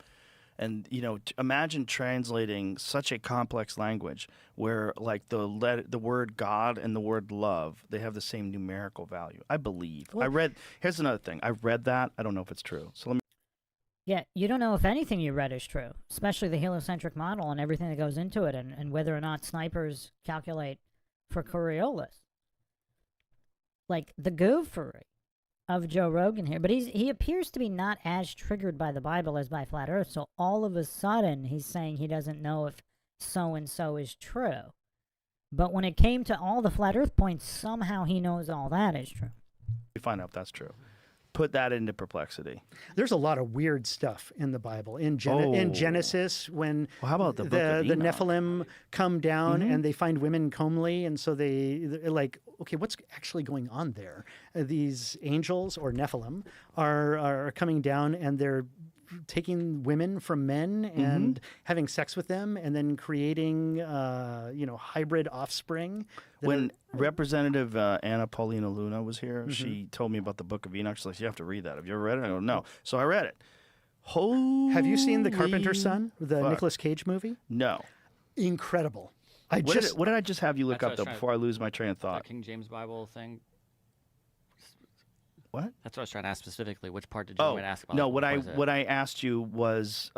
And imagine translating such a complex language where, like, the word God and the word love, they have the same numerical value. I believe. Well, Here's another thing. I read that. I don't know if it's true. So let me. Yeah, you don't know if anything you read is true, especially the heliocentric model and everything that goes into it, and whether or not snipers calculate for Coriolis. Like, the goofery of Joe Rogan here, but he appears to be not as triggered by the Bible as by Flat Earth, so all of a sudden he's saying he doesn't know if so-and-so is true. But when it came to all the Flat Earth points, somehow he knows all that is true. We find out if that's true. Put that into perplexity. There's a lot of weird stuff in the Bible. In Genesis, when how about the book of the Enoch? Nephilim come down and they find women comely, and so they're like, okay, what's actually going on there? These angels, or Nephilim, are coming down, and they're taking women from men and having sex with them, and then creating hybrid offspring. When Representative Anna Paulina Luna was here, she told me about the Book of Enoch. She's like, you have to read that. Have you ever read it? I go, no. So I read it. Have you seen The Carpenter's Son, the fuck. Nicolas Cage movie? No. incredible. What did I just have you look That's what I up, was though, trying to- before I lose my train of The thought? King James Bible thing. What? That's what I was trying to ask specifically. Which part did you want me to ask about? No, Like, what I asked you was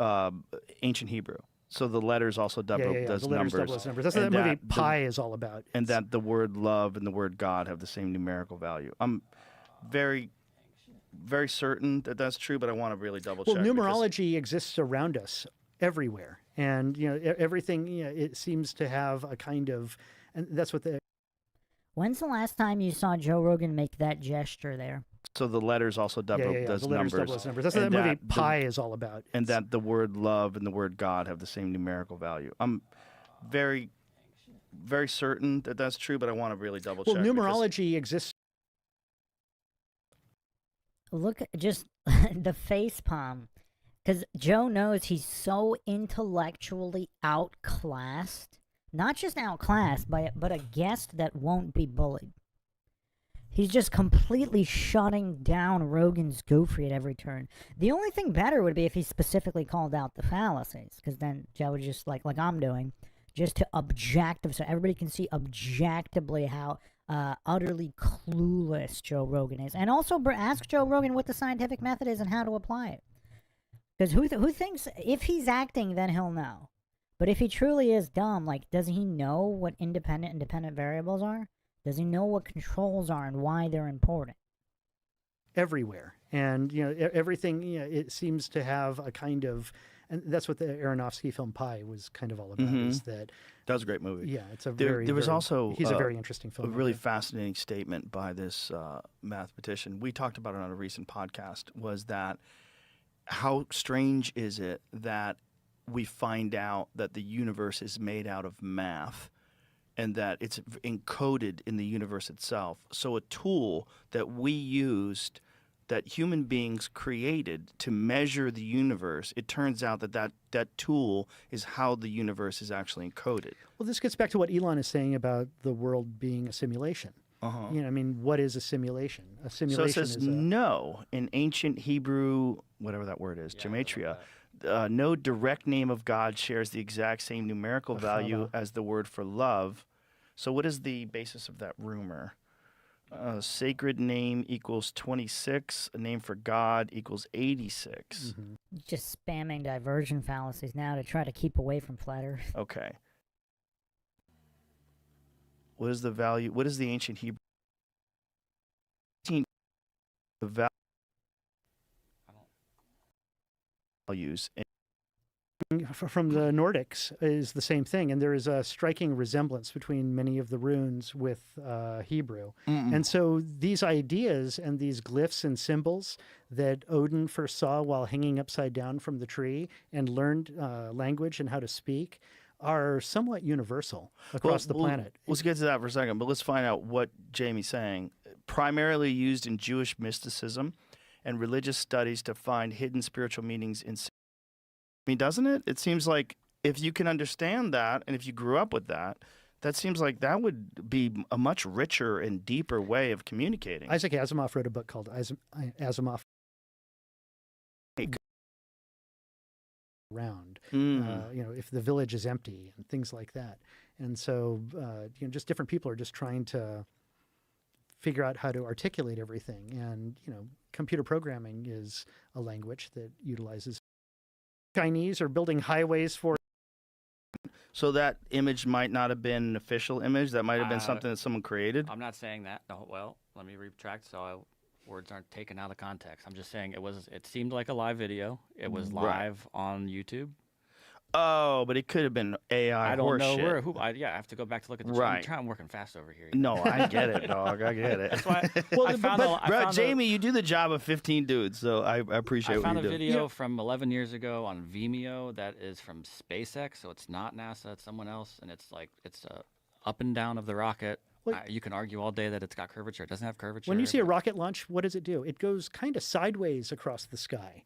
ancient Hebrew. So the letters also double those the letters numbers. double those numbers. That's what And that movie that Pi is all about. And that the word love and the word God have the same numerical value. I'm very, very certain that that's true, but I want to really double check. Well, numerology exists around us everywhere, and everything. It seems to have a kind of, and that's what the. When's the last time you saw Joe Rogan make that gesture there? So the letters also double those the letters numbers. double those numbers. That's what that movie Pi is all about. And that the word love and the word God have the same numerical value. I'm very, very certain that that's true, but I want to really double check. Well, numerology exists. Look at just the face palm. Because Joe knows he's so intellectually outclassed. Not just outclassed, but a guest that won't be bullied. He's just completely shutting down Rogan's goofy at every turn. The only thing better would be if he specifically called out the fallacies, because then Joe would just, like I'm doing, just to objective, so everybody can see objectively how utterly clueless Joe Rogan is. And also ask Joe Rogan what the scientific method is and how to apply it. Because who thinks, if he's acting, then he'll know. But if he truly is dumb, like, does he know what independent and dependent variables are? Does he know what controls are and why they're important? Everywhere, and everything. It seems to have a kind of, and that's what the Aronofsky film Pi was kind of all about. Is that was a great movie. Yeah, it's a there was also he's a very interesting film. A really fascinating statement by this mathematician. We talked about it on a recent podcast. Was that how strange is it that we find out that the universe is made out of math? And that it's encoded in the universe itself. So a tool that we used, that human beings created to measure the universe, it turns out that tool is how the universe is actually encoded. Well, this gets back to what Elon is saying about the world being a simulation. What is a simulation? A simulation so it says no in ancient Hebrew, whatever that word is, gematria. No direct name of God shares the exact same numerical value as the word for love. So what is the basis of that rumor? Sacred name equals 26. A name for God equals 86. Mm-hmm. Just spamming diversion fallacies now to try to keep away from flat Earth. Okay. What is the value? What is the ancient Hebrew? The values. From the Nordics is the same thing, and there is a striking resemblance between many of the runes with Hebrew. And so these ideas and these glyphs and symbols that Odin first saw while hanging upside down from the tree and learned language and how to speak are somewhat universal across the planet. Let's get to that for a second, but let's find out what Jamie's saying. Primarily used in Jewish mysticism and religious studies to find hidden spiritual meanings in. I mean, doesn't it? It seems like if you can understand that, and if you grew up with that, that seems like that would be a much richer and deeper way of communicating. Isaac Asimov wrote a book called Asimov Around. If the village is empty and things like that. And so, just different people are just trying to figure out how to articulate everything. And, computer programming is a language that utilizes. Chinese are building highways for. So that image might not have been an official image. That might have been something that someone created. I'm not saying that. No, well, let me retract so words aren't taken out of context. I'm just saying it seemed like a live video. It was live on YouTube. Oh, but it could have been AI. I don't know shit. I have to go back to look at the right. I'm working fast over here. No, I get it, dog. I get it. That's why. Jamie, you do the job of 15 dudes, so I appreciate what you do. I found a video from 11 years ago on Vimeo that is from SpaceX, so it's not NASA, it's someone else, and it's up and down of the rocket. You can argue all day that it's got curvature. It doesn't have curvature. When you see a rocket launch, what does it do? It goes kind of sideways across the sky.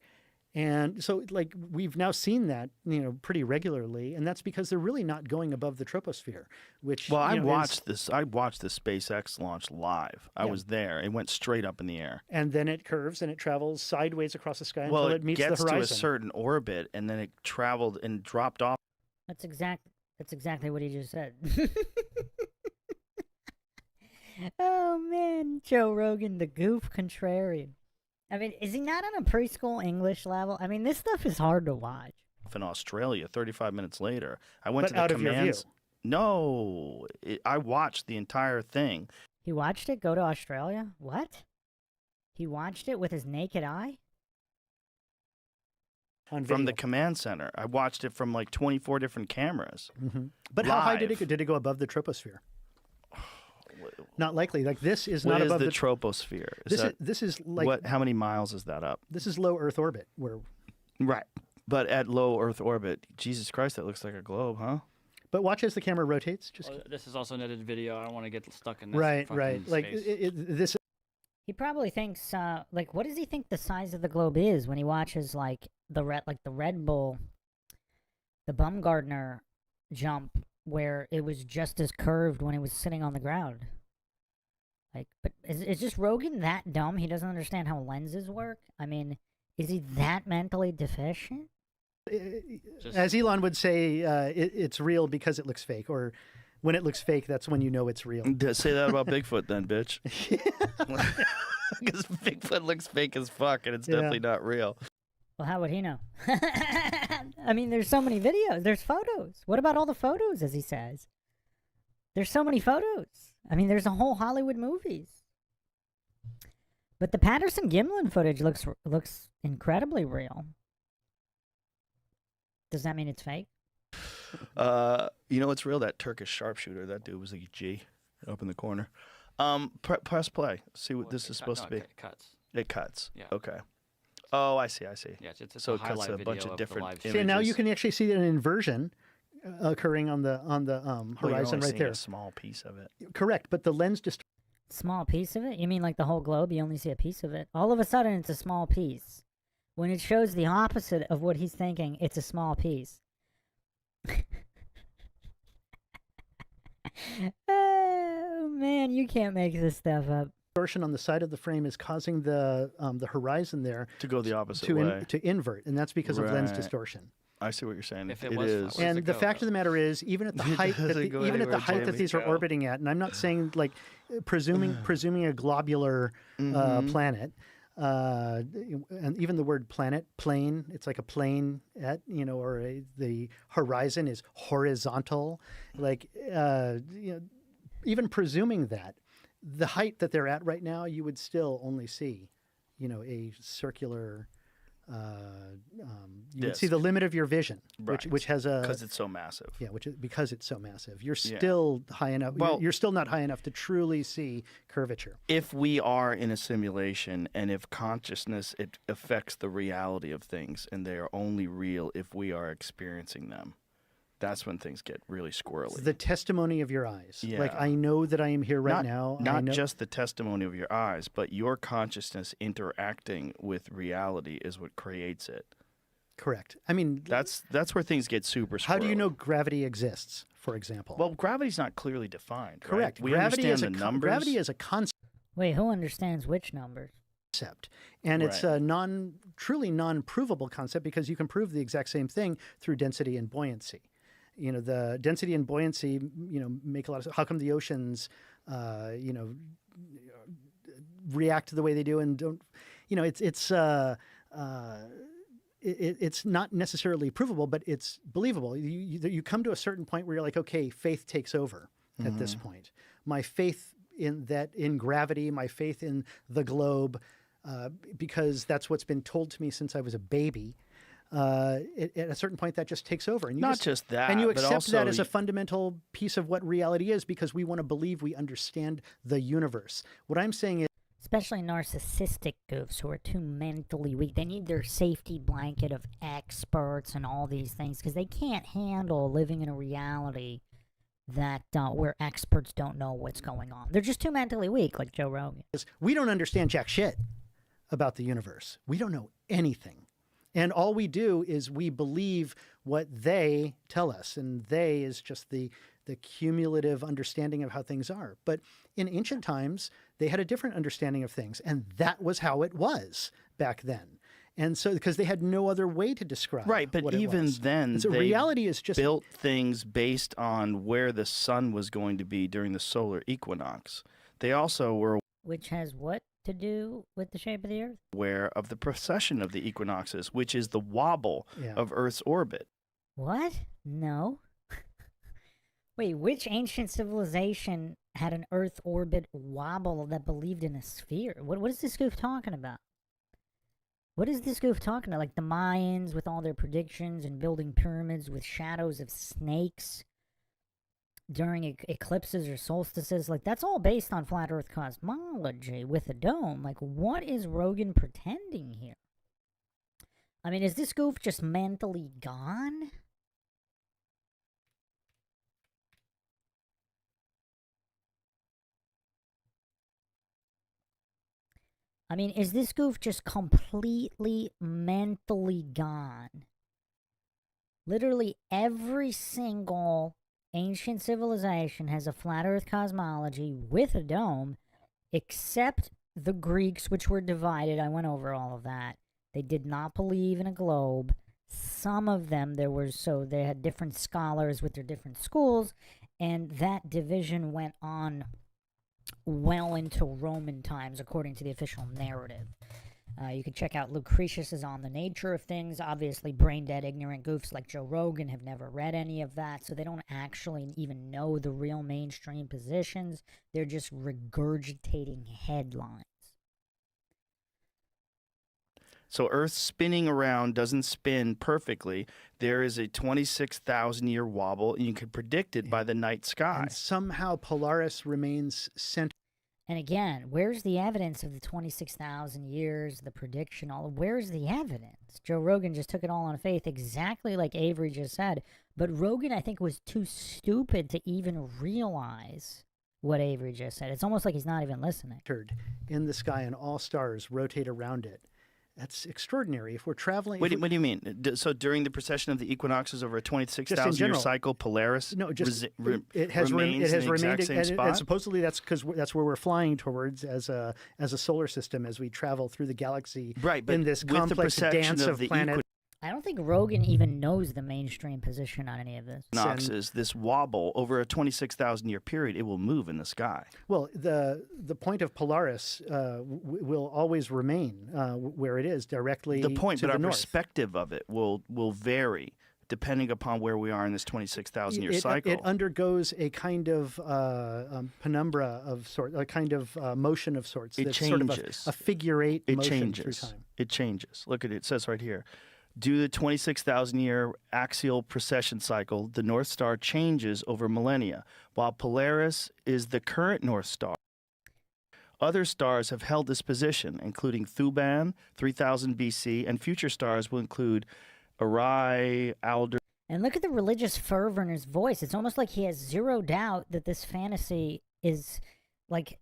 And so, we've now seen that, pretty regularly, and that's because they're really not going above the troposphere, which, I watched this SpaceX launch live. I was there. It went straight up in the air. And then it curves and it travels sideways across the sky until it meets the horizon. Well, it gets to a certain orbit, and then it traveled and dropped off. That's exactly. That's exactly what he just said. Oh man, Joe Rogan, the goof contrarian. I mean, is he not on a preschool English level? I mean, this stuff is hard to watch. In Australia, 35 minutes later, I went But to the out of your view. commands. No, I watched the entire thing. He watched it go to Australia? What? He watched it with his naked eye? On From the video. command center. I watched it from like 24 different cameras. But how high did live. it go above the troposphere? Not likely. Like this is What not is above the the troposphere? This is like what? How many miles is that up? this is low Earth orbit. Where, Right. But at low Earth orbit, Jesus Christ, that looks like a globe, huh? but watch as the camera rotates. Just Well, this is also an edited video. I don't want to get stuck in this. right, fucking right. Like space. this. He probably thinks, like, what does he think the size of the globe is when he watches, like, the Red Bull, the Bumgardner jump, where it was just as curved when it was sitting on the ground? Like, but is just Rogan that dumb? He doesn't understand how lenses work? I mean, is he that mentally deficient? As Elon would say, it's real because it looks fake, or when it looks fake, that's when you know it's real. Say that about Bigfoot then, bitch. Because Bigfoot looks fake as fuck, and it's Yeah. definitely not real. Well, how would he know? I mean, there's so many videos. There's photos. What about all the photos, as he says? There's so many photos. I mean, there's a whole Hollywood movies. But the Patterson-Gimlin footage looks incredibly real. Does that mean it's fake? You know what's real? That Turkish sharpshooter. That dude was a G up in the corner. Press play. See what Well, this it is cut- supposed no, to be. It cuts. It cuts. Yeah. Okay. Oh, I see. Yeah, it's So a it cuts highlight a video bunch of the different live See, stream. now you images. can actually see an inversion occurring on the Well, you're horizon only right seeing there. A small piece of it. Correct, but the lens just Small piece of it? You mean like the whole globe? You only see a piece of it. All of a sudden, it's a small piece. When it shows the opposite of what he's thinking, it's a small piece. Oh man, you can't make this stuff up. distortion on the side of the frame is causing the horizon there To go the opposite to way. to invert, and that's because of lens Right. distortion. I see what you're saying. If it it was is. Where's And it the go, fact though? of the matter is, even at the It height that doesn't go even at the anywhere, height that Jamie. these are Go. orbiting at, and I'm not saying like presuming a globular planet, and even the word planet, plane, it's like a plane at or the horizon is horizontal, like even presuming that the height that they're at right now, you would still only see, a circular. You would see Disc. the limit of your vision, Right. which has a Because it's so massive. yeah, because it's so massive. You're Yeah. still high enough. Well- You're still not high enough to truly see curvature. If we are in a simulation and if consciousness, it affects the reality of things and they are only real if we are experiencing them, that's when things get really squirrely. The testimony of your eyes. Like Yeah. I know that I am here right not, now. I Not know, just the testimony of your eyes, but your consciousness interacting with reality is what creates it. correct. I mean, That's where things get super squirrely. how do you know gravity exists? For example. Well, gravity's not clearly defined. right? correct. We Gravity understand is the numbers. gravity is a concept. Wait, who understands which numbers? And it's Right. a truly non-provable concept because you can prove the exact same thing through density and buoyancy. The density and buoyancy, make a lot of sense. How come the oceans, react the way they do and don't, it's not necessarily provable, but it's believable. You come to a certain point where you're like, okay, faith takes over at this point. My faith in gravity, my faith in the globe, because that's what's been told to me since I was a baby. At a certain point, that just takes over, and you Not just that, and you but accept that also as a fundamental piece of what reality is, because we want to believe we understand the universe. What I'm saying is, Especially narcissistic goofs who are too mentally weak. They need their safety blanket of experts and all these things because they can't handle living in a reality that where experts don't know what's going on. They're just too mentally weak, like Joe Rogan. we don't understand jack shit about the universe. We don't know anything. And all we do is we believe what they tell us. And they is just the cumulative understanding of how things are. But in ancient times, they had a different understanding of things. And that was how it was back then. And so, because they had no other way to describe Right, but what it even was. then, And so they reality is just built things based on where the sun was going to be during the solar equinox. They also were Which has what to do with the shape of the Earth? aware of the precession of the equinoxes, which is the wobble Yeah. of Earth's orbit. What? No. Wait, which ancient civilization had an Earth orbit wobble that believed in a sphere? What is this goof talking about? What is this goof talking about? Like the Mayans with all their predictions and building pyramids with shadows of snakes during eclipses or solstices? Like, that's all based on flat Earth cosmology with a dome. Like, what is Rogan pretending here? I mean, is this goof just mentally gone? I mean, is this goof just completely mentally gone? Literally every single ancient civilization has a flat Earth cosmology with a dome, except the Greeks, which were divided. I went over all of that. They did not believe in a globe. Some of them, they had different scholars with their different schools, and that division went on well into Roman times, according to the official narrative. You can check out Lucretius's On the Nature of Things. Obviously, brain-dead, ignorant goofs like Joe Rogan have never read any of that, so they don't actually even know the real mainstream positions. They're just regurgitating headlines. So Earth spinning around doesn't spin perfectly. There is a 26,000-year wobble, and you can predict it by the night sky. And somehow Polaris remains centered. And again, where's the evidence of the 26,000 years, the prediction, where's the evidence? Joe Rogan just took it all on faith, exactly like Avery just said. But Rogan, I think, was too stupid to even realize what Avery just said. It's almost like he's not even listening. In the sky, and all stars rotate around it. That's extraordinary. If we're traveling... What do you mean? So during the precession of the equinoxes over a 26,000-year cycle, Polaris it has remains in the remained, exact same spot? and supposedly that's because that's where we're flying towards as a solar system as we travel through the galaxy in this complex dance of planets. I don't think Rogan even knows the mainstream position on any of this. Equinoxes, this wobble over a 26,000-year period, it will move in the sky. Well, the point of Polaris will always remain where it is, directly the point, to but the our north. perspective of it will vary depending upon where we are in this 26,000-year cycle. It undergoes a kind of penumbra of sorts, a kind of motion of sorts. It that's changes. Sort of a figure eight it motion changes. through time. It changes. Look at it. It says right here. Due to the 26,000-year axial precession cycle, the North Star changes over millennia, while Polaris is the current North Star. Other stars have held this position, including Thuban, 3000 BC, and future stars will include Orion, Alder. And look at the religious fervor in his voice. It's almost like he has zero doubt that this fantasy is, like,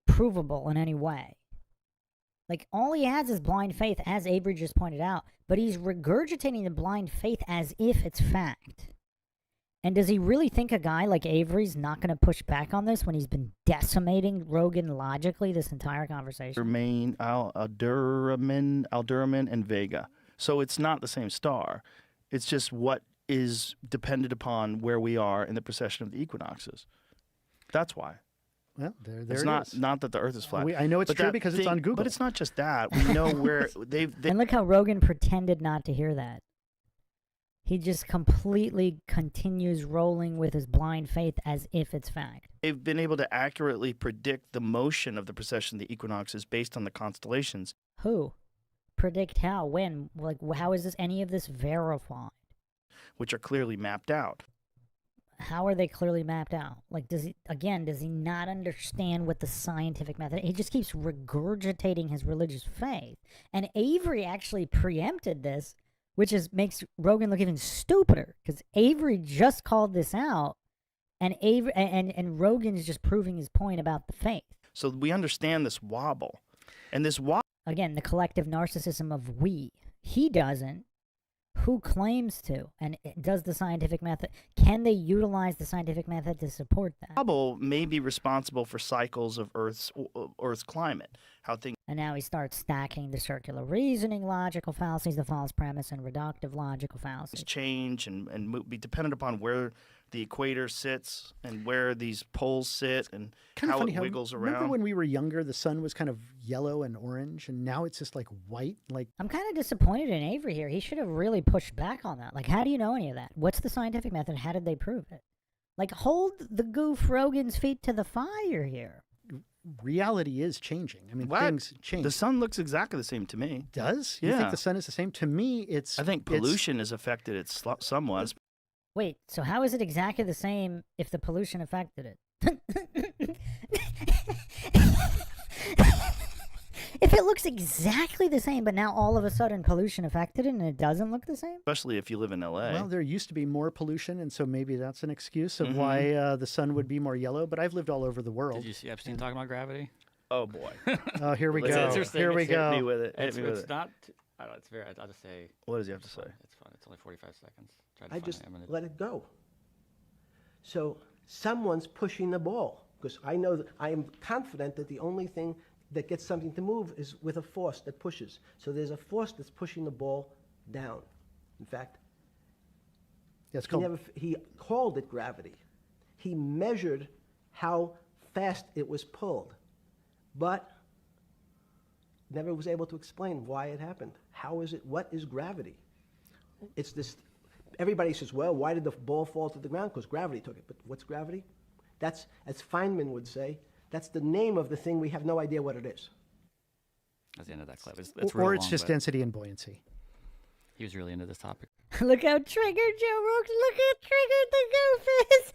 provable in any way. Like, all he has is blind faith, as Avery just pointed out, but he's regurgitating the blind faith as if it's fact. And does he really think a guy like Avery's not going to push back on this when he's been decimating Rogan logically this entire conversation? Remain Alderamin, and Vega. So it's not the same star. It's just what is dependent upon where we are in the precession of the equinoxes. That's why. Well, there it's not that the Earth is flat. I know it's true because it's on Google. But it's not just that. We know where they've And look how Rogan pretended not to hear that. He just completely continues rolling with his blind faith as if it's fact. They've been able to accurately predict the motion of the precession of the equinoxes based on the constellations. Who? Predict how? When? Like, how is any of this verified? Which are clearly mapped out. How are they clearly mapped out? Like, does he not understand what the scientific method? He just keeps regurgitating his religious faith. And Avery actually preempted this, which makes Rogan look even stupider, because Avery just called this out, and Rogan is just proving his point about the faith. So we understand this wobble, and this wobble. Again, the collective narcissism of we. He doesn't. Who claims to? And does the scientific method, can they utilize the scientific method to support that? Hubble may be responsible for cycles of Earth's climate, how things And now he starts stacking the circular reasoning, logical fallacies, the false premise, and reductive logical fallacies. change and be dependent upon where the equator sits and where these poles sit and Kind of how funny it wiggles Remember around. when we were younger, the sun was kind of yellow and orange, and now it's just like white? Like, I'm kind of disappointed in Avery here. He should have really pushed back on that. Like, how do you know any of that? What's the scientific method? How did they prove it? Like, hold the goof Rogan's feet to the fire here. reality is changing. I mean, What? things change. The sun looks exactly the same to me. Does? You Yeah. think the sun is the same? To me, it's. I think it's- pollution has affected it somewhat. Wait, so how is it exactly the same if the pollution affected it? If it looks exactly the same, but now all of a sudden pollution affected it and it doesn't look the same? Especially if you live in LA. Well, there used to be more pollution, and so maybe that's an excuse of Mhm. why the sun would be more yellow. But I've lived all over the world. Did you see Epstein talking about gravity? oh boy. Oh, here we It's go. interesting. Here we It's- Hit me go. with it. Hit It's, me with it's it. not. I don't know. It's very. I'll just say. What does he have to say? It's fun. It's only 45 seconds. Try to I find just it. I'm gonna- let it go. So someone's pushing the ball, because I know that I am confident that the only thing that gets something to move is with a force that pushes. So there's a force that's pushing the ball down. In fact, Yeah, it's called. he called it gravity. He measured how fast it was pulled, but never was able to explain why it happened. How is it? What is gravity? It's this. Everybody says, well, why did the ball fall to the ground? Because gravity took it. But what's gravity? That's, as Feynman would say, that's the name of the thing. We have no idea what it is. That's the end of that clip. It's or real it's long, just but density and buoyancy. He was really into this topic. Look how triggered Joe Rogan. Look how triggered the goof is.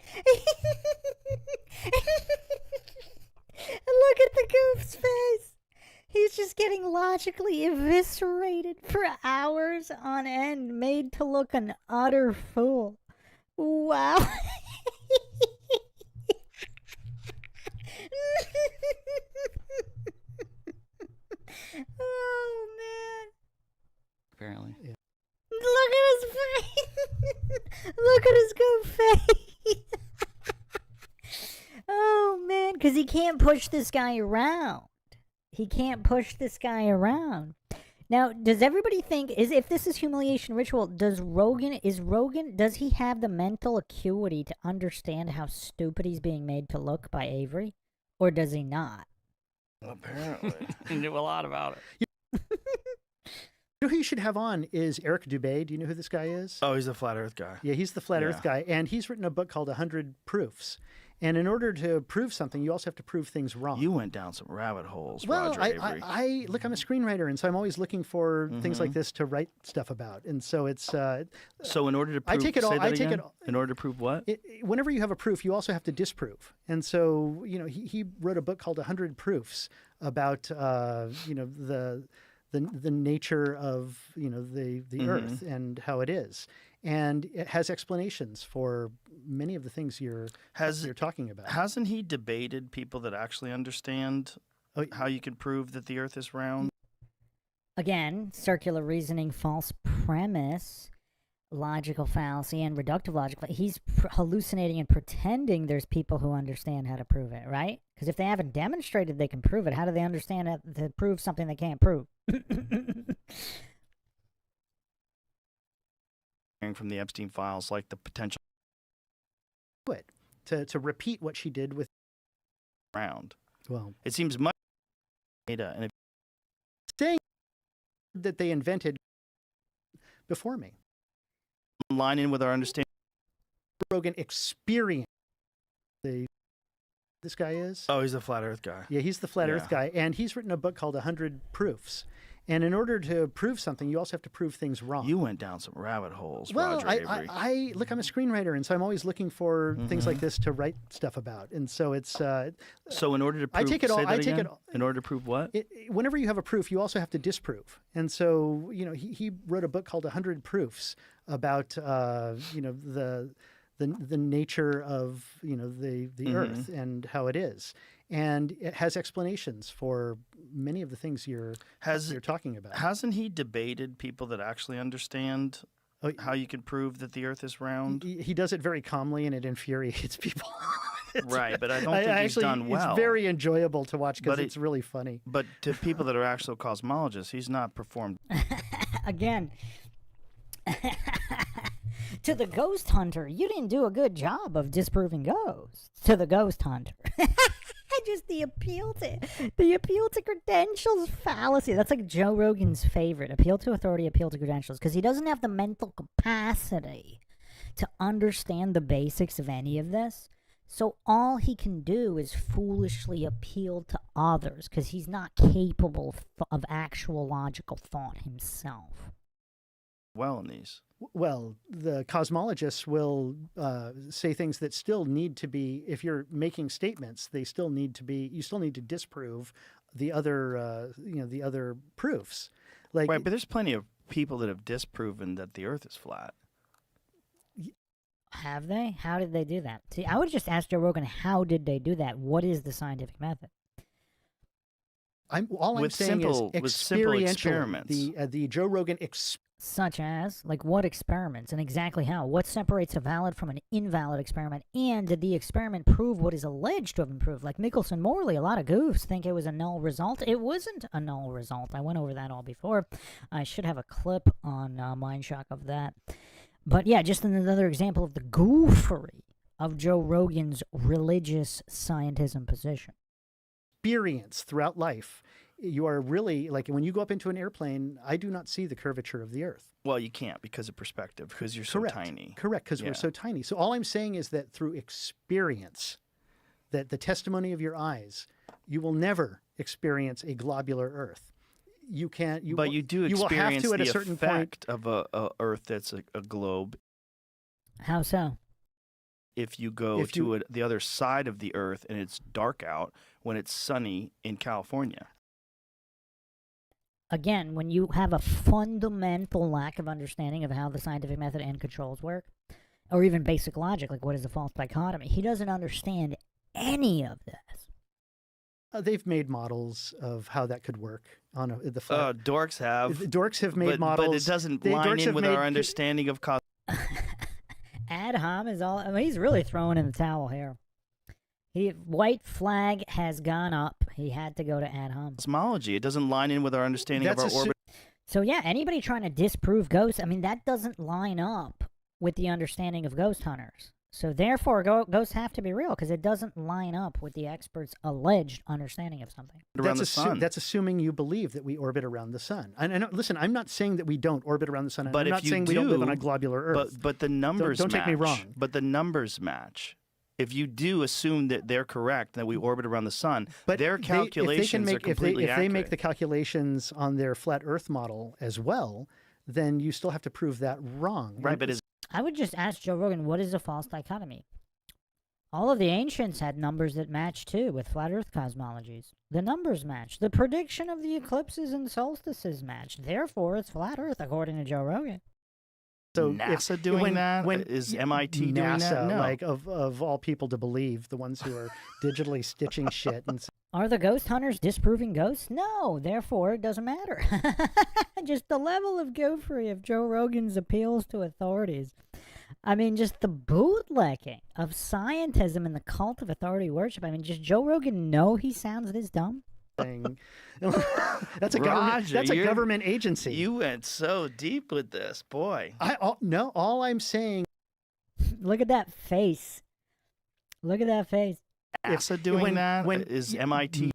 Look at the goof's face. He's just getting logically eviscerated for hours on end, made to look an utter fool. Wow. Oh, man. Apparently. Look at his face. Look at his good face. Oh, man. Because he can't push this guy around. He can't push this guy around. Now, does everybody think, if this is humiliation ritual, does he have the mental acuity to understand how stupid he's being made to look by Avery? Or does he not? Apparently. He knew a lot about it. You know who you should have on is Eric Dubé. Do you know who this guy is? Oh, he's the flat Earth guy. Yeah, he's the flat Earth Yeah. guy, and he's written a book called 100 Proofs. And in order to prove something, you also have to prove things wrong. You went down some rabbit holes, well, Roger I Avery. look, I'm a screenwriter, and so I'm always looking for things Mm-hmm. like this to write stuff about. And so it's So in order to I prove, take it all- say that I take again? it all- In order to prove what? whenever you have a proof, you also have to disprove. And so, he wrote a book called 100 Proofs about, the nature of, the Earth and how it is. And it has explanations for many of the things you're talking about. Hasn't he debated people that actually understand Oh, how you can prove that the Earth is round? Again, circular reasoning, false premise, logical fallacy, and reductive logic. He's hallucinating and pretending there's people who understand how to prove it, right? Because if they haven't demonstrated they can prove it, how do they understand how to prove something they can't prove? From the Epstein files, like the potential it to repeat what she did with, round. well, It seems much data, and if saying that they invented before me. line in with our understanding. Rogan experience this guy is. Oh, he's the flat Earth guy. Yeah, he's the flat Earth Yeah. guy, and he's written a book called 100 Proofs. And in order to prove something, you also have to prove things wrong. You went down some rabbit holes, well, Roger Avery. I look, I'm a screenwriter, and so I'm always looking for things like this to write stuff about. And so it's So in order to prove, I take it all. say that I take again? it. All, In order to prove what? whenever you have a proof, you also have to disprove. And so he wrote a book called 100 Proofs about the nature of the Earth and how it is, and it has explanations for many of the things you're talking about. Hasn't he debated people that actually understand how you can prove that the Earth is round. He does it very calmly, and it infuriates people. Right, but I don't think he's done well. It's very enjoyable to watch because But it's really funny. But to people that are actual cosmologists, he's not performed. Again, to the ghost hunter, you didn't do a good job of disproving ghosts. To the ghost hunter. Just the appeal to credentials fallacy. That's like Joe Rogan's favorite. Appeal to authority, appeal to credentials. Because he doesn't have the mental capacity to understand the basics of any of this. So all he can do is foolishly appeal to others because he's not capable of actual logical thought himself. Well, in these. Well, the cosmologists will say things that still need to be, if you're making statements, they still need to be, you still need to disprove the other, the other proofs. Like, right, but there's plenty of people that have disproven that the Earth is flat. Have they? How did they do that? See, I would just ask Joe Rogan, how did they do that? What is the scientific method? I'm with saying simple experiments. The Joe Rogan Such as, like, what experiments and exactly how? What separates a valid from an invalid experiment? And did the experiment prove what is alleged to have been proved? Like Michelson Morley, a lot of goofs think it was a null result. It wasn't a null result. I went over that all before. I should have a clip on Mindshock of that. But yeah, just another example of the goofery of Joe Rogan's religious scientism position. Experience throughout life. You are really, like, when you go up into an airplane, I do not see the curvature of the Earth. Well, you can't because of perspective, because you're so tiny. Correct, because we're so tiny. So all I'm saying is that through experience, that the testimony of your eyes, you will never experience a globular Earth. You can't. But you do experience you will have to, at the a certain effect point, of a Earth that's a globe. How so? If you go to the other side of the Earth and it's dark out when it's sunny in California. Again, when you have a fundamental lack of understanding of how the scientific method and controls work, or even basic logic, like what is a false dichotomy, he doesn't understand any of this. They've made models of how that could work on the flat. Dorks have. Dorks have made models. But it doesn't line in with our understanding of cosmology. Adham is all. I mean, he's really throwing in the towel here. White flag has gone up. He had to go to Adham. Cosmology. It doesn't line in with our understanding of our orbit. So yeah, anybody trying to disprove ghosts, I mean, that doesn't line up with the understanding of ghost hunters. So therefore, ghosts have to be real because it doesn't line up with the experts' alleged understanding of something. That's assuming you believe that we orbit around the sun. And listen, I'm not saying that we don't orbit around the sun. But I'm not saying we don't live on a globular Earth. But the numbers don't match. Take me wrong. But the numbers match. If you do assume that they're correct, that we orbit around the sun, but their calculations are completely accurate. If they make the calculations on their flat Earth model as well, then you still have to prove that wrong. Right, but I would just ask Joe Rogan, what is a false dichotomy? All of the ancients had numbers that match too with flat Earth cosmologies. The numbers match. The prediction of the eclipses and solstices match. Therefore, it's flat Earth, according to Joe Rogan. So NASA doing that? Is MIT doing that? No. Like of all people to believe, the ones who are digitally stitching shit. And are the ghost hunters disproving ghosts? No. Therefore, it doesn't matter. Just the level of goofery of Joe Rogan's appeals to authorities. I mean, just the bootlegging of scientism and the cult of authority worship. I mean, just Joe Rogan know he sounds this dumb? That's a government. That's a government agency. You went so deep with this, boy. No. All I'm saying. Look at that face. Look at that face. NASA doing that? Is MIT?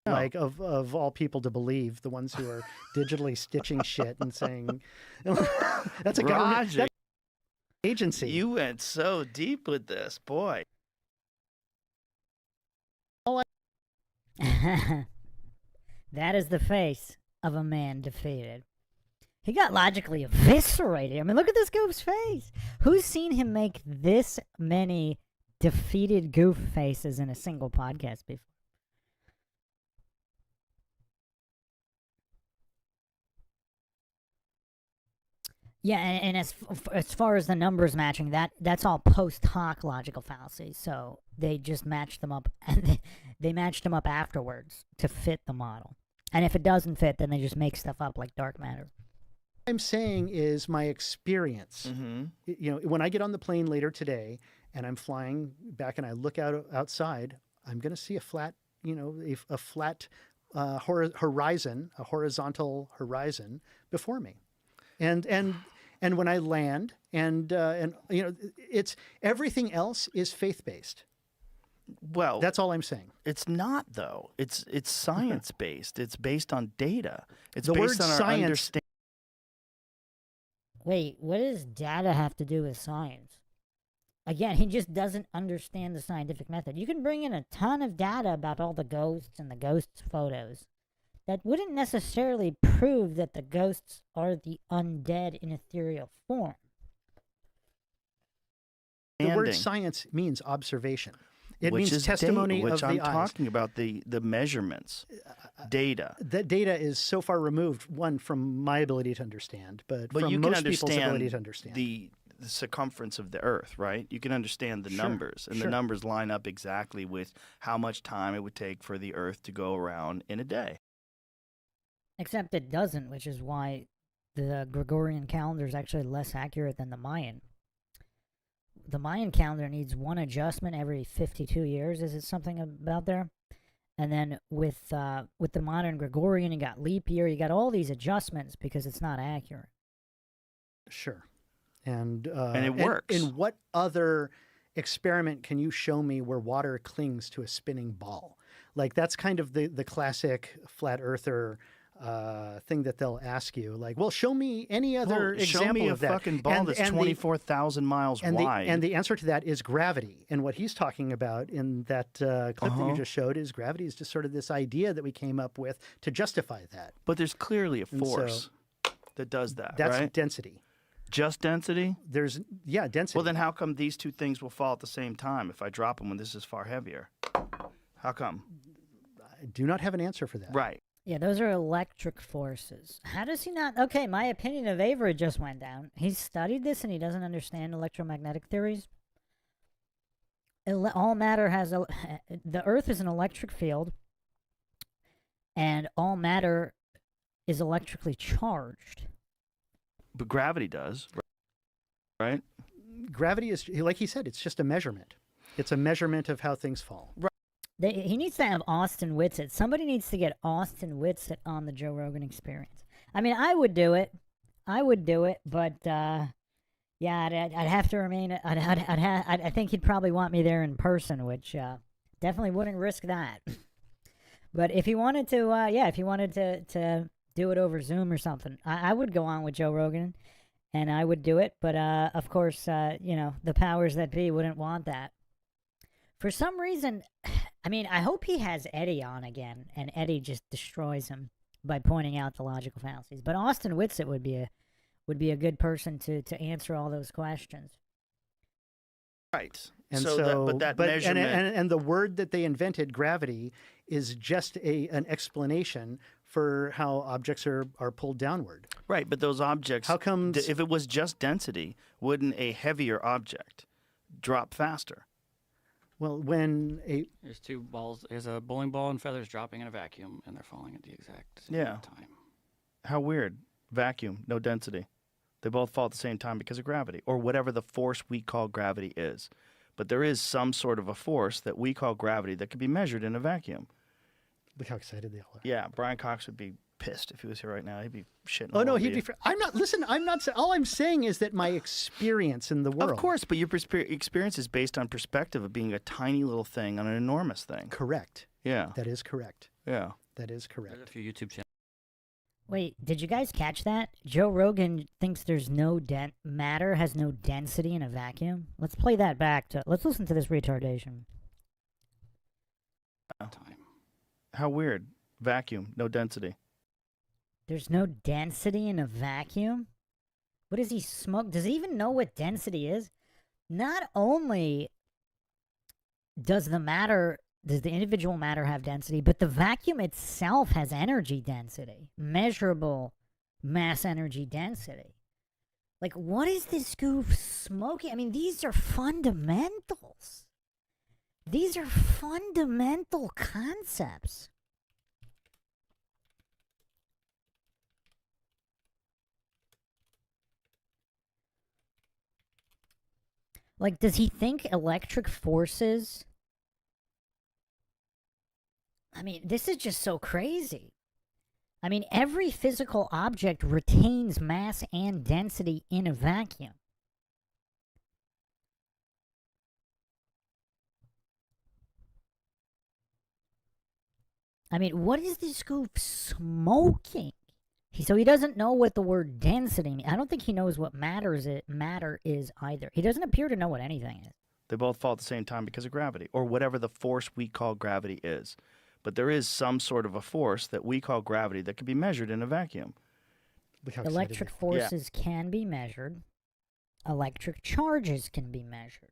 Like of all people to believe, the ones who are digitally stitching shit and saying, that's a government. That's agency. You went so deep with this, boy. That is the face of a man defeated. He got logically eviscerated. I mean, look at this goof's face. Who's seen him make this many defeated goof faces in a single podcast before? Yeah, and as far as the numbers matching, that's all post hoc logical fallacies. So they just matched them up, and they matched them up afterwards to fit the model. And if it doesn't fit, then they just make stuff up like dark matter. I'm saying is my experience. Mm-hmm. You know, when I get on the plane later today and I'm flying back and I look outside, I'm going to see a flat, you know, a flat horizon, a horizontal horizon before me, and when I land, and you know, it's everything else is faith based. Well, That's all I'm saying. it's not though. It's science based. It's based on data. It's The word based on our science- understanding. Wait, what does data have to do with science? Again, he just doesn't understand the scientific method. You can bring in a ton of data about all the ghosts and the ghosts' photos. That wouldn't necessarily prove that the ghosts are the undead in ethereal form. The word science means observation. It which means is testimony data, which of I'm the eyes. talking about the measurements, data. That data is so far removed, one, from my ability to understand, but from you can most people's ability understand to understand. the circumference of the Earth, right? You can understand the Sure, numbers, and sure. the numbers line up exactly with how much time it would take for the Earth to go around in a day. Except it doesn't, which is why the Gregorian calendar is actually less accurate than the Mayan. The Mayan calendar needs one adjustment every 52 years. Is it something about there? And then with the modern Gregorian, you got leap year. You got all these adjustments because it's not accurate. Sure. And it works. In what other experiment can you show me where water clings to a spinning ball? Like, that's kind of the classic flat earther thing that they'll ask you. Like, well, show me any other example show me a of that. fucking ball that's 24,000 miles wide. And the answer to that is gravity. And what he's talking about in that clip that you just showed is gravity is just sort of this idea that we came up with to justify that. But there's clearly a And so force that does that, That's right? density. Just density? Density. Well, then how come these two things will fall at the same time if I drop them when this is far heavier? How come? I do not have an answer for that. Right. Yeah, those are electric forces. How does he not? Okay, my opinion of Avery just went down. He's studied this and he doesn't understand electromagnetic theories. All matter has the Earth is an electric field, and all matter is electrically charged. But gravity does, right? Gravity is, like he said, it's just a measurement. It's a measurement of how things fall. Right. He needs to have Austin Whitsitt. Somebody needs to get Austin Whitsitt on the Joe Rogan Experience. I mean, I would do it. But yeah, I'd have to remain. I think he'd probably want me there in person, which definitely wouldn't risk that. But if he wanted to, if he wanted to do it over Zoom or something, I would go on with Joe Rogan, and I would do it. But of course, the powers that be wouldn't want that. For some reason, I mean, I hope he has Eddie on again, and Eddie just destroys him by pointing out the logical fallacies. But Austin Whitsitt would be a good person to answer all those questions. Right. And that measurement... and the word that they invented, gravity, is just an explanation for how objects are pulled downward. Right, but those objects... How comes... If it was just density, wouldn't a heavier object drop faster? Well, when There's two balls. There's a bowling ball and feathers dropping in a vacuum, and they're falling at the exact same time. How weird. Vacuum, no density. They both fall at the same time because of gravity, or whatever the force we call gravity is. But there is some sort of a force that we call gravity that can be measured in a vacuum. Look how excited they all are. Yeah, Brian Cox would be pissed if he was here right now. He'd be shitting. Oh, no, all he'd over be... you. I'm not... Listen, I'm not... All I'm saying is that my experience in the world... Of course, but your experience is based on perspective of being a tiny little thing on an enormous thing. Correct. Yeah. That is correct. Yeah. That is correct. There's a few YouTube channels. Wait, did you guys catch that? Joe Rogan thinks there's no matter has no density in a vacuum. Let's play that back. Let's listen to this retardation. How weird. Vacuum, no density. There's no density in a vacuum? What does he smoke? Does he even know what density is? Not only does the individual matter have density, but the vacuum itself has energy density, measurable mass energy density. Like, what is this goof smoking? I mean, these are fundamentals. These are fundamental concepts. Like, does he think electric forces? I mean, this is just so crazy. I mean, every physical object retains mass and density in a vacuum. I mean, what is this goof smoking? So he doesn't know what the word density means. I don't think he knows what matter is either. He doesn't appear to know what anything is. They both fall at the same time because of gravity, or whatever the force we call gravity is. But there is some sort of a force that we call gravity that can be measured in a vacuum. Electric forces can be measured. Electric charges can be measured.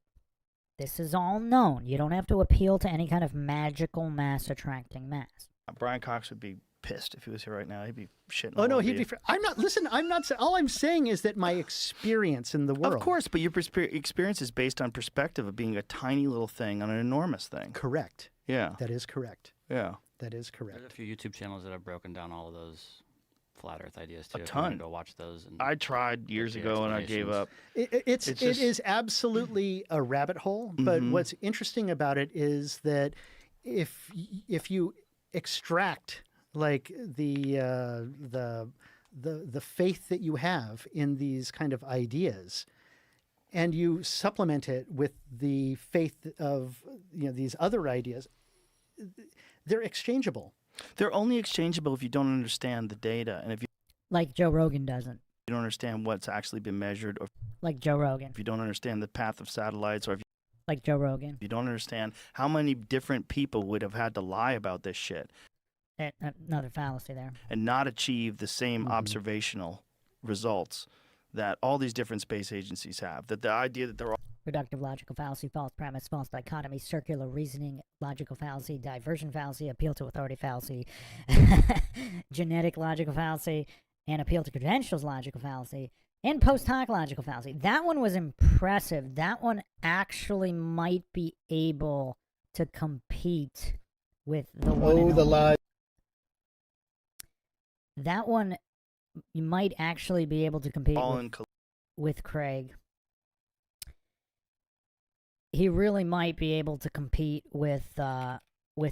This is all known. You don't have to appeal to any kind of magical mass-attracting mass. Brian Cox would be pissed if he was here right now. He'd be shitting. Oh, all no, over he'd you. be... I'm not... Listen, I'm not... All I'm saying is that my experience in the world... Of course, but your experience is based on perspective of being a tiny little thing on an enormous thing. Correct. Yeah. That is correct. Yeah. That is correct. There's a few YouTube channels that have broken down all of those flat Earth ideas too. A If you wanna ton. Go watch those. And I tried years the ago and I gave up. It just- is absolutely a rabbit hole. But what's interesting about it is that if you extract like the faith that you have in these kind of ideas, and you supplement it with the faith of these other ideas, they're exchangeable. They're only exchangeable if you don't understand the data, and if you Like Joe Rogan doesn't. don't understand what's actually been measured, or Like Joe Rogan. if you don't understand the path of satellites, or if Like Joe Rogan. you don't understand how many different people would have had to lie about this shit Another fallacy there. and not achieve the same observational results that all these different space agencies have. That the idea that they're all Reductive logical fallacy, false premise, false dichotomy, circular reasoning, logical fallacy, diversion fallacy, appeal to authority fallacy, genetic logical fallacy, and appeal to credentials logical fallacy, and post hoc logical fallacy. That one was impressive. That one actually might be able to compete with the one. Oh, the lie. That one, you might actually be able to compete all with, in with Craig. He really might be able to compete with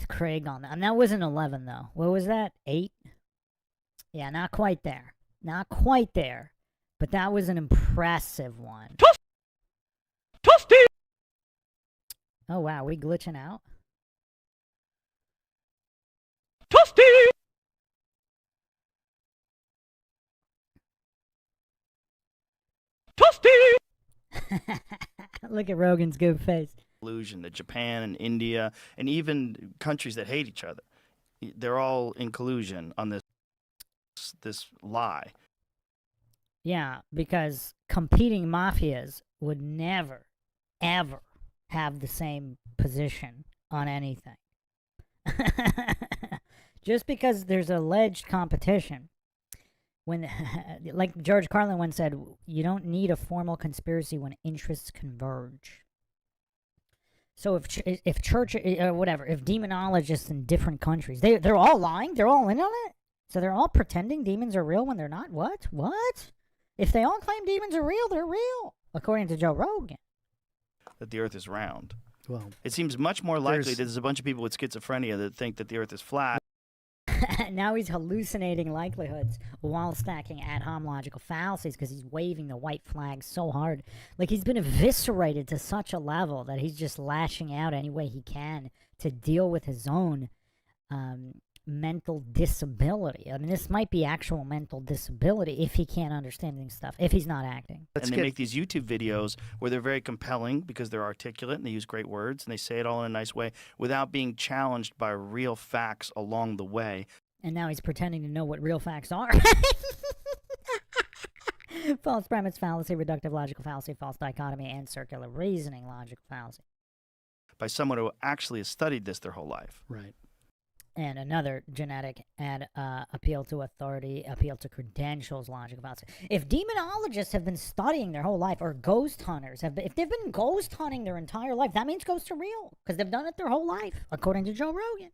Craig on that. And that wasn't 11 though. What was that? 8? Yeah, not quite there. Not quite there. But that was an impressive one. Toasty! Oh wow, we glitching out? Toasty! Toasty! Look at Rogan's good face. Illusion that Japan and India and even countries that hate each other, they're all in collusion on this lie. Yeah, because competing mafias would never, ever have the same position on anything. Just because there's alleged competition, when, like George Carlin once said, you don't need a formal conspiracy when interests converge. So if church or whatever, if demonologists in different countries, they're all lying, they're all in on it, so they're all pretending demons are real when they're not. What? If they all claim demons are real, they're real, according to Joe Rogan. That the Earth is round. Well, It seems much more likely that there's a bunch of people with schizophrenia that think that the Earth is flat. Now he's hallucinating likelihoods while stacking ad hom logical fallacies because he's waving the white flag so hard. Like he's been eviscerated to such a level that he's just lashing out any way he can to deal with his own mental disability. I mean, this might be actual mental disability if he can't understand these stuff, if he's not acting. And they make these YouTube videos where they're very compelling because they're articulate and they use great words and they say it all in a nice way without being challenged by real facts along the way. And now he's pretending to know what real facts are. False premise fallacy, reductive logical fallacy, false dichotomy, and circular reasoning logical fallacy. By someone who actually has studied this their whole life. right. And another genetic and appeal to authority, appeal to credentials, logical fallacy. If demonologists have been studying their whole life, or ghost hunters if they've been ghost hunting their entire life, that means ghosts are real because they've done it their whole life, according to Joe Rogan.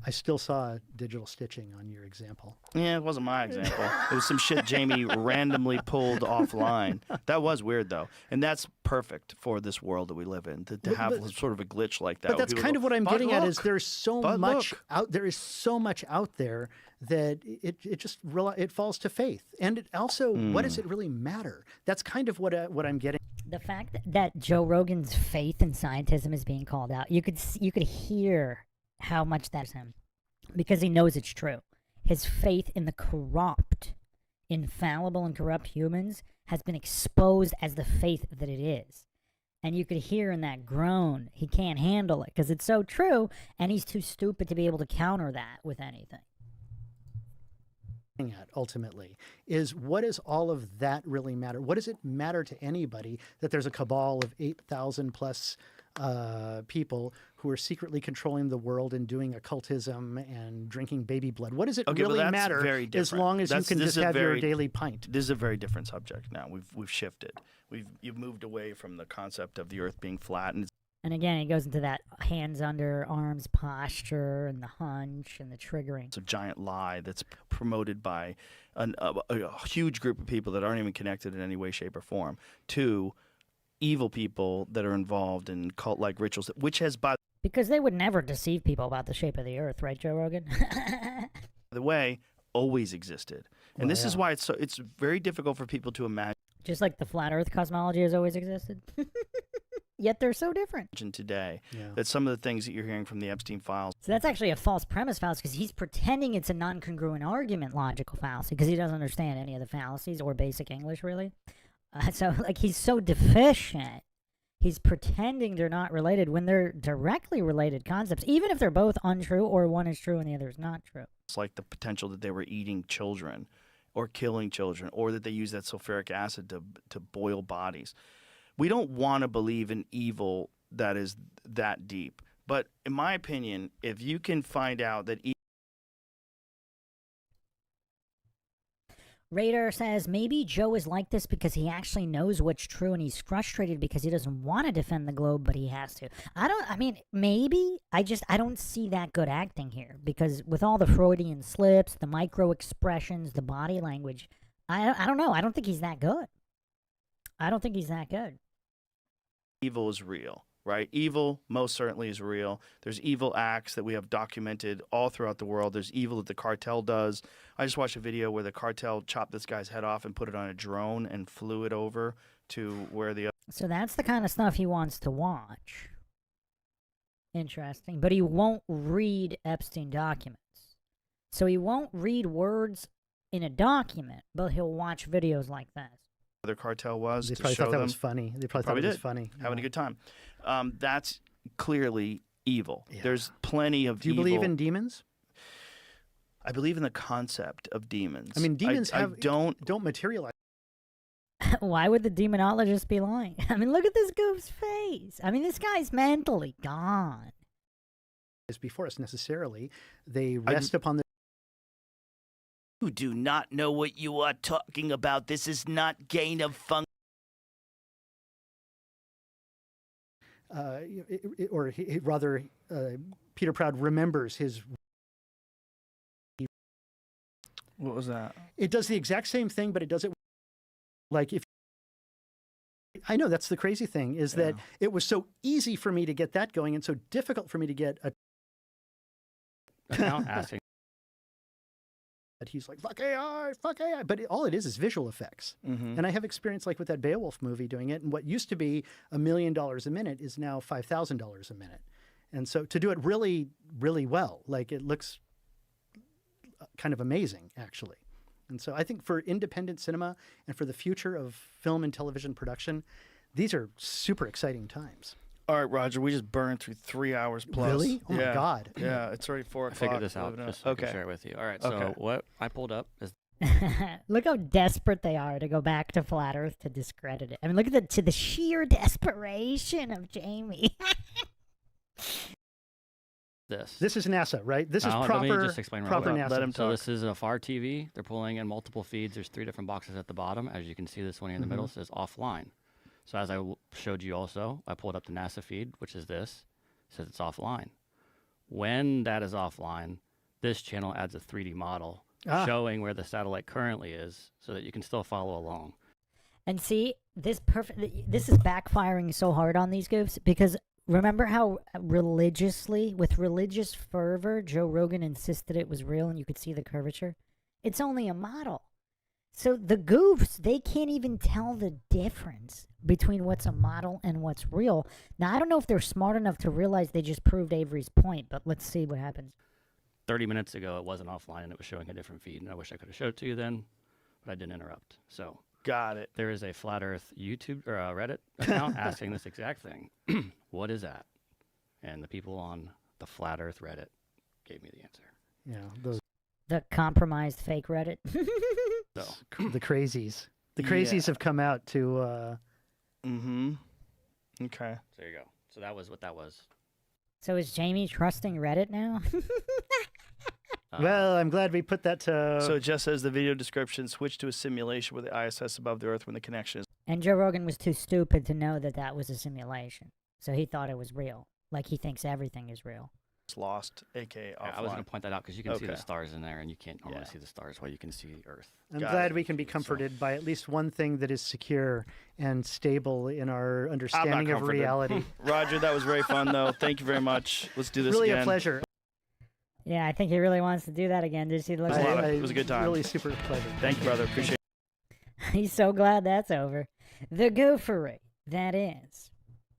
I still saw digital stitching on your example. Yeah, it wasn't my example. It was some shit Jamie randomly pulled offline. That was weird, though. And that's perfect for this world that we live in, to have sort of a glitch like that. But that's kind of what I'm getting at is there's so much out there is so much out there that it falls to faith. And it also, what does it really matter? That's kind of what I'm getting. The fact that Joe Rogan's faith in scientism is being called out, you could hear how much that's him, because he knows it's true. His faith in the corrupt, infallible and corrupt humans has been exposed as the faith that it is. And you could hear in that groan, he can't handle it because it's so true, and he's too stupid to be able to counter that with anything. At ultimately is, what does all of that really matter? What does it matter to anybody that there's a cabal of 8,000 plus people who are secretly controlling the world and doing occultism and drinking baby blood? What does it really matter as long as you can just have your daily pint? This is a very different subject now. We've shifted. You've moved away from the concept of the Earth being flat, and again, it goes into that hands under arms posture and the hunch and the triggering. It's a giant lie that's promoted by a huge group of people that aren't even connected in any way, shape, or form to evil people that are involved in cult-like rituals, which has, by because they would never deceive people about the shape of the Earth, right, Joe Rogan? the way, always existed. And this is why it's very difficult for people to imagine. Just like the flat Earth cosmology has always existed. Yet they're so different. Today, that some of the things that you're hearing from the Epstein files. So that's actually a false premise fallacy, because he's pretending it's a non-congruent argument logical fallacy, because he doesn't understand any of the fallacies or basic English, really. So, like, he's so deficient. He's pretending they're not related when they're directly related concepts, even if they're both untrue or one is true and the other is not true. It's like the potential that they were eating children or killing children, or that they use that sulfuric acid to boil bodies. We don't want to believe in evil that is that deep. But in my opinion, if you can find out that Radar says, maybe Joe is like this because he actually knows what's true and he's frustrated because he doesn't want to defend the globe, but he has to. Maybe. I don't see that good acting here, because with all the Freudian slips, the micro expressions, the body language, I don't know. I don't think he's that good. Evil is real, right? Evil most certainly is real. There's evil acts that we have documented all throughout the world. There's evil that the cartel does. I just watched a video where the cartel chopped this guy's head off and put it on a drone and flew it over to where the... So that's the kind of stuff he wants to watch. Interesting. But he won't read Epstein documents. So he won't read words in a document, but he'll watch videos like that. Other cartel was they to probably show thought that them. was funny. They probably thought it was funny. Having a good time. That's clearly evil. Yeah. There's plenty of Do you evil. believe in demons? I believe in the concept of demons. I mean, demons don't materialize. Why would the demonologist be lying? I mean, look at this goof's face. I mean, this guy's mentally gone. Before us necessarily. They rest upon the... You do not know what you are talking about. This is not gain of function. Peter Proud remembers his... What was that? It does the exact same thing, but it does it like if... I know, that's the crazy thing, is that it was so easy for me to get that going and so difficult for me to get a... Account asking. That he's like, fuck AI. But all it is visual effects. Mm-hmm. And I have experience like with that Beowulf movie doing it. And what used to be $1 million a minute is now $5,000 a minute. And so to do it really, really well, like it looks kind of amazing, actually. And so I think for independent cinema and for the future of film and television production, these are super exciting times. All right, Roger, we just burned through 3 hours plus. Really? Oh, my God. Yeah, it's already 4 o'clock. I figured this out just so I can share it with you. All right, so what I pulled up is... Look how desperate they are to go back to Flat Earth to discredit it. I mean, look at the sheer desperation of Jamie. This is NASA, right? This is proper, let me just explain proper real quick. NASA. Let him So talk. this is a FAR TV. They're pulling in multiple feeds. There's 3 different boxes at the bottom. As you can see, this one here in the middle says offline. So as I showed you also, I pulled up the NASA feed, which is this. It says it's offline. When that is offline, this channel adds a 3D model showing where the satellite currently is so that you can still follow along. And see, this is backfiring so hard on these goofs because remember how with religious fervor, Joe Rogan insisted it was real and you could see the curvature? It's only a model. So the goofs, they can't even tell the difference between what's a model and what's real. Now, I don't know if they're smart enough to realize they just proved Avery's point, but let's see what happens. 30 minutes ago, it wasn't offline and it was showing a different feed. And I wish I could have showed it to you then, but I didn't interrupt. So Got it. there is a Flat Earth YouTube or Reddit account asking this exact thing. What is that? And the people on the Flat Earth Reddit gave me the answer. Yeah, The compromised fake Reddit. So the crazies. The crazies have come out to. Mm-hmm. Okay. there you go. So that was what that was. So is Jamie trusting Reddit now? Well, I'm glad we put that to. So it just says the video description switch to a simulation with the ISS above the Earth when the connection is. And Joe Rogan was too stupid to know that that was a simulation. So he thought it was real. Like he thinks everything is real. Lost, aka offline. Yeah, I was going to point that out because you can see the Okay. stars in there, and you can't normally see the stars while you can see Earth. I'm Got glad it. we can be comforted by at least one thing that is secure and stable in our understanding of comforted. reality. Roger, that was very fun, though. Thank you very much. Let's do this Really again. a pleasure. Yeah, I think he really wants to do that again. Did you see the look? It was a good time. Really super pleasure. Thank you, brother. Appreciate He's so glad that's over. The goofery, that is.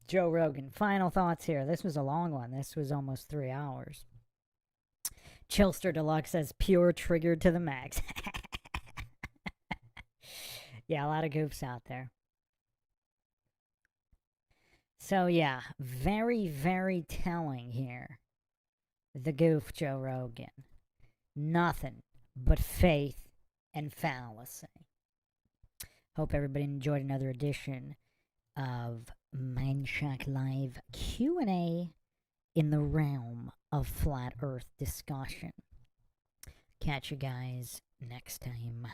Joe Rogan. Final thoughts here. This was a long one. This was almost 3 hours. Chillster Deluxe says pure triggered to the max. Yeah, a lot of goofs out there. So yeah, very, very telling here. The goof Joe Rogan. Nothing but faith and fallacy. Hope everybody enjoyed another edition of Mindshock Live Q&A in the realm of flat earth discussion. Catch you guys next time.